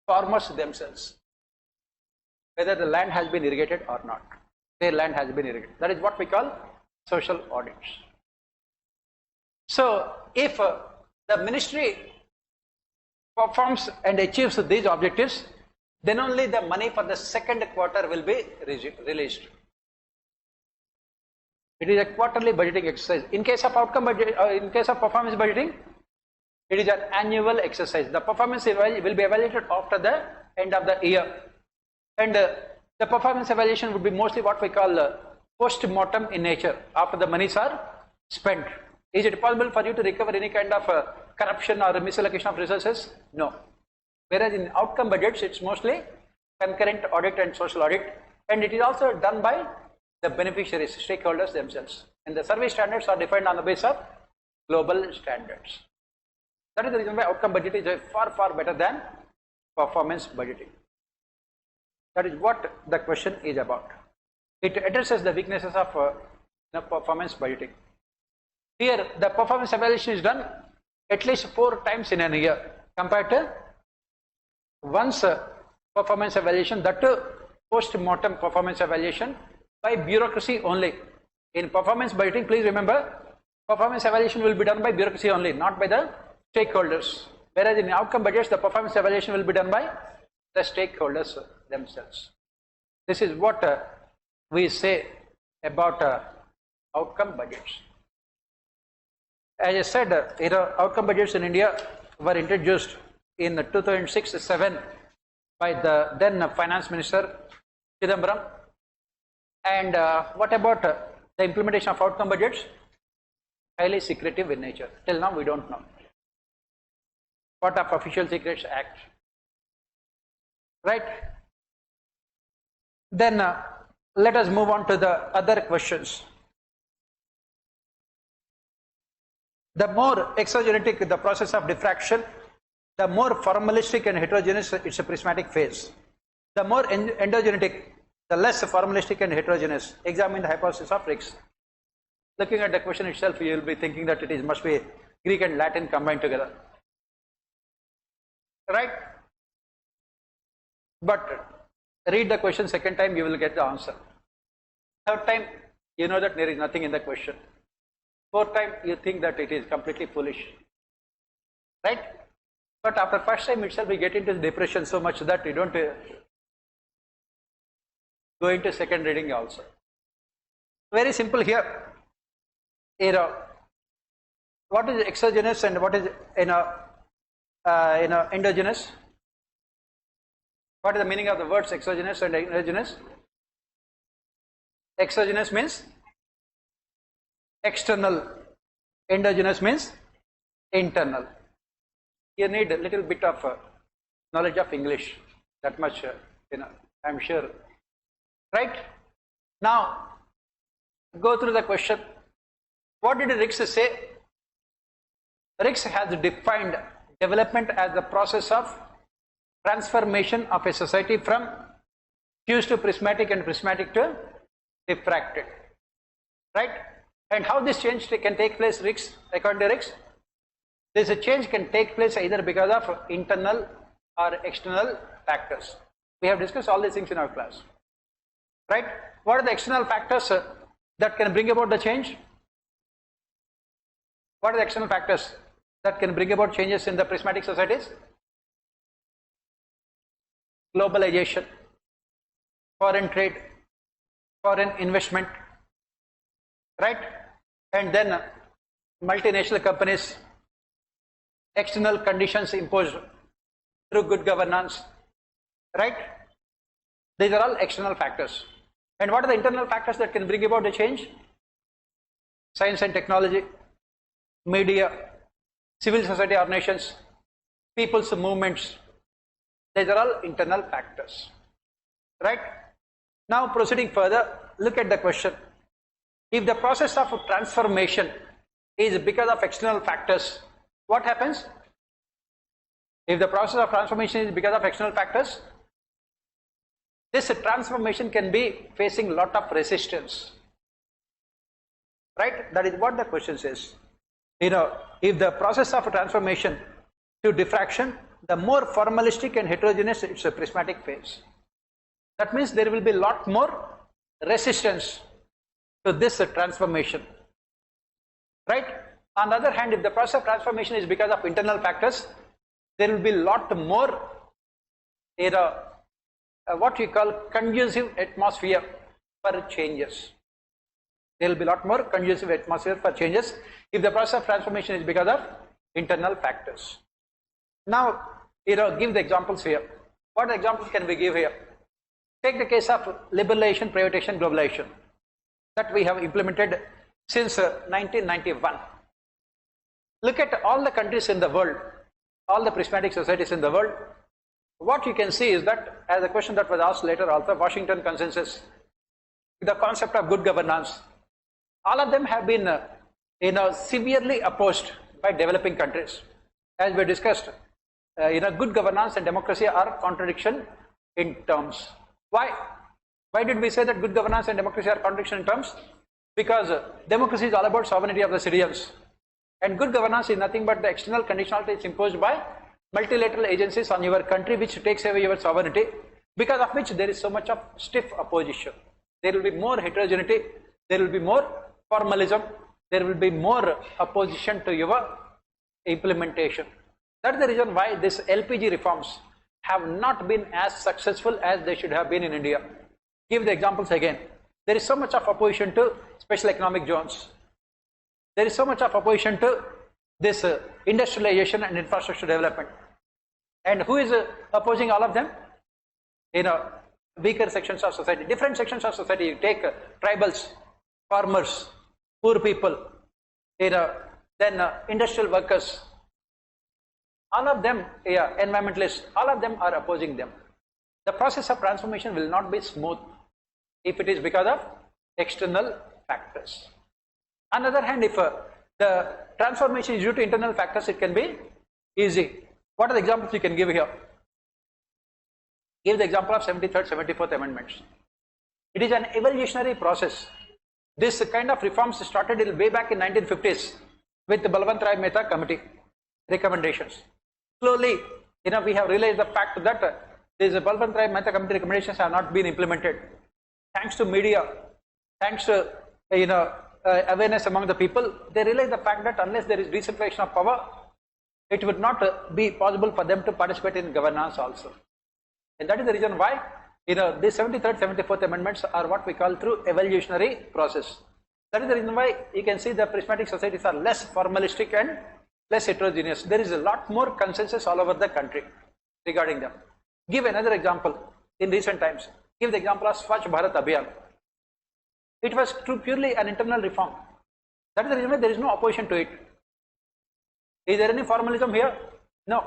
farmers themselves. whether the land has been irrigated or not. Their land has been irrigated. That is what we call social audits. So if the ministry performs and achieves these objectives, then only the money for the second quarter will be released. It is a quarterly budgeting exercise. In case of outcome budget, in case of performance budgeting, it is an annual exercise. The performance will be evaluated after the end of the year, and the performance evaluation would be mostly what we call post-mortem in nature, after the monies are spent. Is it possible for you to recover any kind of corruption or misallocation of resources? No. Whereas in outcome budgets, it's mostly concurrent audit and social audit, and it is also done by the beneficiaries, stakeholders themselves. And the service standards are defined on the basis of global standards. That is the reason why outcome budgeting is far, far better than performance budgeting. That is what the question is about. It addresses the weaknesses of performance budgeting. Here, the performance evaluation is done at least 4 times in a year, compared to once performance evaluation, that too post-mortem performance evaluation by bureaucracy only. In performance budgeting, please remember, performance evaluation will be done by bureaucracy only, not by the stakeholders. Whereas in outcome budgets, the performance evaluation will be done by the stakeholders themselves. This is what we say about outcome budgets. As I said, outcome budgets in India were introduced in 2006-07 by the then Finance Minister Chidambaram. And what about the implementation of outcome budgets? Highly secretive in nature. Till now we don't know. Part of Official Secrets Act. Right? Then let us move on to the other questions. The more exogenetic the process of diffraction, the more formalistic and heterogeneous its prismatic phase. The more endogenetic, the less formalistic and heterogeneous. Examine the hypothesis of Riggs. Looking at the question itself, you will be thinking that it must be Greek and Latin combined together. Right? But read the question second time, you will get the answer. Third time, you know that there is nothing in the question. Fourth time, you think that it is completely foolish. Right? But after first time itself, we get into depression so much that we don't go into second reading also. Very simple here. What is exogenous and what is endogenous? What is the meaning of the words exogenous and endogenous? Exogenous means external. Endogenous means internal. You need a little bit of knowledge of English. That much, I'm sure. Right? Now, go through the question. What did Riggs say? Riggs has defined development as the process of transformation of a society from fused to prismatic and prismatic to diffracted. Right? And how this change can take place, Riggs, according to Riggs? This change can take place either because of internal or external factors. We have discussed all these things in our class. Right? What are the external factors that can bring about the change? What are the external factors that can bring about changes in the prismatic societies? Globalization, foreign trade, foreign investment, right? And then multinational companies, external conditions imposed through good governance, right? These are all external factors. And what are the internal factors that can bring about the change? Science and technology, media, civil society organizations, people's movements. These are all internal factors. Right? Now proceeding further, look at the question. If the process of transformation is because of external factors, what happens? If the process of transformation is because of external factors, this transformation can be facing a lot of resistance. Right? That is what the question says. If the process of transformation to diffraction, the more formalistic and heterogeneous its a prismatic phase. That means there will be a lot more resistance to this transformation, right? On the other hand, if the process of transformation is because of internal factors, there will be a lot more what we call conducive atmosphere for changes. There will be a lot more conducive atmosphere for changes if the process of transformation is because of internal factors. Now, give the examples here. What examples can we give here? Take the case of liberalization, privatization, globalization that we have implemented since 1991. Look at all the countries in the world, all the prismatic societies in the world. What you can see is that, as a question that was asked later also, Washington Consensus, the concept of good governance, all of them have been severely opposed by developing countries. As we discussed, good governance and democracy are contradiction in terms. Why? Why did we say that good governance and democracy are contradiction in terms? Because democracy is all about sovereignty of the citizens, and good governance is nothing but the external conditionalities imposed by multilateral agencies on your country, which takes away your sovereignty, because of which there is so much of stiff opposition. There will be more heterogeneity, there will be more formalism, there will be more opposition to your implementation. That is the reason why these LPG reforms have not been as successful as they should have been in India. Give the examples again. There is so much of opposition to special economic zones. There is so much of opposition to this industrialization and infrastructure development. And who is opposing all of them? Weaker sections of society, different sections of society. You take tribals, farmers, poor people, then industrial workers. All of them, environmentalists, all of them are opposing them. The process of transformation will not be smooth if it is because of external factors. On the other hand, if the transformation is due to internal factors, it can be easy. What are the examples you can give here? Give the example of 73rd, 74th amendments. It is an evolutionary process. This kind of reforms started way back in 1950s with the Balwant Rai Mehta committee recommendations. Slowly, we have realized the fact that these Balwant Rai Mehta committee recommendations have not been implemented. Thanks to media, thanks to awareness among the people, they realize the fact that unless there is decentralization of power, it would not be possible for them to participate in governance also. And that is the reason why the 73rd, 74th amendments are what we call through evolutionary process. That is the reason why you can see the prismatic societies are less formalistic and less heterogeneous. There is a lot more consensus all over the country regarding them. Give another example in recent times. Give the example of Swachh Bharat Abhiyan. It was purely an internal reform. That is the reason why there is no opposition to it. Is there any formalism here? No.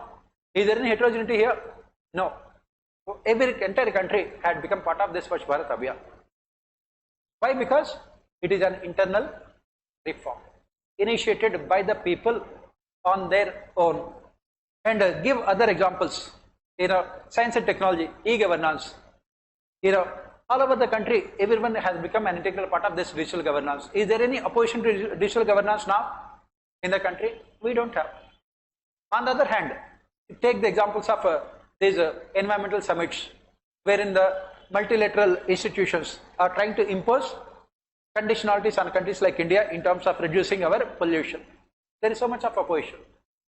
Is there any heterogeneity here? No. Every entire country had become part of this Swachh Bharat Abhiyan. Why? Because it is an internal reform initiated by the people on their own. And give other examples. Science and technology, e-governance. All over the country, everyone has become an integral part of this digital governance. Is there any opposition to digital governance now in the country? We don't have. On the other hand, take the examples of these environmental summits, wherein the multilateral institutions are trying to impose conditionalities on countries like India in terms of reducing our pollution. There is so much of opposition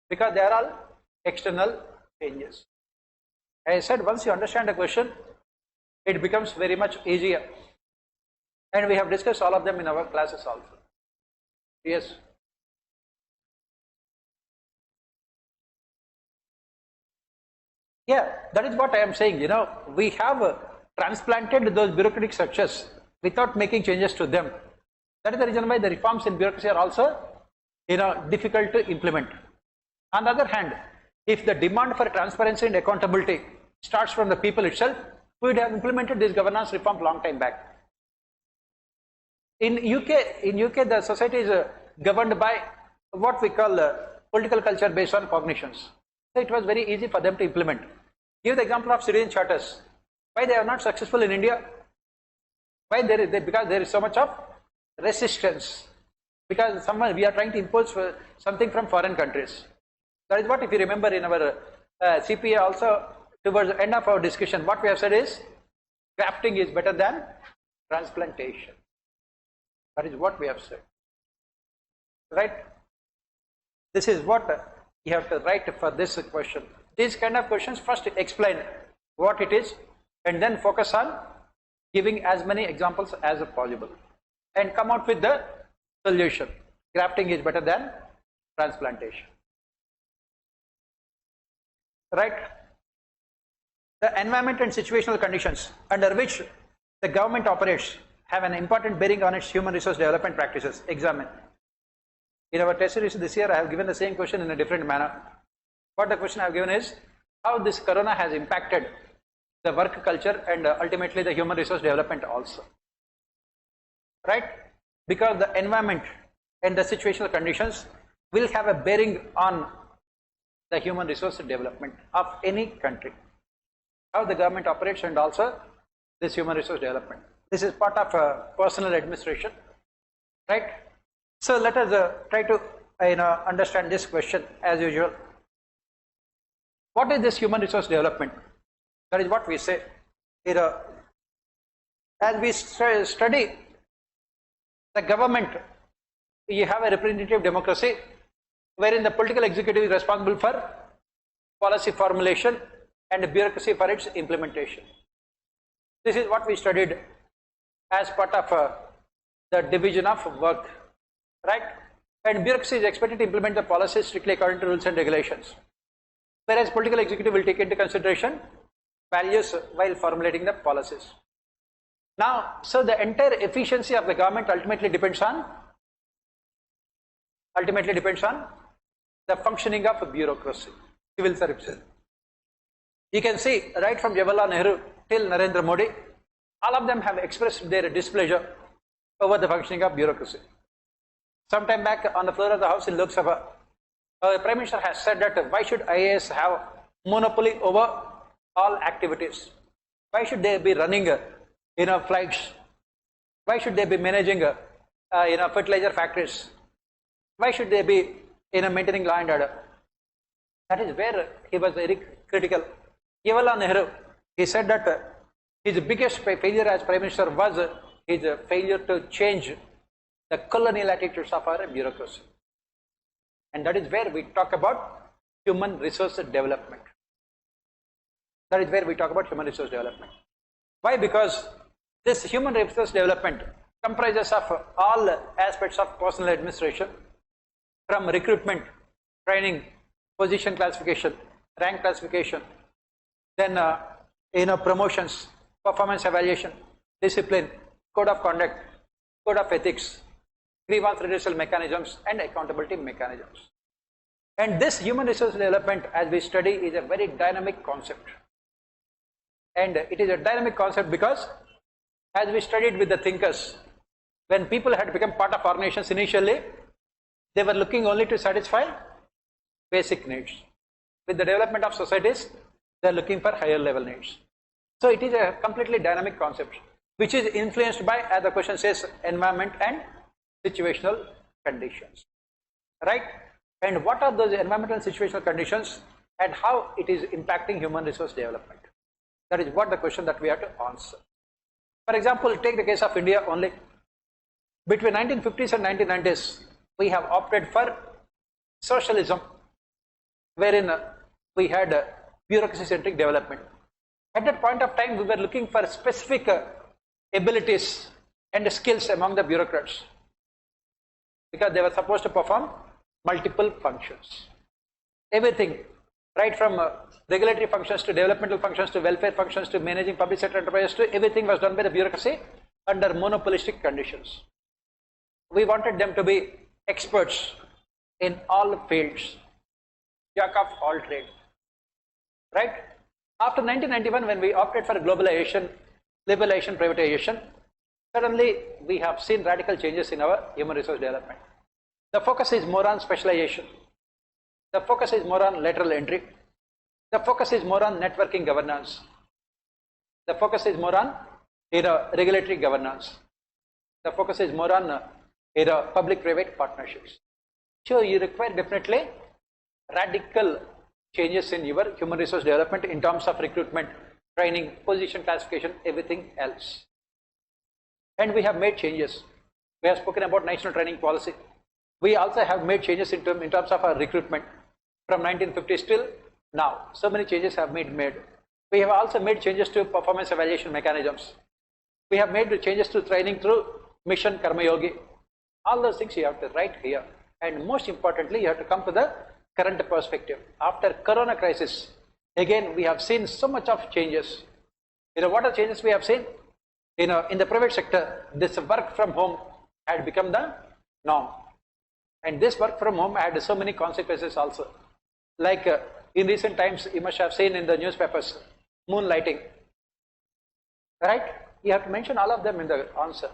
because they are all external changes. As I said, once you understand the question, it becomes very much easier. And we have discussed all of them in our classes also. Yes. Yeah, that is what I am saying. We have transplanted those bureaucratic structures without making changes to them. That is the reason why the reforms in bureaucracy are also difficult to implement. On the other hand, if the demand for transparency and accountability starts from the people itself, we would have implemented this governance reform long time back. In UK, the society is governed by what we call political culture based on cognitions. So it was very easy for them to implement. Give the example of citizen charters. Why they are not successful in India? Why because there is so much of resistance. Because we are trying to impose something from foreign countries. That is what, if you remember in our CPA also, towards the end of our discussion, what we have said is, grafting is better than transplantation. That is what we have said, right? This is what you have to write for this question. These kind of questions, first explain what it is and then focus on giving as many examples as possible and come out with the solution. Grafting is better than transplantation, right? The environment and situational conditions under which the government operates have an important bearing on its human resource development practices. Examine. In our test series this year, I have given the same question in a different manner. What the question I have given is how this corona has impacted the work culture and ultimately the human resource development also, right? Because the environment and the situational conditions will have a bearing on the human resource development of any country, how the government operates and also this human resource development. This is part of personal administration, right? So let us try to understand this question as usual. What is this human resource development? That is what we say. As we study the government, you have a representative democracy wherein the political executive is responsible for policy formulation and bureaucracy for its implementation. This is what we studied as part of the division of work, right? And bureaucracy is expected to implement the policies strictly according to rules and regulations, whereas political executive will take into consideration values while formulating the policies. Now, so the entire efficiency of the government ultimately depends on the functioning of bureaucracy, civil services. You can see right from Jawaharlal Nehru till Narendra Modi, all of them have expressed their displeasure over the functioning of bureaucracy. Sometime back on the floor of the House in Lok Sabha, the Prime Minister has said that why should IAS have monopoly over all activities? Why should they be running flights? Why should they be managing fertilizer factories? Why should they be maintaining law and order? That is where he was very critical. Jawaharlal Nehru, he said that his biggest failure as Prime Minister was his failure to change the colonial attitudes of our bureaucracy. And that is where we talk about human resource development. That is where we talk about human resource development. Why? Because this human resource development comprises of all aspects of personal administration, from recruitment, training, position classification, rank classification, then promotions, performance evaluation, discipline, code of conduct, code of ethics, grievance redressal mechanisms and accountability mechanisms. And this human resource development, as we study, is a very dynamic concept. And it is a dynamic concept because as we studied with the thinkers, when people had become part of organizations initially, they were looking only to satisfy basic needs. With the development of societies, they are looking for higher level needs. So it is a completely dynamic concept, which is influenced by, as the question says, environment and situational conditions, right? And what are those environmental and situational conditions and how it is impacting human resource development? That is what the question that we have to answer. For example, take the case of India only. Between 1950s and 1990s, we have opted for socialism, wherein we had bureaucracy-centric development. At that point of time, we were looking for specific abilities and skills among the bureaucrats, because they were supposed to perform multiple functions. Everything, right from regulatory functions to developmental functions to welfare functions to managing public sector enterprises to everything was done by the bureaucracy under monopolistic conditions. We wanted them to be experts in all fields, jack of all trades, right? After 1991, when we opted for globalization, liberalization, privatization, suddenly we have seen radical changes in our human resource development. The focus is more on specialization. The focus is more on lateral entry. The focus is more on networking governance. The focus is more on regulatory governance. The focus is more on public-private partnerships. So you require definitely radical changes in your human resource development in terms of recruitment, training, position classification, everything else. And we have made changes. We have spoken about national training policy. We also have made changes in terms of our recruitment from 1950s till now. So many changes have been made. We have also made changes to performance evaluation mechanisms. We have made changes to training through Mission Karma Yogi. All those things you have to write here. And most importantly, you have to come to the current perspective. After Corona crisis, again, we have seen so much of changes. What are changes we have seen? In the private sector, this work from home had become the norm. And this work from home had so many consequences also. Like in recent times, you must have seen in the newspapers, moonlighting. Right? You have to mention all of them in the answer.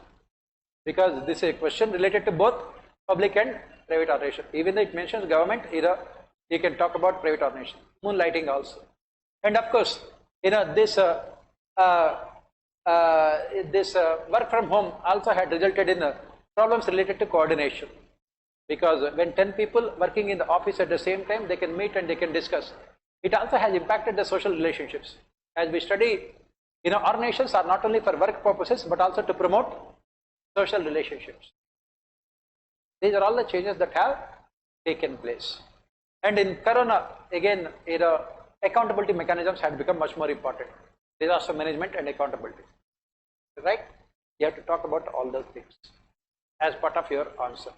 Because this is a question related to both public and private organization. Even though it mentions government, you can talk about private organization. Moonlighting also. And of course, this work from home also had resulted in problems related to coordination. Because when 10 people working in the office at the same time, they can meet and they can discuss. It also has impacted the social relationships. As we study, organizations are not only for work purposes, but also to promote social relationships. These are all the changes that have taken place. And in Corona, again, accountability mechanisms had become much more important. Disaster management and accountability. Right? You have to talk about all those things as part of your answer.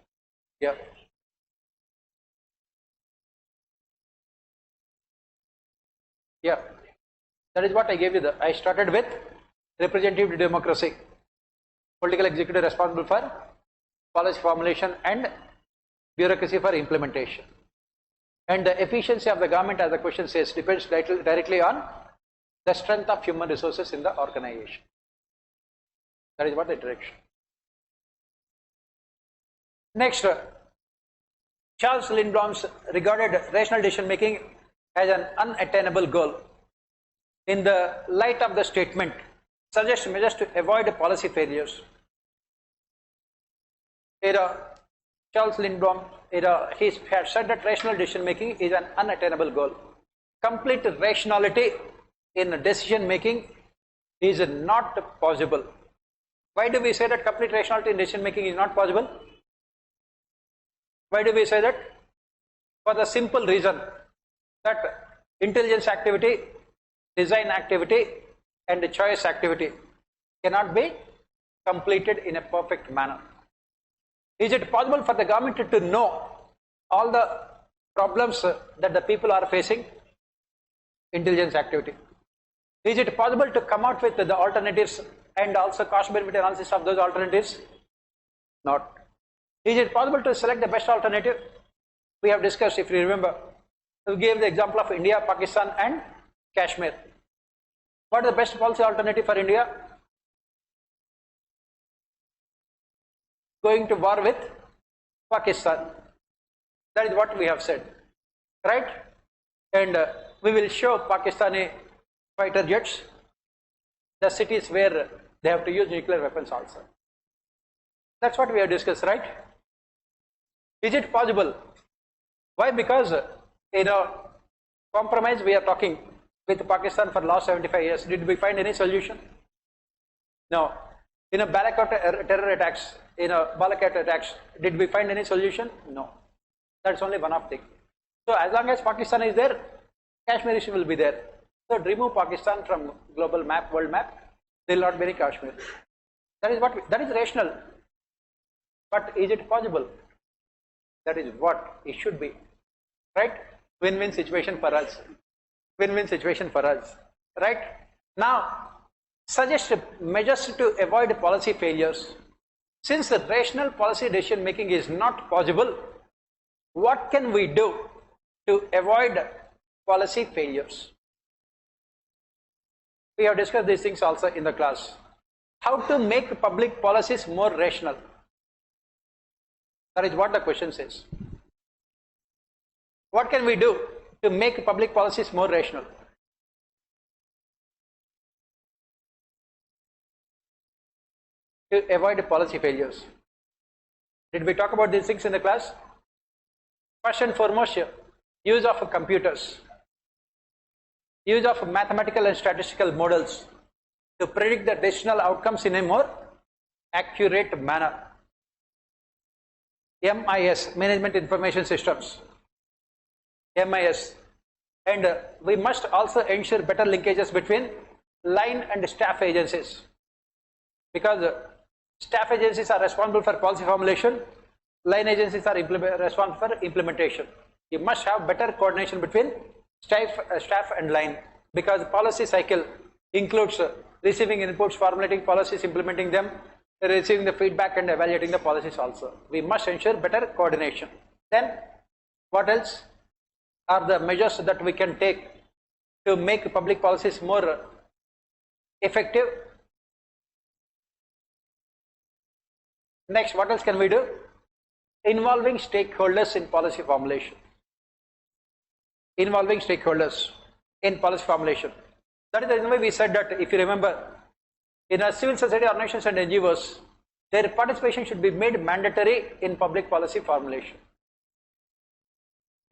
Yeah. Yeah. That is what I gave you. I started with representative democracy. Political executive responsible for policy formulation and bureaucracy for implementation. And the efficiency of the government, as the question says, depends directly on the strength of human resources in the organization. That is what the direction. Next, Charles Lindblom regarded rational decision making as an unattainable goal. In the light of the statement, suggest measures to avoid policy failures. Charles Lindblom, he has said that rational decision making is an unattainable goal. Complete rationality in decision making is not possible. Why do we say that complete rationality in decision making is not possible? Why do we say that? For the simple reason that intelligence activity, design activity, and choice activity cannot be completed in a perfect manner. Is it possible for the government to know all the problems that the people are facing? Intelligence activity. Is it possible to come out with the alternatives and also cost benefit analysis of those alternatives? Not. Is it possible to select the best alternative? We have discussed, if you remember, we gave the example of India, Pakistan and Kashmir. What is the best policy alternative for India? Going to war with Pakistan. That is what we have said, right? And we will show Pakistani fighter jets, the cities where they have to use nuclear weapons also. That's what we have discussed, right? Is it possible? Why? Because compromise we are talking with Pakistan for last 75 years. Did we find any solution? No. Balakot terror attacks, Balakot attacks, did we find any solution? No. That's only one of things. So as long as Pakistan is there, Kashmir issue will be there. So remove Pakistan from global map, world map, there will not be any Kashmir. That is rational. But is it possible? That is what it should be. Right? Win-win situation for us. Win-win situation for us. Right? Now, suggest measures to avoid policy failures. Since the rational policy decision making is not possible, what can we do to avoid policy failures? We have discussed these things also in the class. How to make public policies more rational? That is what the question says. What can we do to make public policies more rational? To avoid policy failures. Did we talk about these things in the class? First and foremost, use of computers. use of mathematical and statistical models to predict the decisional outcomes in a more accurate manner. MIS, Management Information Systems, MIS. And we must also ensure better linkages between line and staff agencies, because staff agencies are responsible for policy formulation, line agencies are responsible for implementation. You must have better coordination between staff and line, because policy cycle includes receiving inputs, formulating policies, implementing them, receiving the feedback and evaluating the policies also. We must ensure better coordination. Then what else are the measures that we can take to make public policies more effective? Next, what else can we do? Involving stakeholders in policy formulation. Involving stakeholders in policy formulation. That is the reason why we said that, if you remember, in our civil society organizations and NGOs, their participation should be made mandatory in public policy formulation.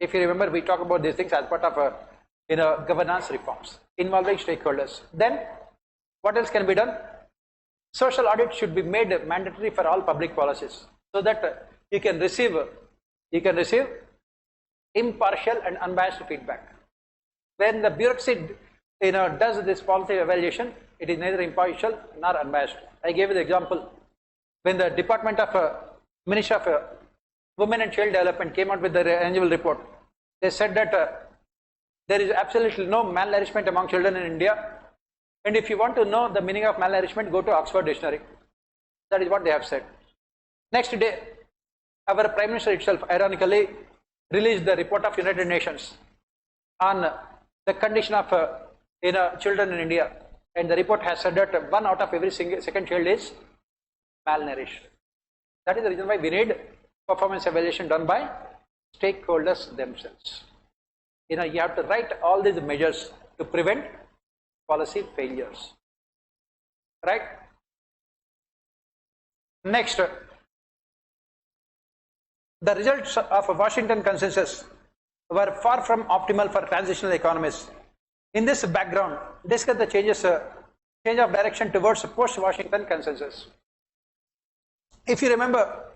If you remember, we talk about these things as part of governance reforms, involving stakeholders. Then what else can be done? Social audit should be made mandatory for all public policies, so that you can receive impartial and unbiased feedback. When the bureaucracy does this policy evaluation, it is neither impartial nor unbiased. I gave you the example when the Department of Ministry of Women and Child Development came out with their annual report. They said that there is absolutely no malnourishment among children in India, and if you want to know the meaning of malnourishment, go to Oxford Dictionary. That is what they have said. Next day, our Prime Minister itself ironically released the report of United Nations on the condition of children in India, and the report has said that 1 out of every second child is malnourished. That is the reason why we need performance evaluation done by stakeholders themselves. You have to write all these measures to prevent policy failures, right? Next, the results of Washington Consensus were far from optimal for transitional economies. In this background, discuss the change of direction towards post-Washington Consensus. If you remember,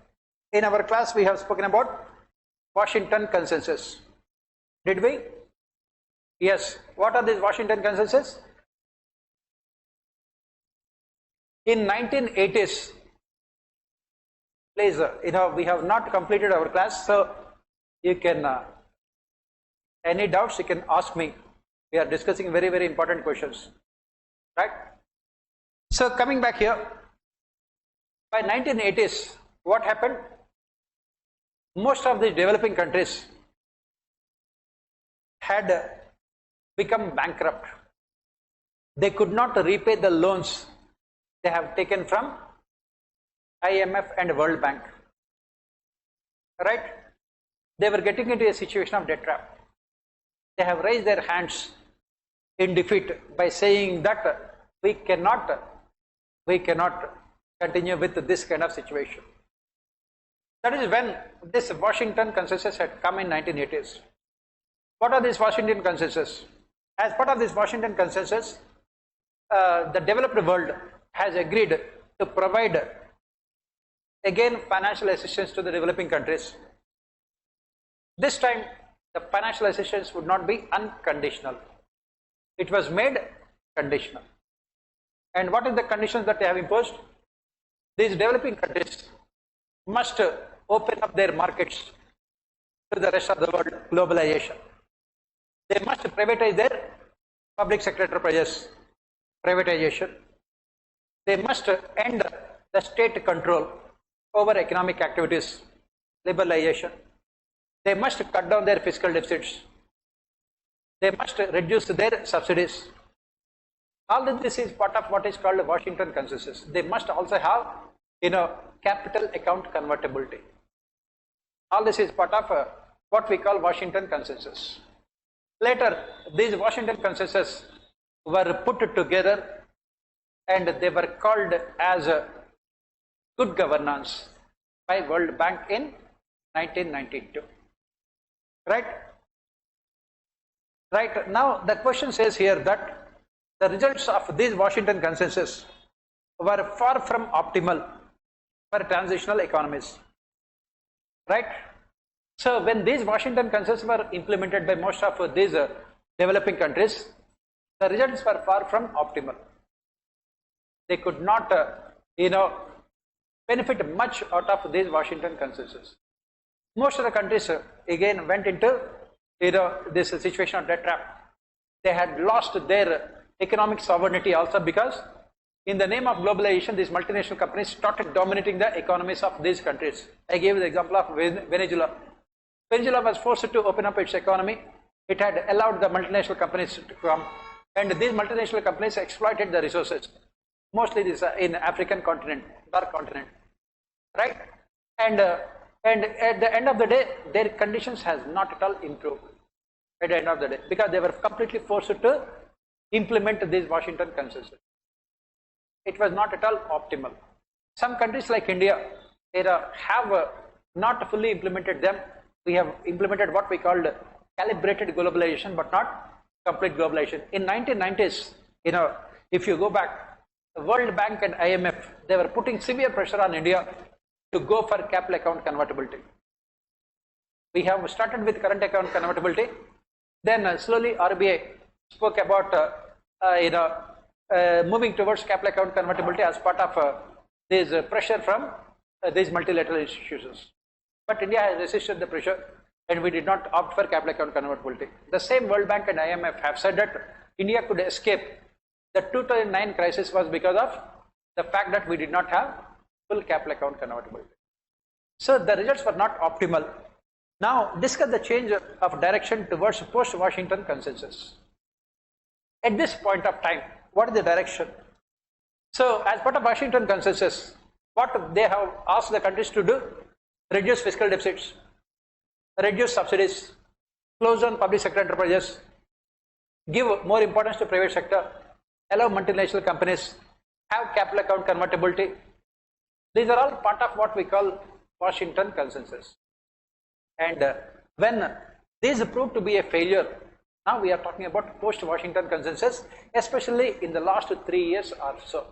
in our class we have spoken about Washington Consensus. Did we? Yes. What are these Washington Consensus? In 1980s, please, we have not completed our class, so you can, any doubts you can ask me. We are discussing very, very important questions, right? So coming back here, by 1980s, what happened? Most of the developing countries had become bankrupt. They could not repay the loans they have taken from IMF and World Bank, right? They were getting into a situation of debt trap. They have raised their hands in defeat by saying that we cannot continue with this kind of situation. That is when this Washington Consensus had come in 1980s. What are these Washington Consensus? As part of this Washington Consensus, the developed world has agreed to provide again financial assistance to the developing countries. This time the financial assistance would not be unconditional. It was made conditional. And what is the conditions that they have imposed? These developing countries must open up their markets to the rest of the world, globalization. They must privatize their public sector enterprises, privatization. They must end the state control over economic activities, liberalization. They must cut down their fiscal deficits. They must reduce their subsidies. All of this is part of what is called the Washington Consensus. They must also have, capital account convertibility. All this is part of what we call Washington Consensus. Later, these Washington Consensus were put together and they were called as good governance by World Bank in 1992. Right? Right now, the question says here that the results of this Washington consensus were far from optimal for transitional economies. Right? So, when these Washington consensus were implemented by most of these developing countries, the results were far from optimal. They could not, benefit much out of this Washington consensus. Most of the countries again went into this situation of debt trap. They had lost their economic sovereignty also, because in the name of globalization, these multinational companies started dominating the economies of these countries. I gave the example of Venezuela. Venezuela was forced to open up its economy. It had allowed the multinational companies to come, and these multinational companies exploited the resources. Mostly this in African continent, dark continent, right? And at the end of the day, their conditions has not at all improved. At the end of the day, because they were completely forced to implement this Washington consensus. It was not at all optimal. Some countries like India, they have not fully implemented them. We have implemented what we called calibrated globalization, but not complete globalization. In 1990s, if you go back, the World Bank and IMF, they were putting severe pressure on India to go for capital account convertibility. We have started with current account convertibility. Then slowly RBI spoke about moving towards capital account convertibility as part of this pressure from these multilateral institutions. But India has resisted the pressure, and we did not opt for capital account convertibility. The same World Bank and IMF have said that India could escape the 2009 crisis was because of the fact that we did not have full capital account convertibility. So the results were not optimal. Now discuss the change of direction towards post-Washington consensus. At this point of time, what is the direction? So as part of Washington consensus, what they have asked the countries to do: reduce fiscal deficits, reduce subsidies, close down public sector enterprises, give more importance to private sector, allow multinational companies, have capital account convertibility. These are all part of what we call Washington consensus. And when these proved to be a failure, now we are talking about post-Washington consensus, especially in the last 3 years or so,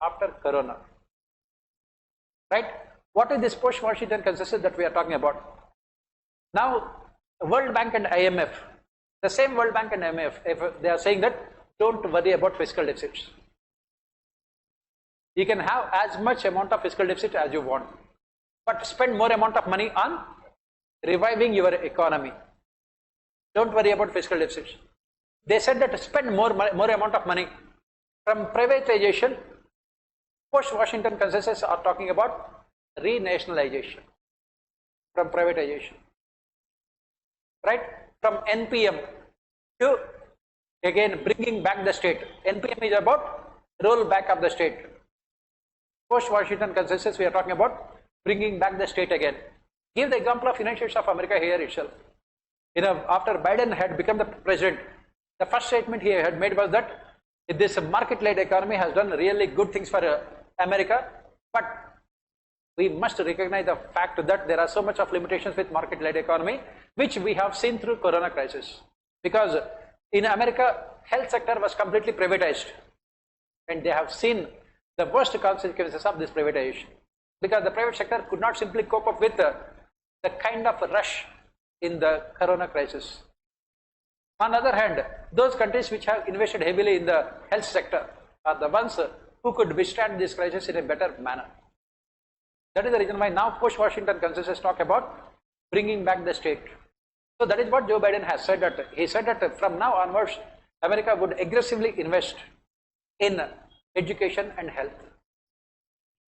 after Corona. Right? What is this post-Washington consensus that we are talking about? Now, World Bank and IMF, the same World Bank and IMF, if they are saying that don't worry about fiscal deficits. You can have as much amount of fiscal deficit as you want, but spend more amount of money on reviving your economy. Don't worry about fiscal deficits. They said that spend more amount of money from privatization. Post-Washington consensus are talking about renationalization from privatization, right? From NPM to again bringing back the state. NPM is about roll back of the state. Post-Washington consensus, we are talking about bringing back the state again. Give the example of United States of America here itself. After Biden had become the president, the first statement he had made was that this market-led economy has done really good things for America, but we must recognize the fact that there are so much of limitations with market-led economy, which we have seen through Corona crisis. Because in America, health sector was completely privatized, and they have seen the worst consequences of this privatization, because the private sector could not simply cope up with the kind of rush in the Corona crisis. On the other hand, those countries which have invested heavily in the health sector are the ones who could withstand this crisis in a better manner. That is the reason why now post-Washington consensus talk about bringing back the state. So that is what Joe Biden has said, that he said that from now onwards, America would aggressively invest in education and health.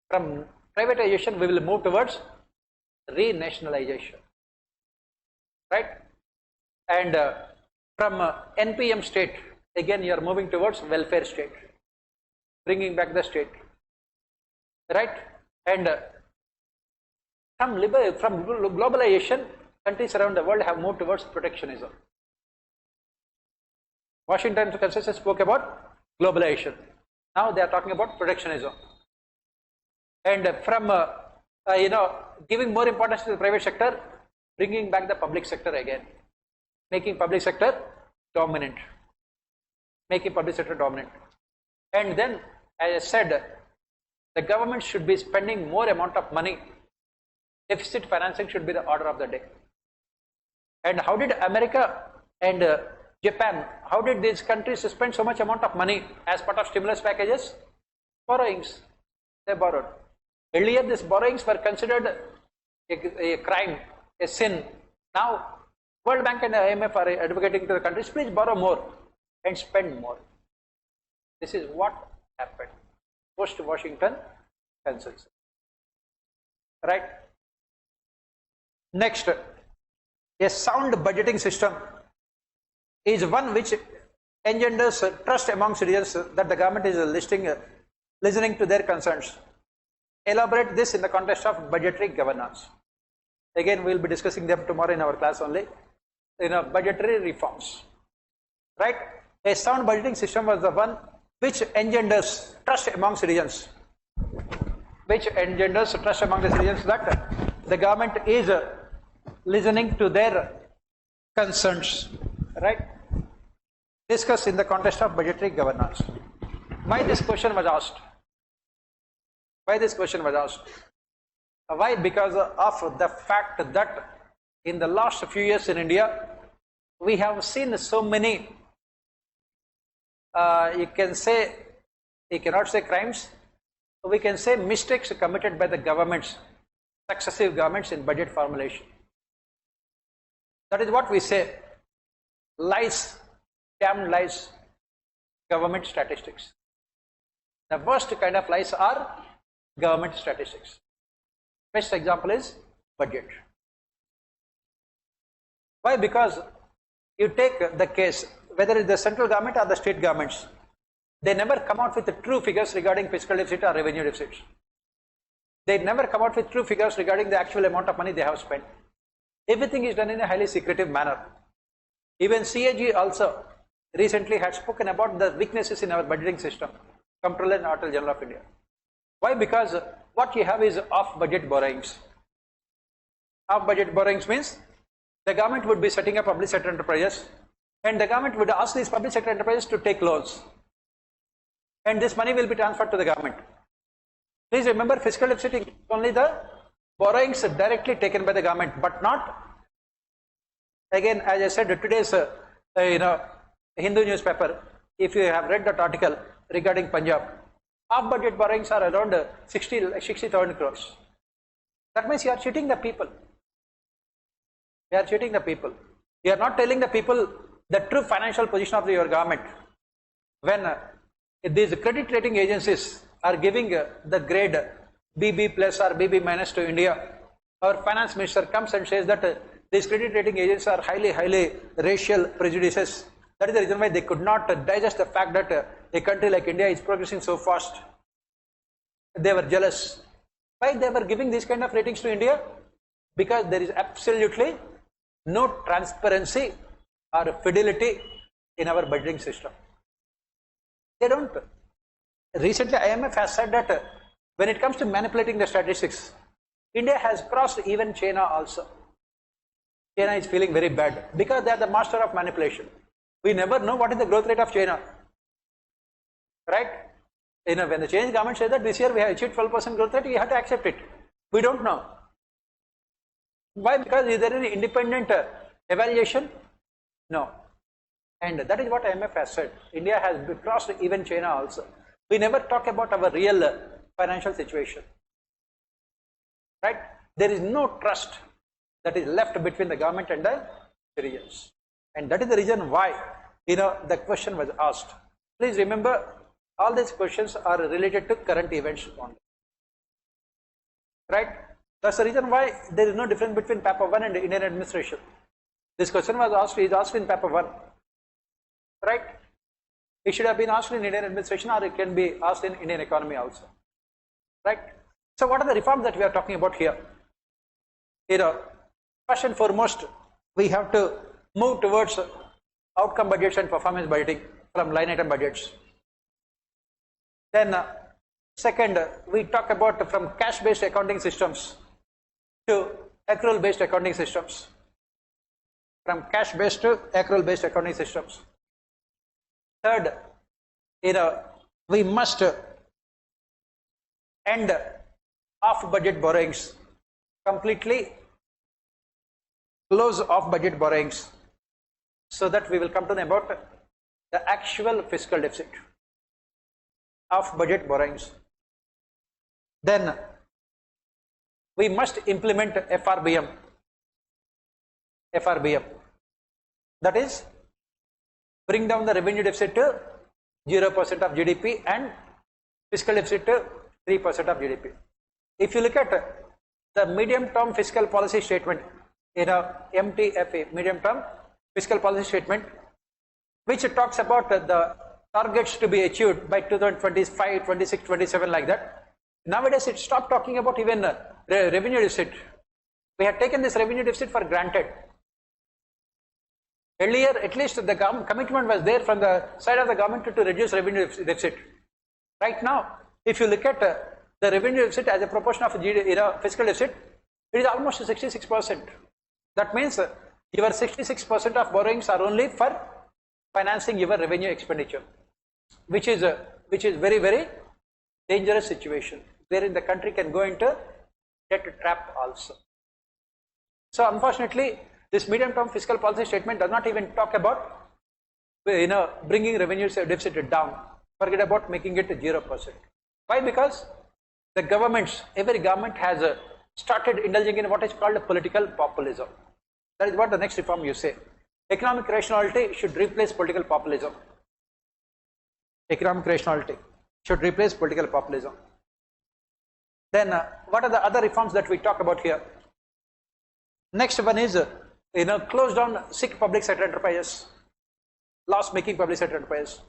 From privatization, we will move towards renationalization, right? And from NPM state, again you are moving towards welfare state, bringing back the state, right? And from globalization, countries around the world have moved towards protectionism. Washington consensus spoke about globalization. Now they are talking about protectionism. And from giving more importance to the private sector, bringing back the public sector again, making public sector dominant, making public sector dominant. And then, as I said, the government should be spending more amount of money. Deficit financing should be the order of the day. And how did America and Japan, how did these countries spend so much amount of money as part of stimulus packages? Borrowings. They borrowed. Earlier, these borrowings were considered a crime, a sin. Now, World Bank and IMF are advocating to the countries, please borrow more and spend more. This is what happened post-Washington Consensus. Right? Next, a sound budgeting system is one which engenders trust among citizens that the government is listening to their concerns. Elaborate this in the context of budgetary governance. Again, we will be discussing them tomorrow in our class only. Budgetary reforms. Right? A sound budgeting system was the one which engenders trust among citizens. Which engenders trust among the citizens that the government is listening to their concerns. Right? Discussed in the context of budgetary governance. Why this question was asked? Why this question was asked? Why? Because of the fact that in the last few years in India, we have seen so many, you cannot say crimes, we can say mistakes committed by the governments, successive governments in budget formulation. That is what we say, lies, damn lies, government statistics. The worst kind of lies are government statistics. Best example is budget. Why? Because you take the case, whether it's the central government or the state governments, they never come out with the true figures regarding fiscal deficit or revenue deficit. They never come out with true figures regarding the actual amount of money they have spent. Everything is done in a highly secretive manner. Even CAG also recently had spoken about the weaknesses in our budgeting system, Comptroller and Auditor General of India. Why? Because what you have is off-budget borrowings. Off-budget borrowings means the government would be setting up public sector enterprises and the government would ask these public sector enterprises to take loans. And this money will be transferred to the government. Please remember, fiscal deficit is only the borrowings directly taken by the government, but not, again, as I said, today's Hindu newspaper, if you have read that article regarding Punjab, off-budget borrowings are around 60,000 crores. That means you are cheating the people. You are cheating the people. You are not telling the people the true financial position of your government. When these credit rating agencies are giving the grade BB plus or BB minus to India, our finance minister comes and says that these credit rating agencies are highly racial prejudices. That is the reason why they could not digest the fact that a country like India is progressing so fast. They were jealous. Why they were giving these kind of ratings to India? Because there is absolutely no transparency or fidelity in our budgeting system. They don't. Recently, IMF has said that when it comes to manipulating the statistics, India has crossed even China also. China is feeling very bad because they are the master of manipulation. We never know what is the growth rate of China. Right? When the Chinese government says that this year we have achieved 12% growth rate, we have to accept it. We don't know. Why? Because is there any independent evaluation? No. And that is what IMF has said. India has crossed even China also. We never talk about our real financial situation. Right? There is no trust that is left between the government and the citizens. And that is the reason why the question was asked. Please remember, all these questions are related to current events only. Right? That's the reason why there is no difference between paper 1 and Indian administration. This question was asked, is asked in paper 1. Right? It should have been asked in Indian administration, or it can be asked in Indian economy also. Right? So what are the reforms that we are talking about here? First and foremost, we have to move towards outcome budgets and performance budgeting from line item budgets. Then second, we talk about from cash-based accounting systems to accrual-based accounting systems. from cash-based to accrual-based accounting systems. Third, we must end off-budget borrowings, completely close off-budget borrowings, so that we will come to know about the actual fiscal deficit, off-budget borrowings. Then we must implement FRBM. That is, bring down the revenue deficit to 0% of GDP and fiscal deficit to 3% of GDP. If you look at the medium-term fiscal policy statement, MTFA, medium-term fiscal policy statement, which talks about the targets to be achieved by 2025, 26, 27, like that. Nowadays, it stopped talking about even revenue deficit. We have taken this revenue deficit for granted. Earlier, at least the commitment was there from the side of the government to reduce revenue deficit. Right now, if you look at the revenue deficit as a proportion of fiscal deficit, it is almost 66%. That means your 66% of borrowings are only for financing your revenue expenditure, which is very, very dangerous situation, wherein the country can go into debt trap also. So unfortunately, this medium-term fiscal policy statement does not even talk about bringing revenue deficit down. Forget about making it 0%. Why? Because the every government has started indulging in what is called political populism. That is what the next reform you say. Economic rationality should replace political populism. Economic rationality should replace political populism. Then what are the other reforms that we talk about here? Next one is close down sick public sector enterprises, loss-making public sector enterprises,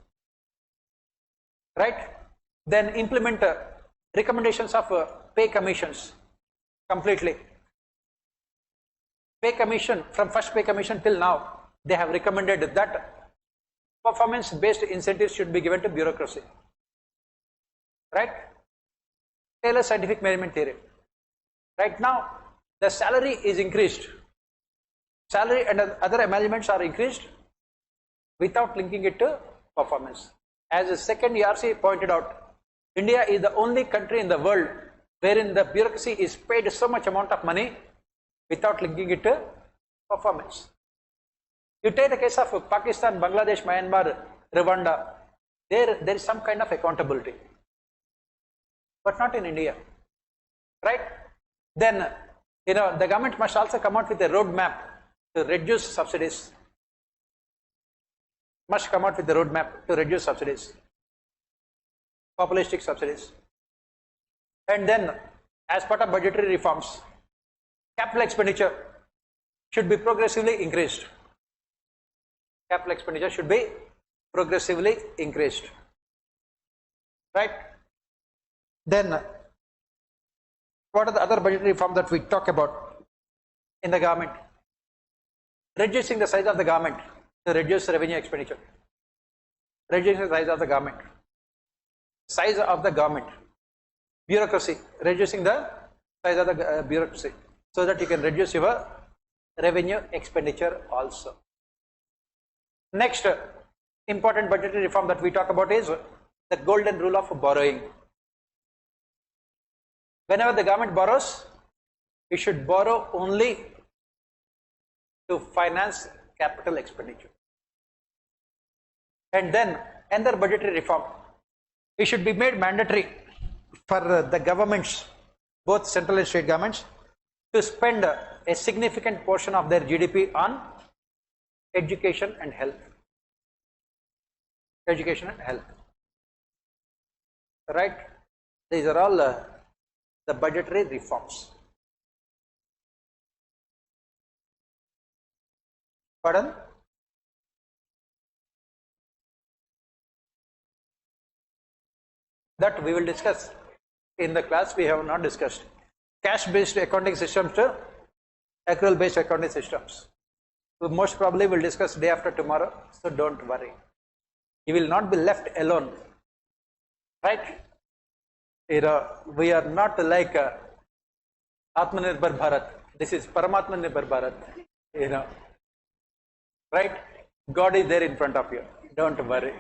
right? Then implement recommendations of pay commissions completely. Pay commission, from first pay commission till now, they have recommended that performance-based incentives should be given to bureaucracy, right? Taylor scientific measurement theory. Right now, the salary is increased. Salary and other emoluments are increased without linking it to performance. As the second ERC pointed out, India is the only country in the world wherein the bureaucracy is paid so much amount of money without linking it to performance. You take the case of Pakistan, Bangladesh, Myanmar, Rwanda, there is some kind of accountability, but not in India, right? Then the government must also come out with a roadmap to reduce subsidies. Must come out with a roadmap to reduce subsidies, populistic subsidies. And then, as part of budgetary reforms, capital expenditure should be progressively increased. Capital expenditure should be progressively increased, right? Then, what are the other budgetary reforms that we talk about in the government? Reducing the size of the government to reduce revenue expenditure. Reducing the size of the government. Size of the government. Bureaucracy. Reducing the size of the bureaucracy, so that you can reduce your revenue expenditure also. Next important budgetary reform that we talk about is the golden rule of borrowing. Whenever the government borrows, it should borrow only to finance capital expenditure. And then another budgetary reform, it should be made mandatory for the governments, both central and state governments, to spend a significant portion of their GDP on education and health. Education and health, right? These are all the budgetary reforms. Pardon? That we will discuss in the class. We have not discussed cash-based accounting systems to accrual-based accounting systems. We most probably will discuss day after tomorrow, so don't worry. You will not be left alone, right? We are not like Atmanirbhar Bharat. This is Paramatma Nirbhar Bharat. right? God is there in front of you. Don't worry.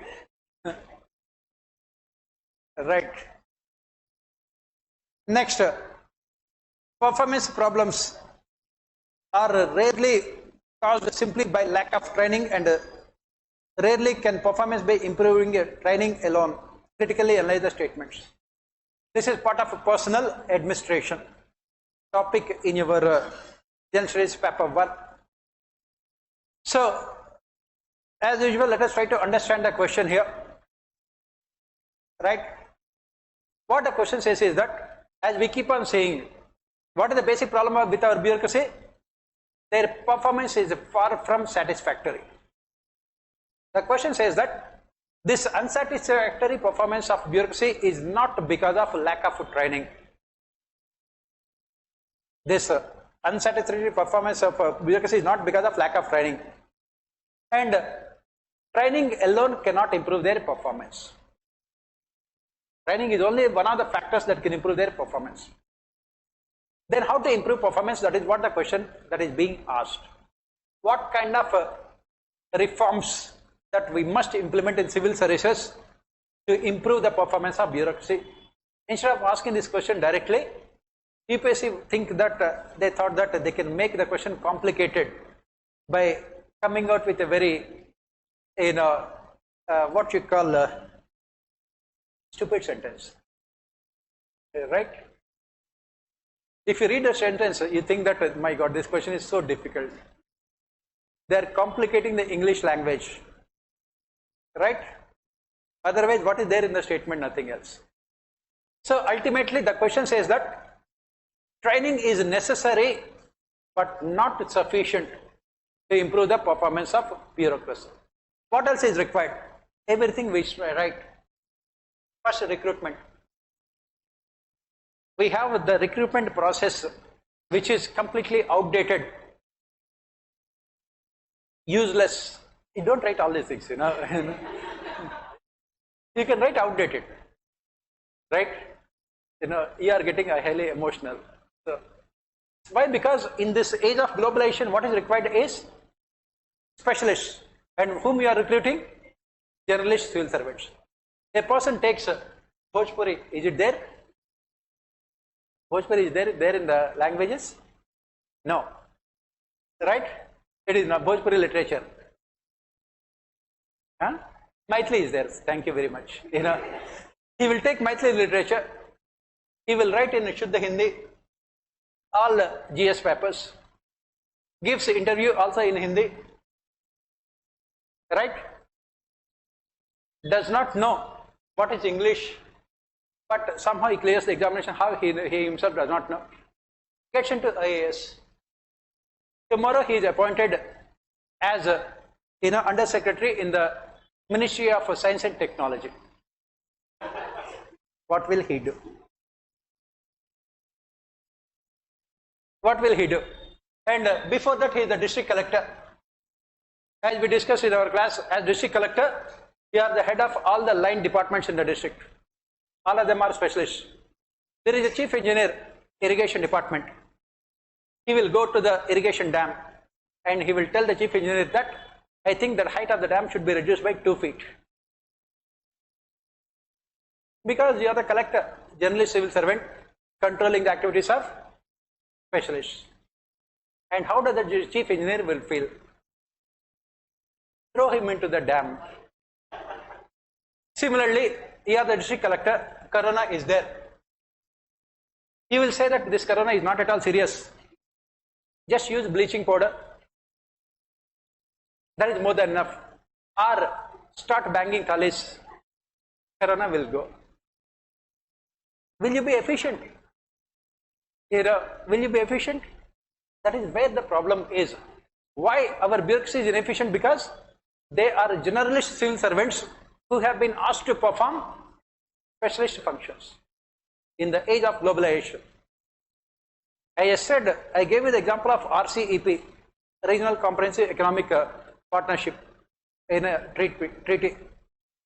Right. Next, performance problems are rarely caused simply by lack of training, and rarely can performance by improving training alone. Critically analyze the statements. This is part of a personal administration topic in your General Studies paper 1. So, as usual, let us try to understand the question here. Right? What the question says is that, as we keep on saying, what is the basic problem with our bureaucracy? Their performance is far from satisfactory. The question says that this unsatisfactory performance of bureaucracy is not because of lack of training. This unsatisfactory performance of bureaucracy is not because of lack of training. And training alone cannot improve their performance. Training is only one of the factors that can improve their performance. Then how to improve performance? That is what the question that is being asked. What kind of reforms that we must implement in civil services to improve the performance of bureaucracy? Instead of asking this question directly, UPSC think that they thought that they can make the question complicated by coming out with a very, what you call stupid sentence, right? If you read a sentence, you think that, my God, this question is so difficult. They are complicating the English language, right? Otherwise, what is there in the statement? Nothing else. So ultimately, the question says that training is necessary, but not sufficient to improve the performance of bureaucracy. What else is required? Everything we write. First, recruitment. We have the recruitment process which is completely outdated, useless. You don't write all these things, you know. You can write outdated, right? You know, you are getting highly emotional. So, why? Because in this age of globalization, what is required is specialists. And whom you are recruiting? Generalist civil servants. A person takes Bhojpuri, is it there? Bhojpuri is there in the languages? No. Right? It is not Bhojpuri literature. Huh? Maithili is there. Thank you very much. You know, he will take Maithili literature. He will write in Shuddha Hindi all GS papers. Gives interview also in Hindi. Right? Does not know what is English, but somehow he clears the examination. How he himself does not know. Gets into IAS. Tomorrow he is appointed as a under secretary in the Ministry of Science and Technology. What will he do? What will he do? And before that, he is the district collector. As we discussed in our class, as district collector, you are the head of all the line departments in the district. All of them are specialists. There is a chief engineer, irrigation department. He will go to the irrigation dam and he will tell the chief engineer that I think the height of the dam should be reduced by 2 feet. Because you are the collector, generalist civil servant, controlling the activities of specialists. And how does the chief engineer will feel? Throw him into the dam. Similarly, you are the district collector, corona is there. He will say that this corona is not at all serious. Just use bleaching powder. That is more than enough. Or start banging trolleys. Corona will go. Will you be efficient? Will you be efficient? That is where the problem is. Why our bureaucracy is inefficient? Because they are generalist civil servants who have been asked to perform specialist functions in the age of globalization. I said, I gave you the example of RCEP, Regional Comprehensive Economic Partnership, in a treaty.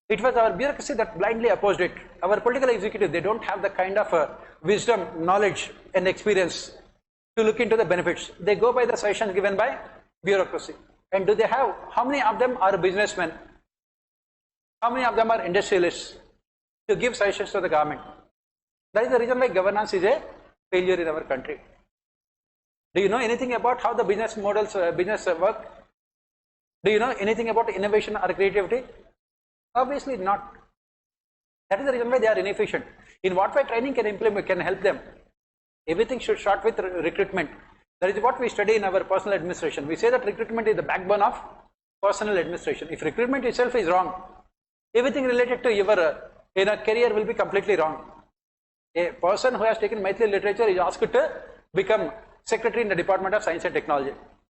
It was our bureaucracy that blindly opposed it. Our political executive, they don't have the kind of wisdom, knowledge and experience to look into the benefits. They go by the suggestions given by bureaucracy. And do they have, how many of them are businessmen? How many of them are industrialists to give suggestions to the government? That is the reason why governance is a failure in our country. Do you know anything about how the business models, business work? Do you know anything about innovation or creativity? Obviously not. That is the reason why they are inefficient. In what way training can implement, can help them? Everything should start with recruitment. That is what we study in our personal administration. We say that recruitment is the backbone of personal administration. If recruitment itself is wrong, everything related to your career will be completely wrong. A person who has taken Maithili literature is asked to become secretary in the Department of Science and Technology.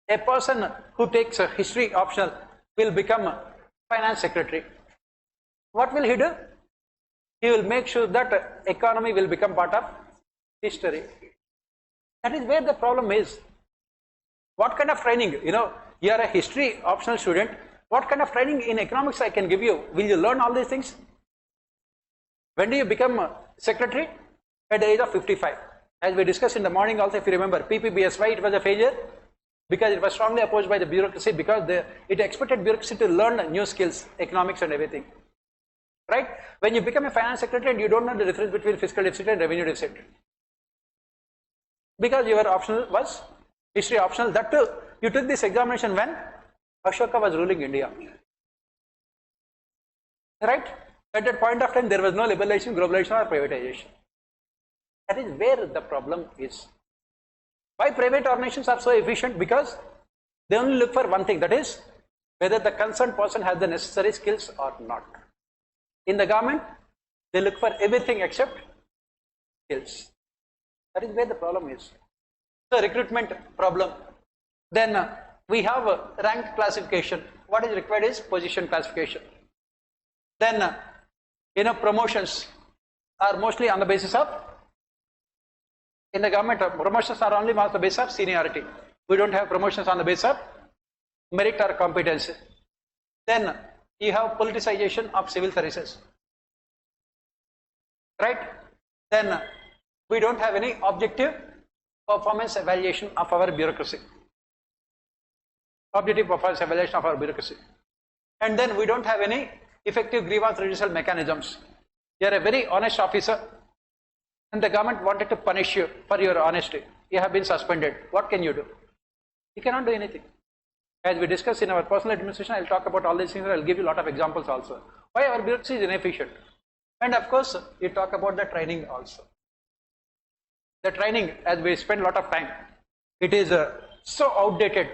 A person who takes a history optional will become finance secretary. What will he do? He will make sure that economy will become part of history. That is where the problem is. What kind of training? You are a history optional student. What kind of training in economics I can give you? Will you learn all these things? When do you become secretary? At the age of 55. As we discussed in the morning also, if you remember, PPBSY, it was a failure because it was strongly opposed by the bureaucracy, because it expected bureaucracy to learn new skills, economics and everything. Right? When you become a finance secretary and you don't know the difference between fiscal deficit and revenue deficit, because your optional was history optional. That too, you took this examination when Ashoka was ruling India. Right? At that point of time, there was no liberalization, globalization or privatization. That is where the problem is. Why private organizations are so efficient? Because they only look for one thing, that is whether the concerned person has the necessary skills or not. In the government, they look for everything except skills. That is where the problem is. The recruitment problem. Then we have rank classification. What is required is position classification. Then promotions are mostly on the basis of, in the government, promotions are only on the basis of seniority. We don't have promotions on the basis of merit or competency. Then you have politicization of civil services. Right? Then we don't have any objective performance evaluation of our bureaucracy. Objective performance evaluation of our bureaucracy. And then we don't have any effective grievance redressal mechanisms. You are a very honest officer and the government wanted to punish you for your honesty. You have been suspended. What can you do? You cannot do anything. As we discussed in our personal administration, I will talk about all these things. I will give you a lot of examples also. Why our bureaucracy is inefficient. And of course, you talk about the training also. The training, as we spend a lot of time, it is so outdated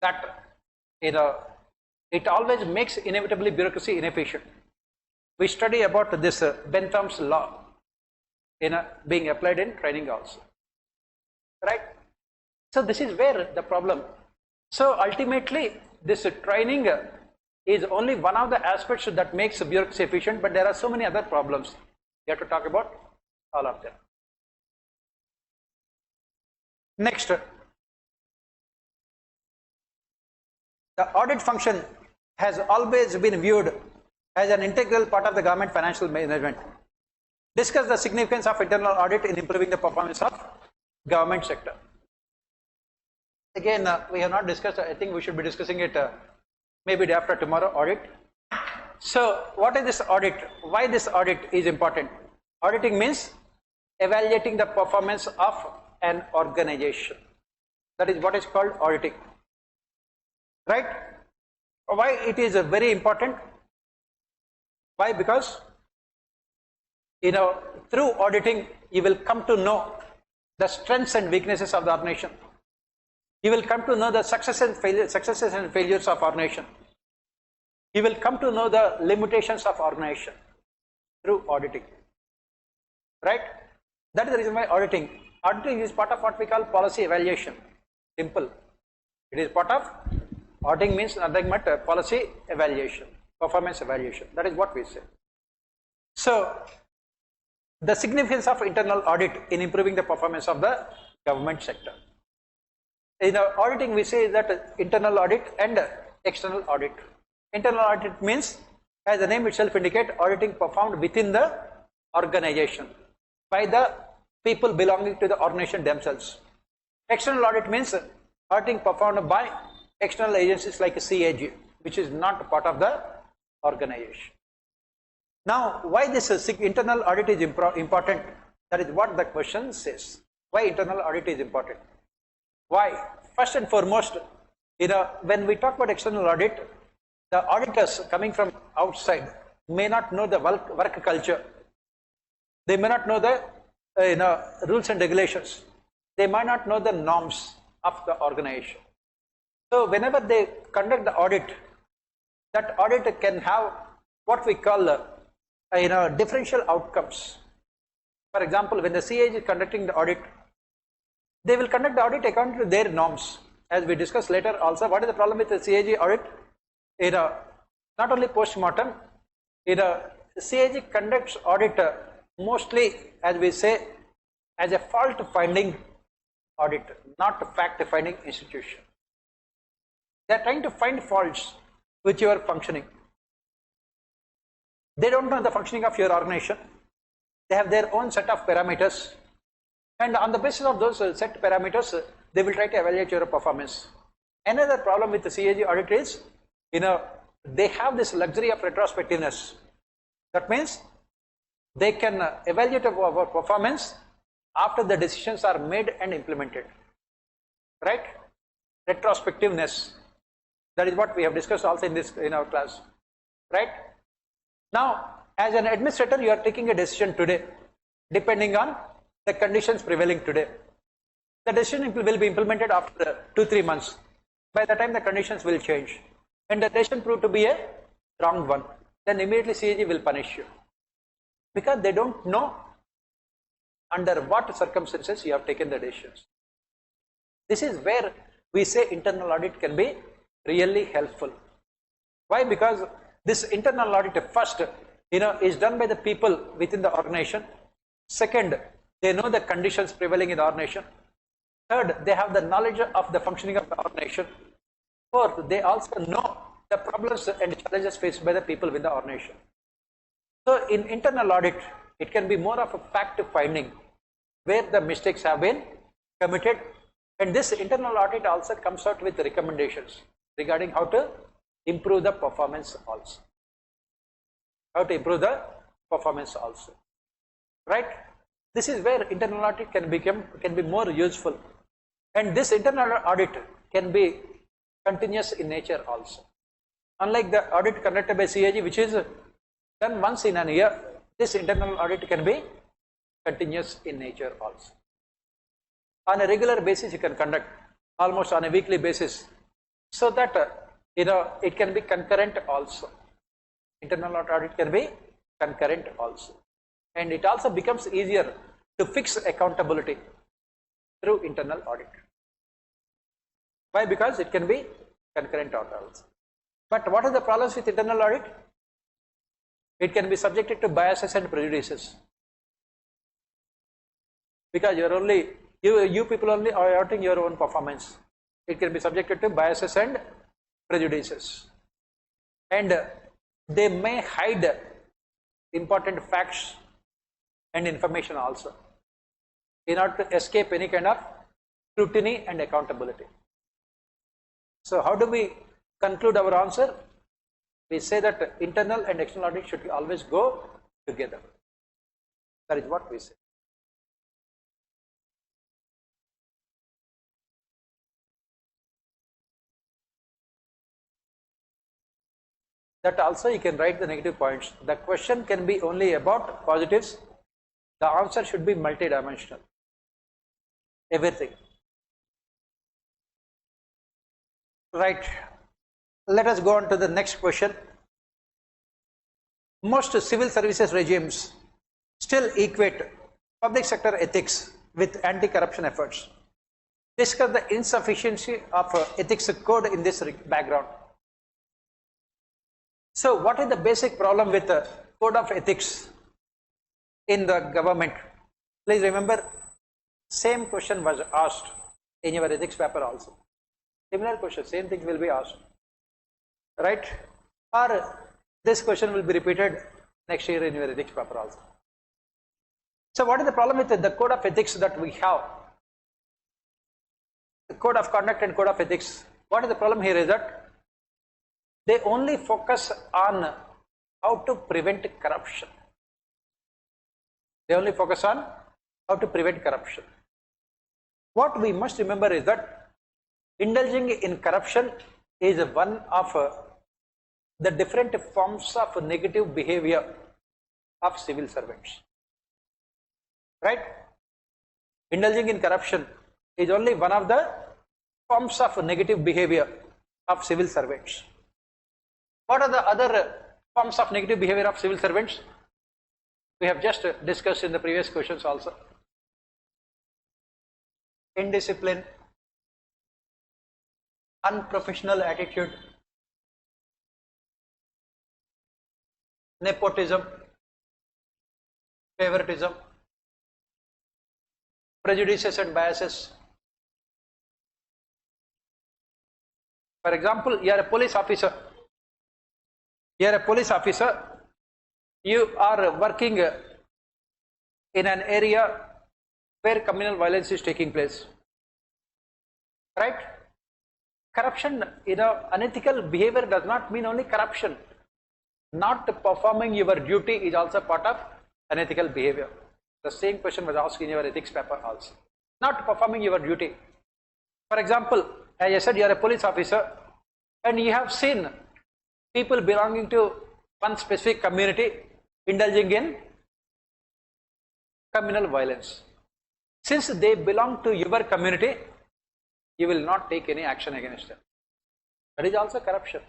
that it always makes inevitably bureaucracy inefficient. We study about this Bentham's law being applied in training also. Right? So this is where the problem. So ultimately, this training is only one of the aspects that makes bureaucracy efficient, but there are so many other problems. We have to talk about all of them. Next, the audit function has always been viewed as an integral part of the government financial management. Discuss the significance of internal audit in improving the performance of government sector. Again, we have not discussed. I think we should be discussing it maybe day after tomorrow. Audit. So, what is this audit? Why this audit is important? Auditing means evaluating the performance of an organization. That is what is called auditing. Right? Why it is very important? Why? Because through auditing you will come to know the strengths and weaknesses of the organization. You will come to know the successes and failures of organization. You will come to know the limitations of organization through auditing. Right? That is the reason why auditing is part of what we call policy evaluation. Simple. It is part of auditing, means nothing but policy evaluation, performance evaluation. That is what we say. So, the significance of internal audit in improving the performance of the government sector. In auditing, we say that internal audit and external audit. Internal audit means, as the name itself indicates, auditing performed within the organization by the people belonging to the organization themselves. External audit means auditing performed by external agencies like CAG, which is not part of the organization. Now, why this internal audit is important? That is what the question says. Why internal audit is important? Why? First and foremost, when we talk about external audit, the auditors coming from outside may not know the work culture. They may not know the rules and regulations. They might not know the norms of the organization. So whenever they conduct the audit, that audit can have what we call differential outcomes. For example, when the CAG is conducting the audit, they will conduct the audit according to their norms. As we discuss later also, what is the problem with the CAG audit? Not only post-mortem, CAG conducts audit mostly, as we say, as a fault-finding audit, not a fact-finding institution. They are trying to find faults with your functioning. They don't know the functioning of your organization. They have their own set of parameters, and on the basis of those set parameters, they will try to evaluate your performance. Another problem with the CAG audit is, they have this luxury of retrospectiveness. That means they can evaluate our performance after the decisions are made and implemented. Right? Retrospectiveness. That is what we have discussed also in our class. Right? Now, as an administrator, you are taking a decision today, depending on the conditions prevailing today. The decision will be implemented after 2-3 months. By the time the conditions will change, and the decision proved to be a wrong one, then immediately CAG will punish you, because they don't know under what circumstances you have taken the decisions. This is where we say internal audit can be really helpful. Why? Because this internal audit, first, is done by the people within the organization. Second, they know the conditions prevailing in the organization. Third, they have the knowledge of the functioning of the organization. Fourth, they also know the problems and challenges faced by the people within the organization. So in internal audit, it can be more of a fact finding where the mistakes have been committed, and this internal audit also comes out with recommendations regarding how to improve the performance also. How to improve the performance also. Right? This is where internal audit can be more useful, and this internal audit can be continuous in nature also. Unlike the audit conducted by CAG, which is done once in a year, this internal audit can be continuous in nature also. On a regular basis, you can conduct, almost on a weekly basis, so that it can be concurrent also. Internal audit can be concurrent also, and it also becomes easier to fix accountability through internal audit. Why? Because it can be concurrent audit also. But what are the problems with internal audit? It can be subjected to biases and prejudices, because you people only are auditing your own performance. It can be subjected to biases and prejudices, and they may hide important facts and information also in order to escape any kind of scrutiny and accountability. So how do we conclude our answer? We say that internal and external audit should always go together. That is what we say. That also you can write the negative points. The question can be only about positives. The answer should be multidimensional. Everything. Right. Let us go on to the next question. Most civil services regimes still equate public sector ethics with anti-corruption efforts. Discuss the insufficiency of ethics code in this background. So what is the basic problem with the code of ethics in the government? Please remember, same question was asked in your ethics paper also. Similar question, same thing will be asked. Right? Or this question will be repeated next year in your ethics paper also. So what is the problem with the code of ethics that we have? The code of conduct and code of ethics what is the problem here is that they only focus on how to prevent corruption. They only focus on how to prevent corruption. What we must remember is that indulging in corruption is one of the different forms of negative behavior of civil servants. Right? Indulging in corruption is only one of the forms of negative behavior of civil servants. What are the other forms of negative behavior of civil servants? We have just discussed in the previous questions also. Indiscipline, unprofessional attitude, nepotism, favoritism, prejudices and biases. For example, you are a police officer. You are a police officer. You are working in an area where communal violence is taking place. Right? Corruption, unethical behavior does not mean only corruption. Not performing your duty is also part of unethical behavior. The same question was asked in your ethics paper also. Not performing your duty. For example, as I said, you are a police officer and you have seen people belonging to one specific community indulging in communal violence. Since they belong to your community, you will not take any action against them. That is also corruption.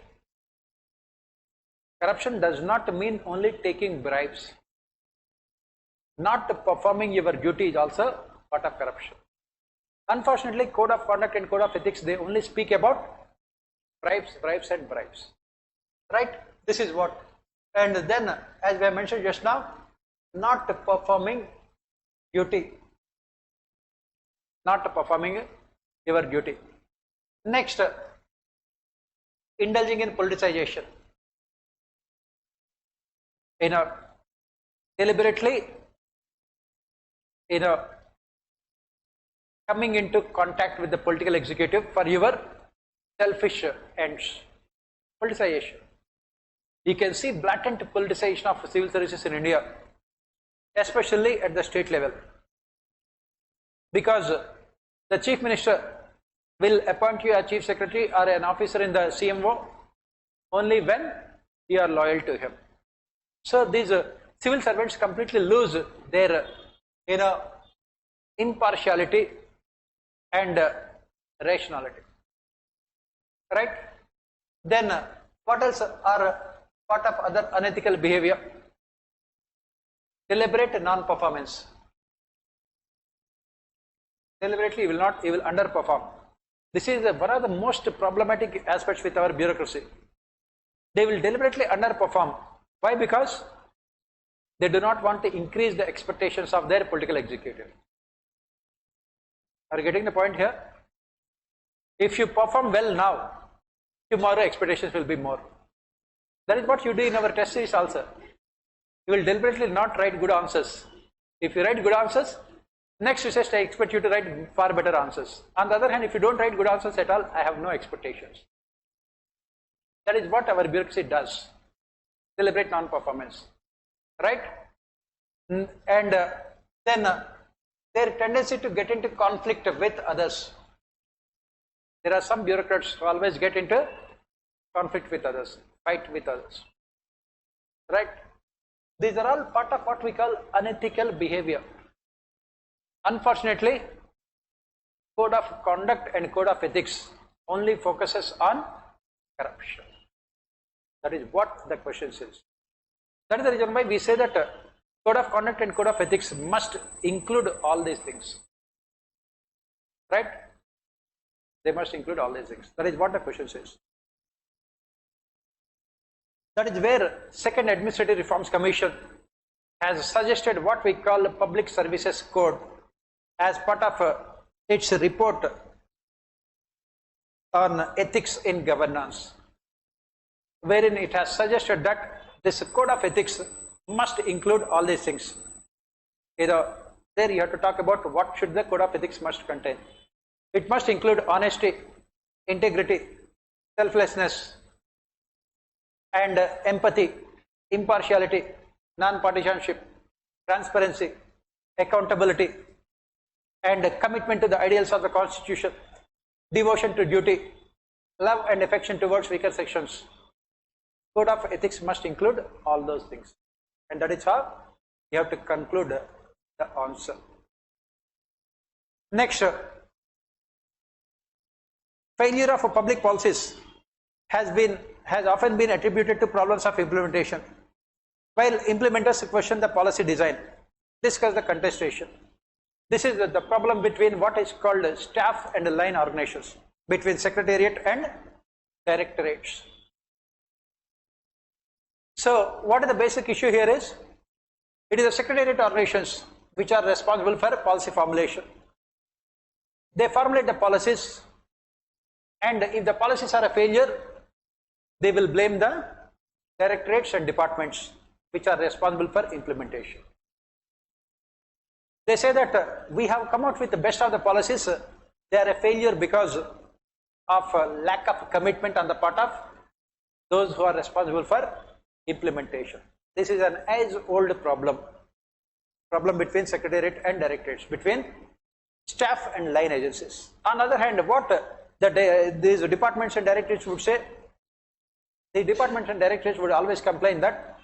Corruption does not mean only taking bribes. Not performing your duty is also part of corruption. Unfortunately, code of conduct and code of ethics, they only speak about bribes and bribes. Right? This is what. And then, as we have mentioned just now, not performing duty. Not performing your duty. Next, indulging in politicization. Deliberately, coming into contact with the political executive for your selfish ends. Politicization. You can see blatant politicization of civil services in India, especially at the state level. Because the chief minister will appoint you as chief secretary or an officer in the CMO only when you are loyal to him. So these civil servants completely lose their impartiality and rationality. Right? Then what else are part of other unethical behavior? Deliberate non-performance. Deliberately you will underperform. This is one of the most problematic aspects with our bureaucracy. They will deliberately underperform. Why? Because they do not want to increase the expectations of their political executive. Are you getting the point here? If you perform well now, tomorrow expectations will be more. That is what you do in our test series also. You will deliberately not write good answers. If you write good answers, next test I expect you to write far better answers. On the other hand, if you don't write good answers at all, I have no expectations. That is what our bureaucracy does. Deliberate non-performance. Right? And then their tendency to get into conflict with others. There are some bureaucrats who always get into conflict with others, fight with others. Right? These are all part of what we call unethical behavior. Unfortunately, code of conduct and code of ethics only focuses on corruption. That is what the question says. That is the reason why we say that code of conduct and code of ethics must include all these things. Right? They must include all these things. That is what the question says. That is where Second Administrative Reforms Commission has suggested what we call Public Services Code as part of its report on ethics in governance, wherein it has suggested that this code of ethics must include all these things. There you have to talk about what should the code of ethics must contain. It must include honesty, integrity, selflessness, and empathy, impartiality, non-partisanship, transparency, accountability, and commitment to the ideals of the Constitution, devotion to duty, love and affection towards weaker sections. Code of ethics must include all those things, and that is how you have to conclude the answer. Next, failure of public policies has often been attributed to problems of implementation, while implementers question the policy design, discuss the contestation. This is the problem between what is called staff and line organizations, between secretariat and directorates. So what is the basic issue here is, it is the secretariat organizations which are responsible for policy formulation. They formulate the policies, and if the policies are a failure, they will blame the directorates and departments which are responsible for implementation. They say that we have come out with the best of the policies, they are a failure because of lack of commitment on the part of those who are responsible for implementation. This is an age-old problem between secretariat and directorates, between staff and line agencies. On the other hand, what these departments and directorates would say, the departments and directorates would always complain that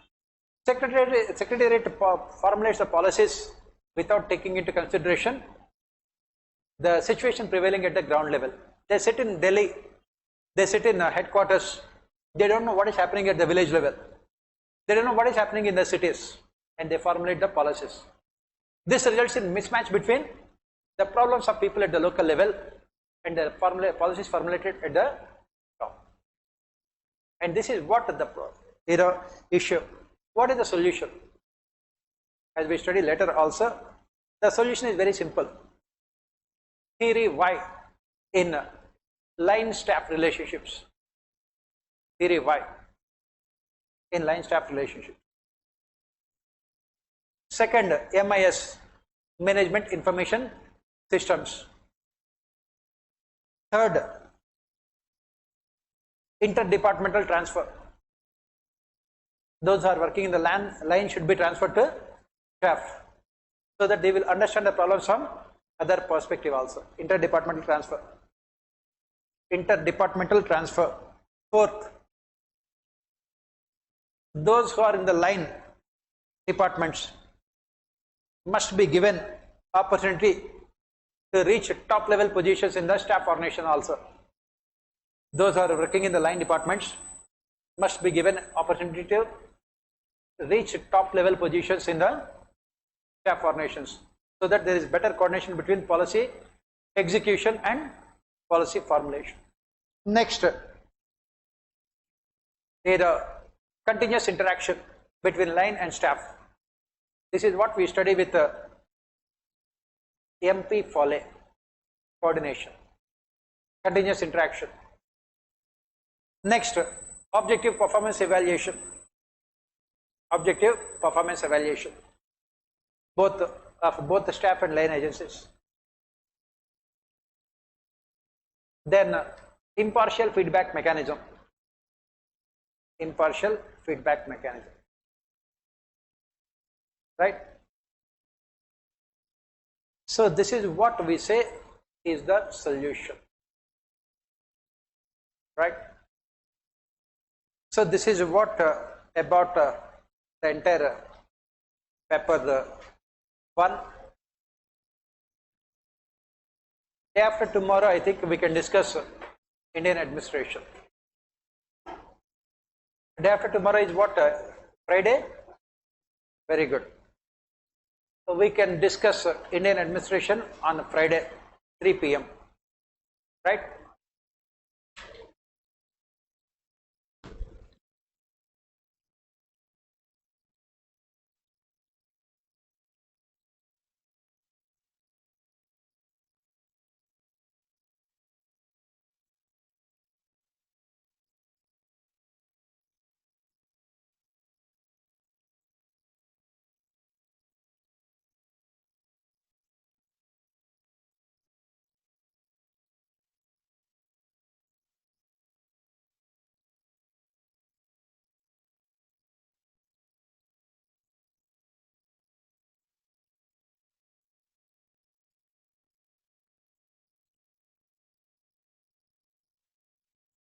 secretariat formulates the policies without taking into consideration the situation prevailing at the ground level. They sit in Delhi, they sit in headquarters, they don't know what is happening at the village level, they don't know what is happening in the cities, and they formulate the policies. This results in mismatch between the problems of people at the local level and the policies formulated at the top. And this is what the issue. What is the solution? As we study later also, the solution is very simple. Theory Y in line staff relationships. Theory Y in line staff relationships. Second, MIS, Management Information Systems. Third, interdepartmental transfer. Those who are working in the line should be transferred to staff, so that they will understand the problems from other perspective also. Interdepartmental transfer. Interdepartmental transfer. Fourth, those who are in the line departments must be given opportunity to reach top level positions in the staff organization also. Those who are working in the line departments must be given opportunity to reach top level positions in the staff organizations, so that there is better coordination between policy execution and policy formulation. Next, the continuous interaction between line and staff. This is what we study with MP Foley, coordination, continuous interaction. Next, objective performance evaluation. Objective performance evaluation, both the staff and line agencies. Then impartial feedback mechanism. Impartial feedback mechanism. Right? So this is what we say is the solution. Right? So this is what about the entire paper 1. Day after tomorrow, I think we can discuss Indian administration. Day after tomorrow is what? Friday? Very good. So we can discuss Indian administration on Friday, 3 p.m. Right?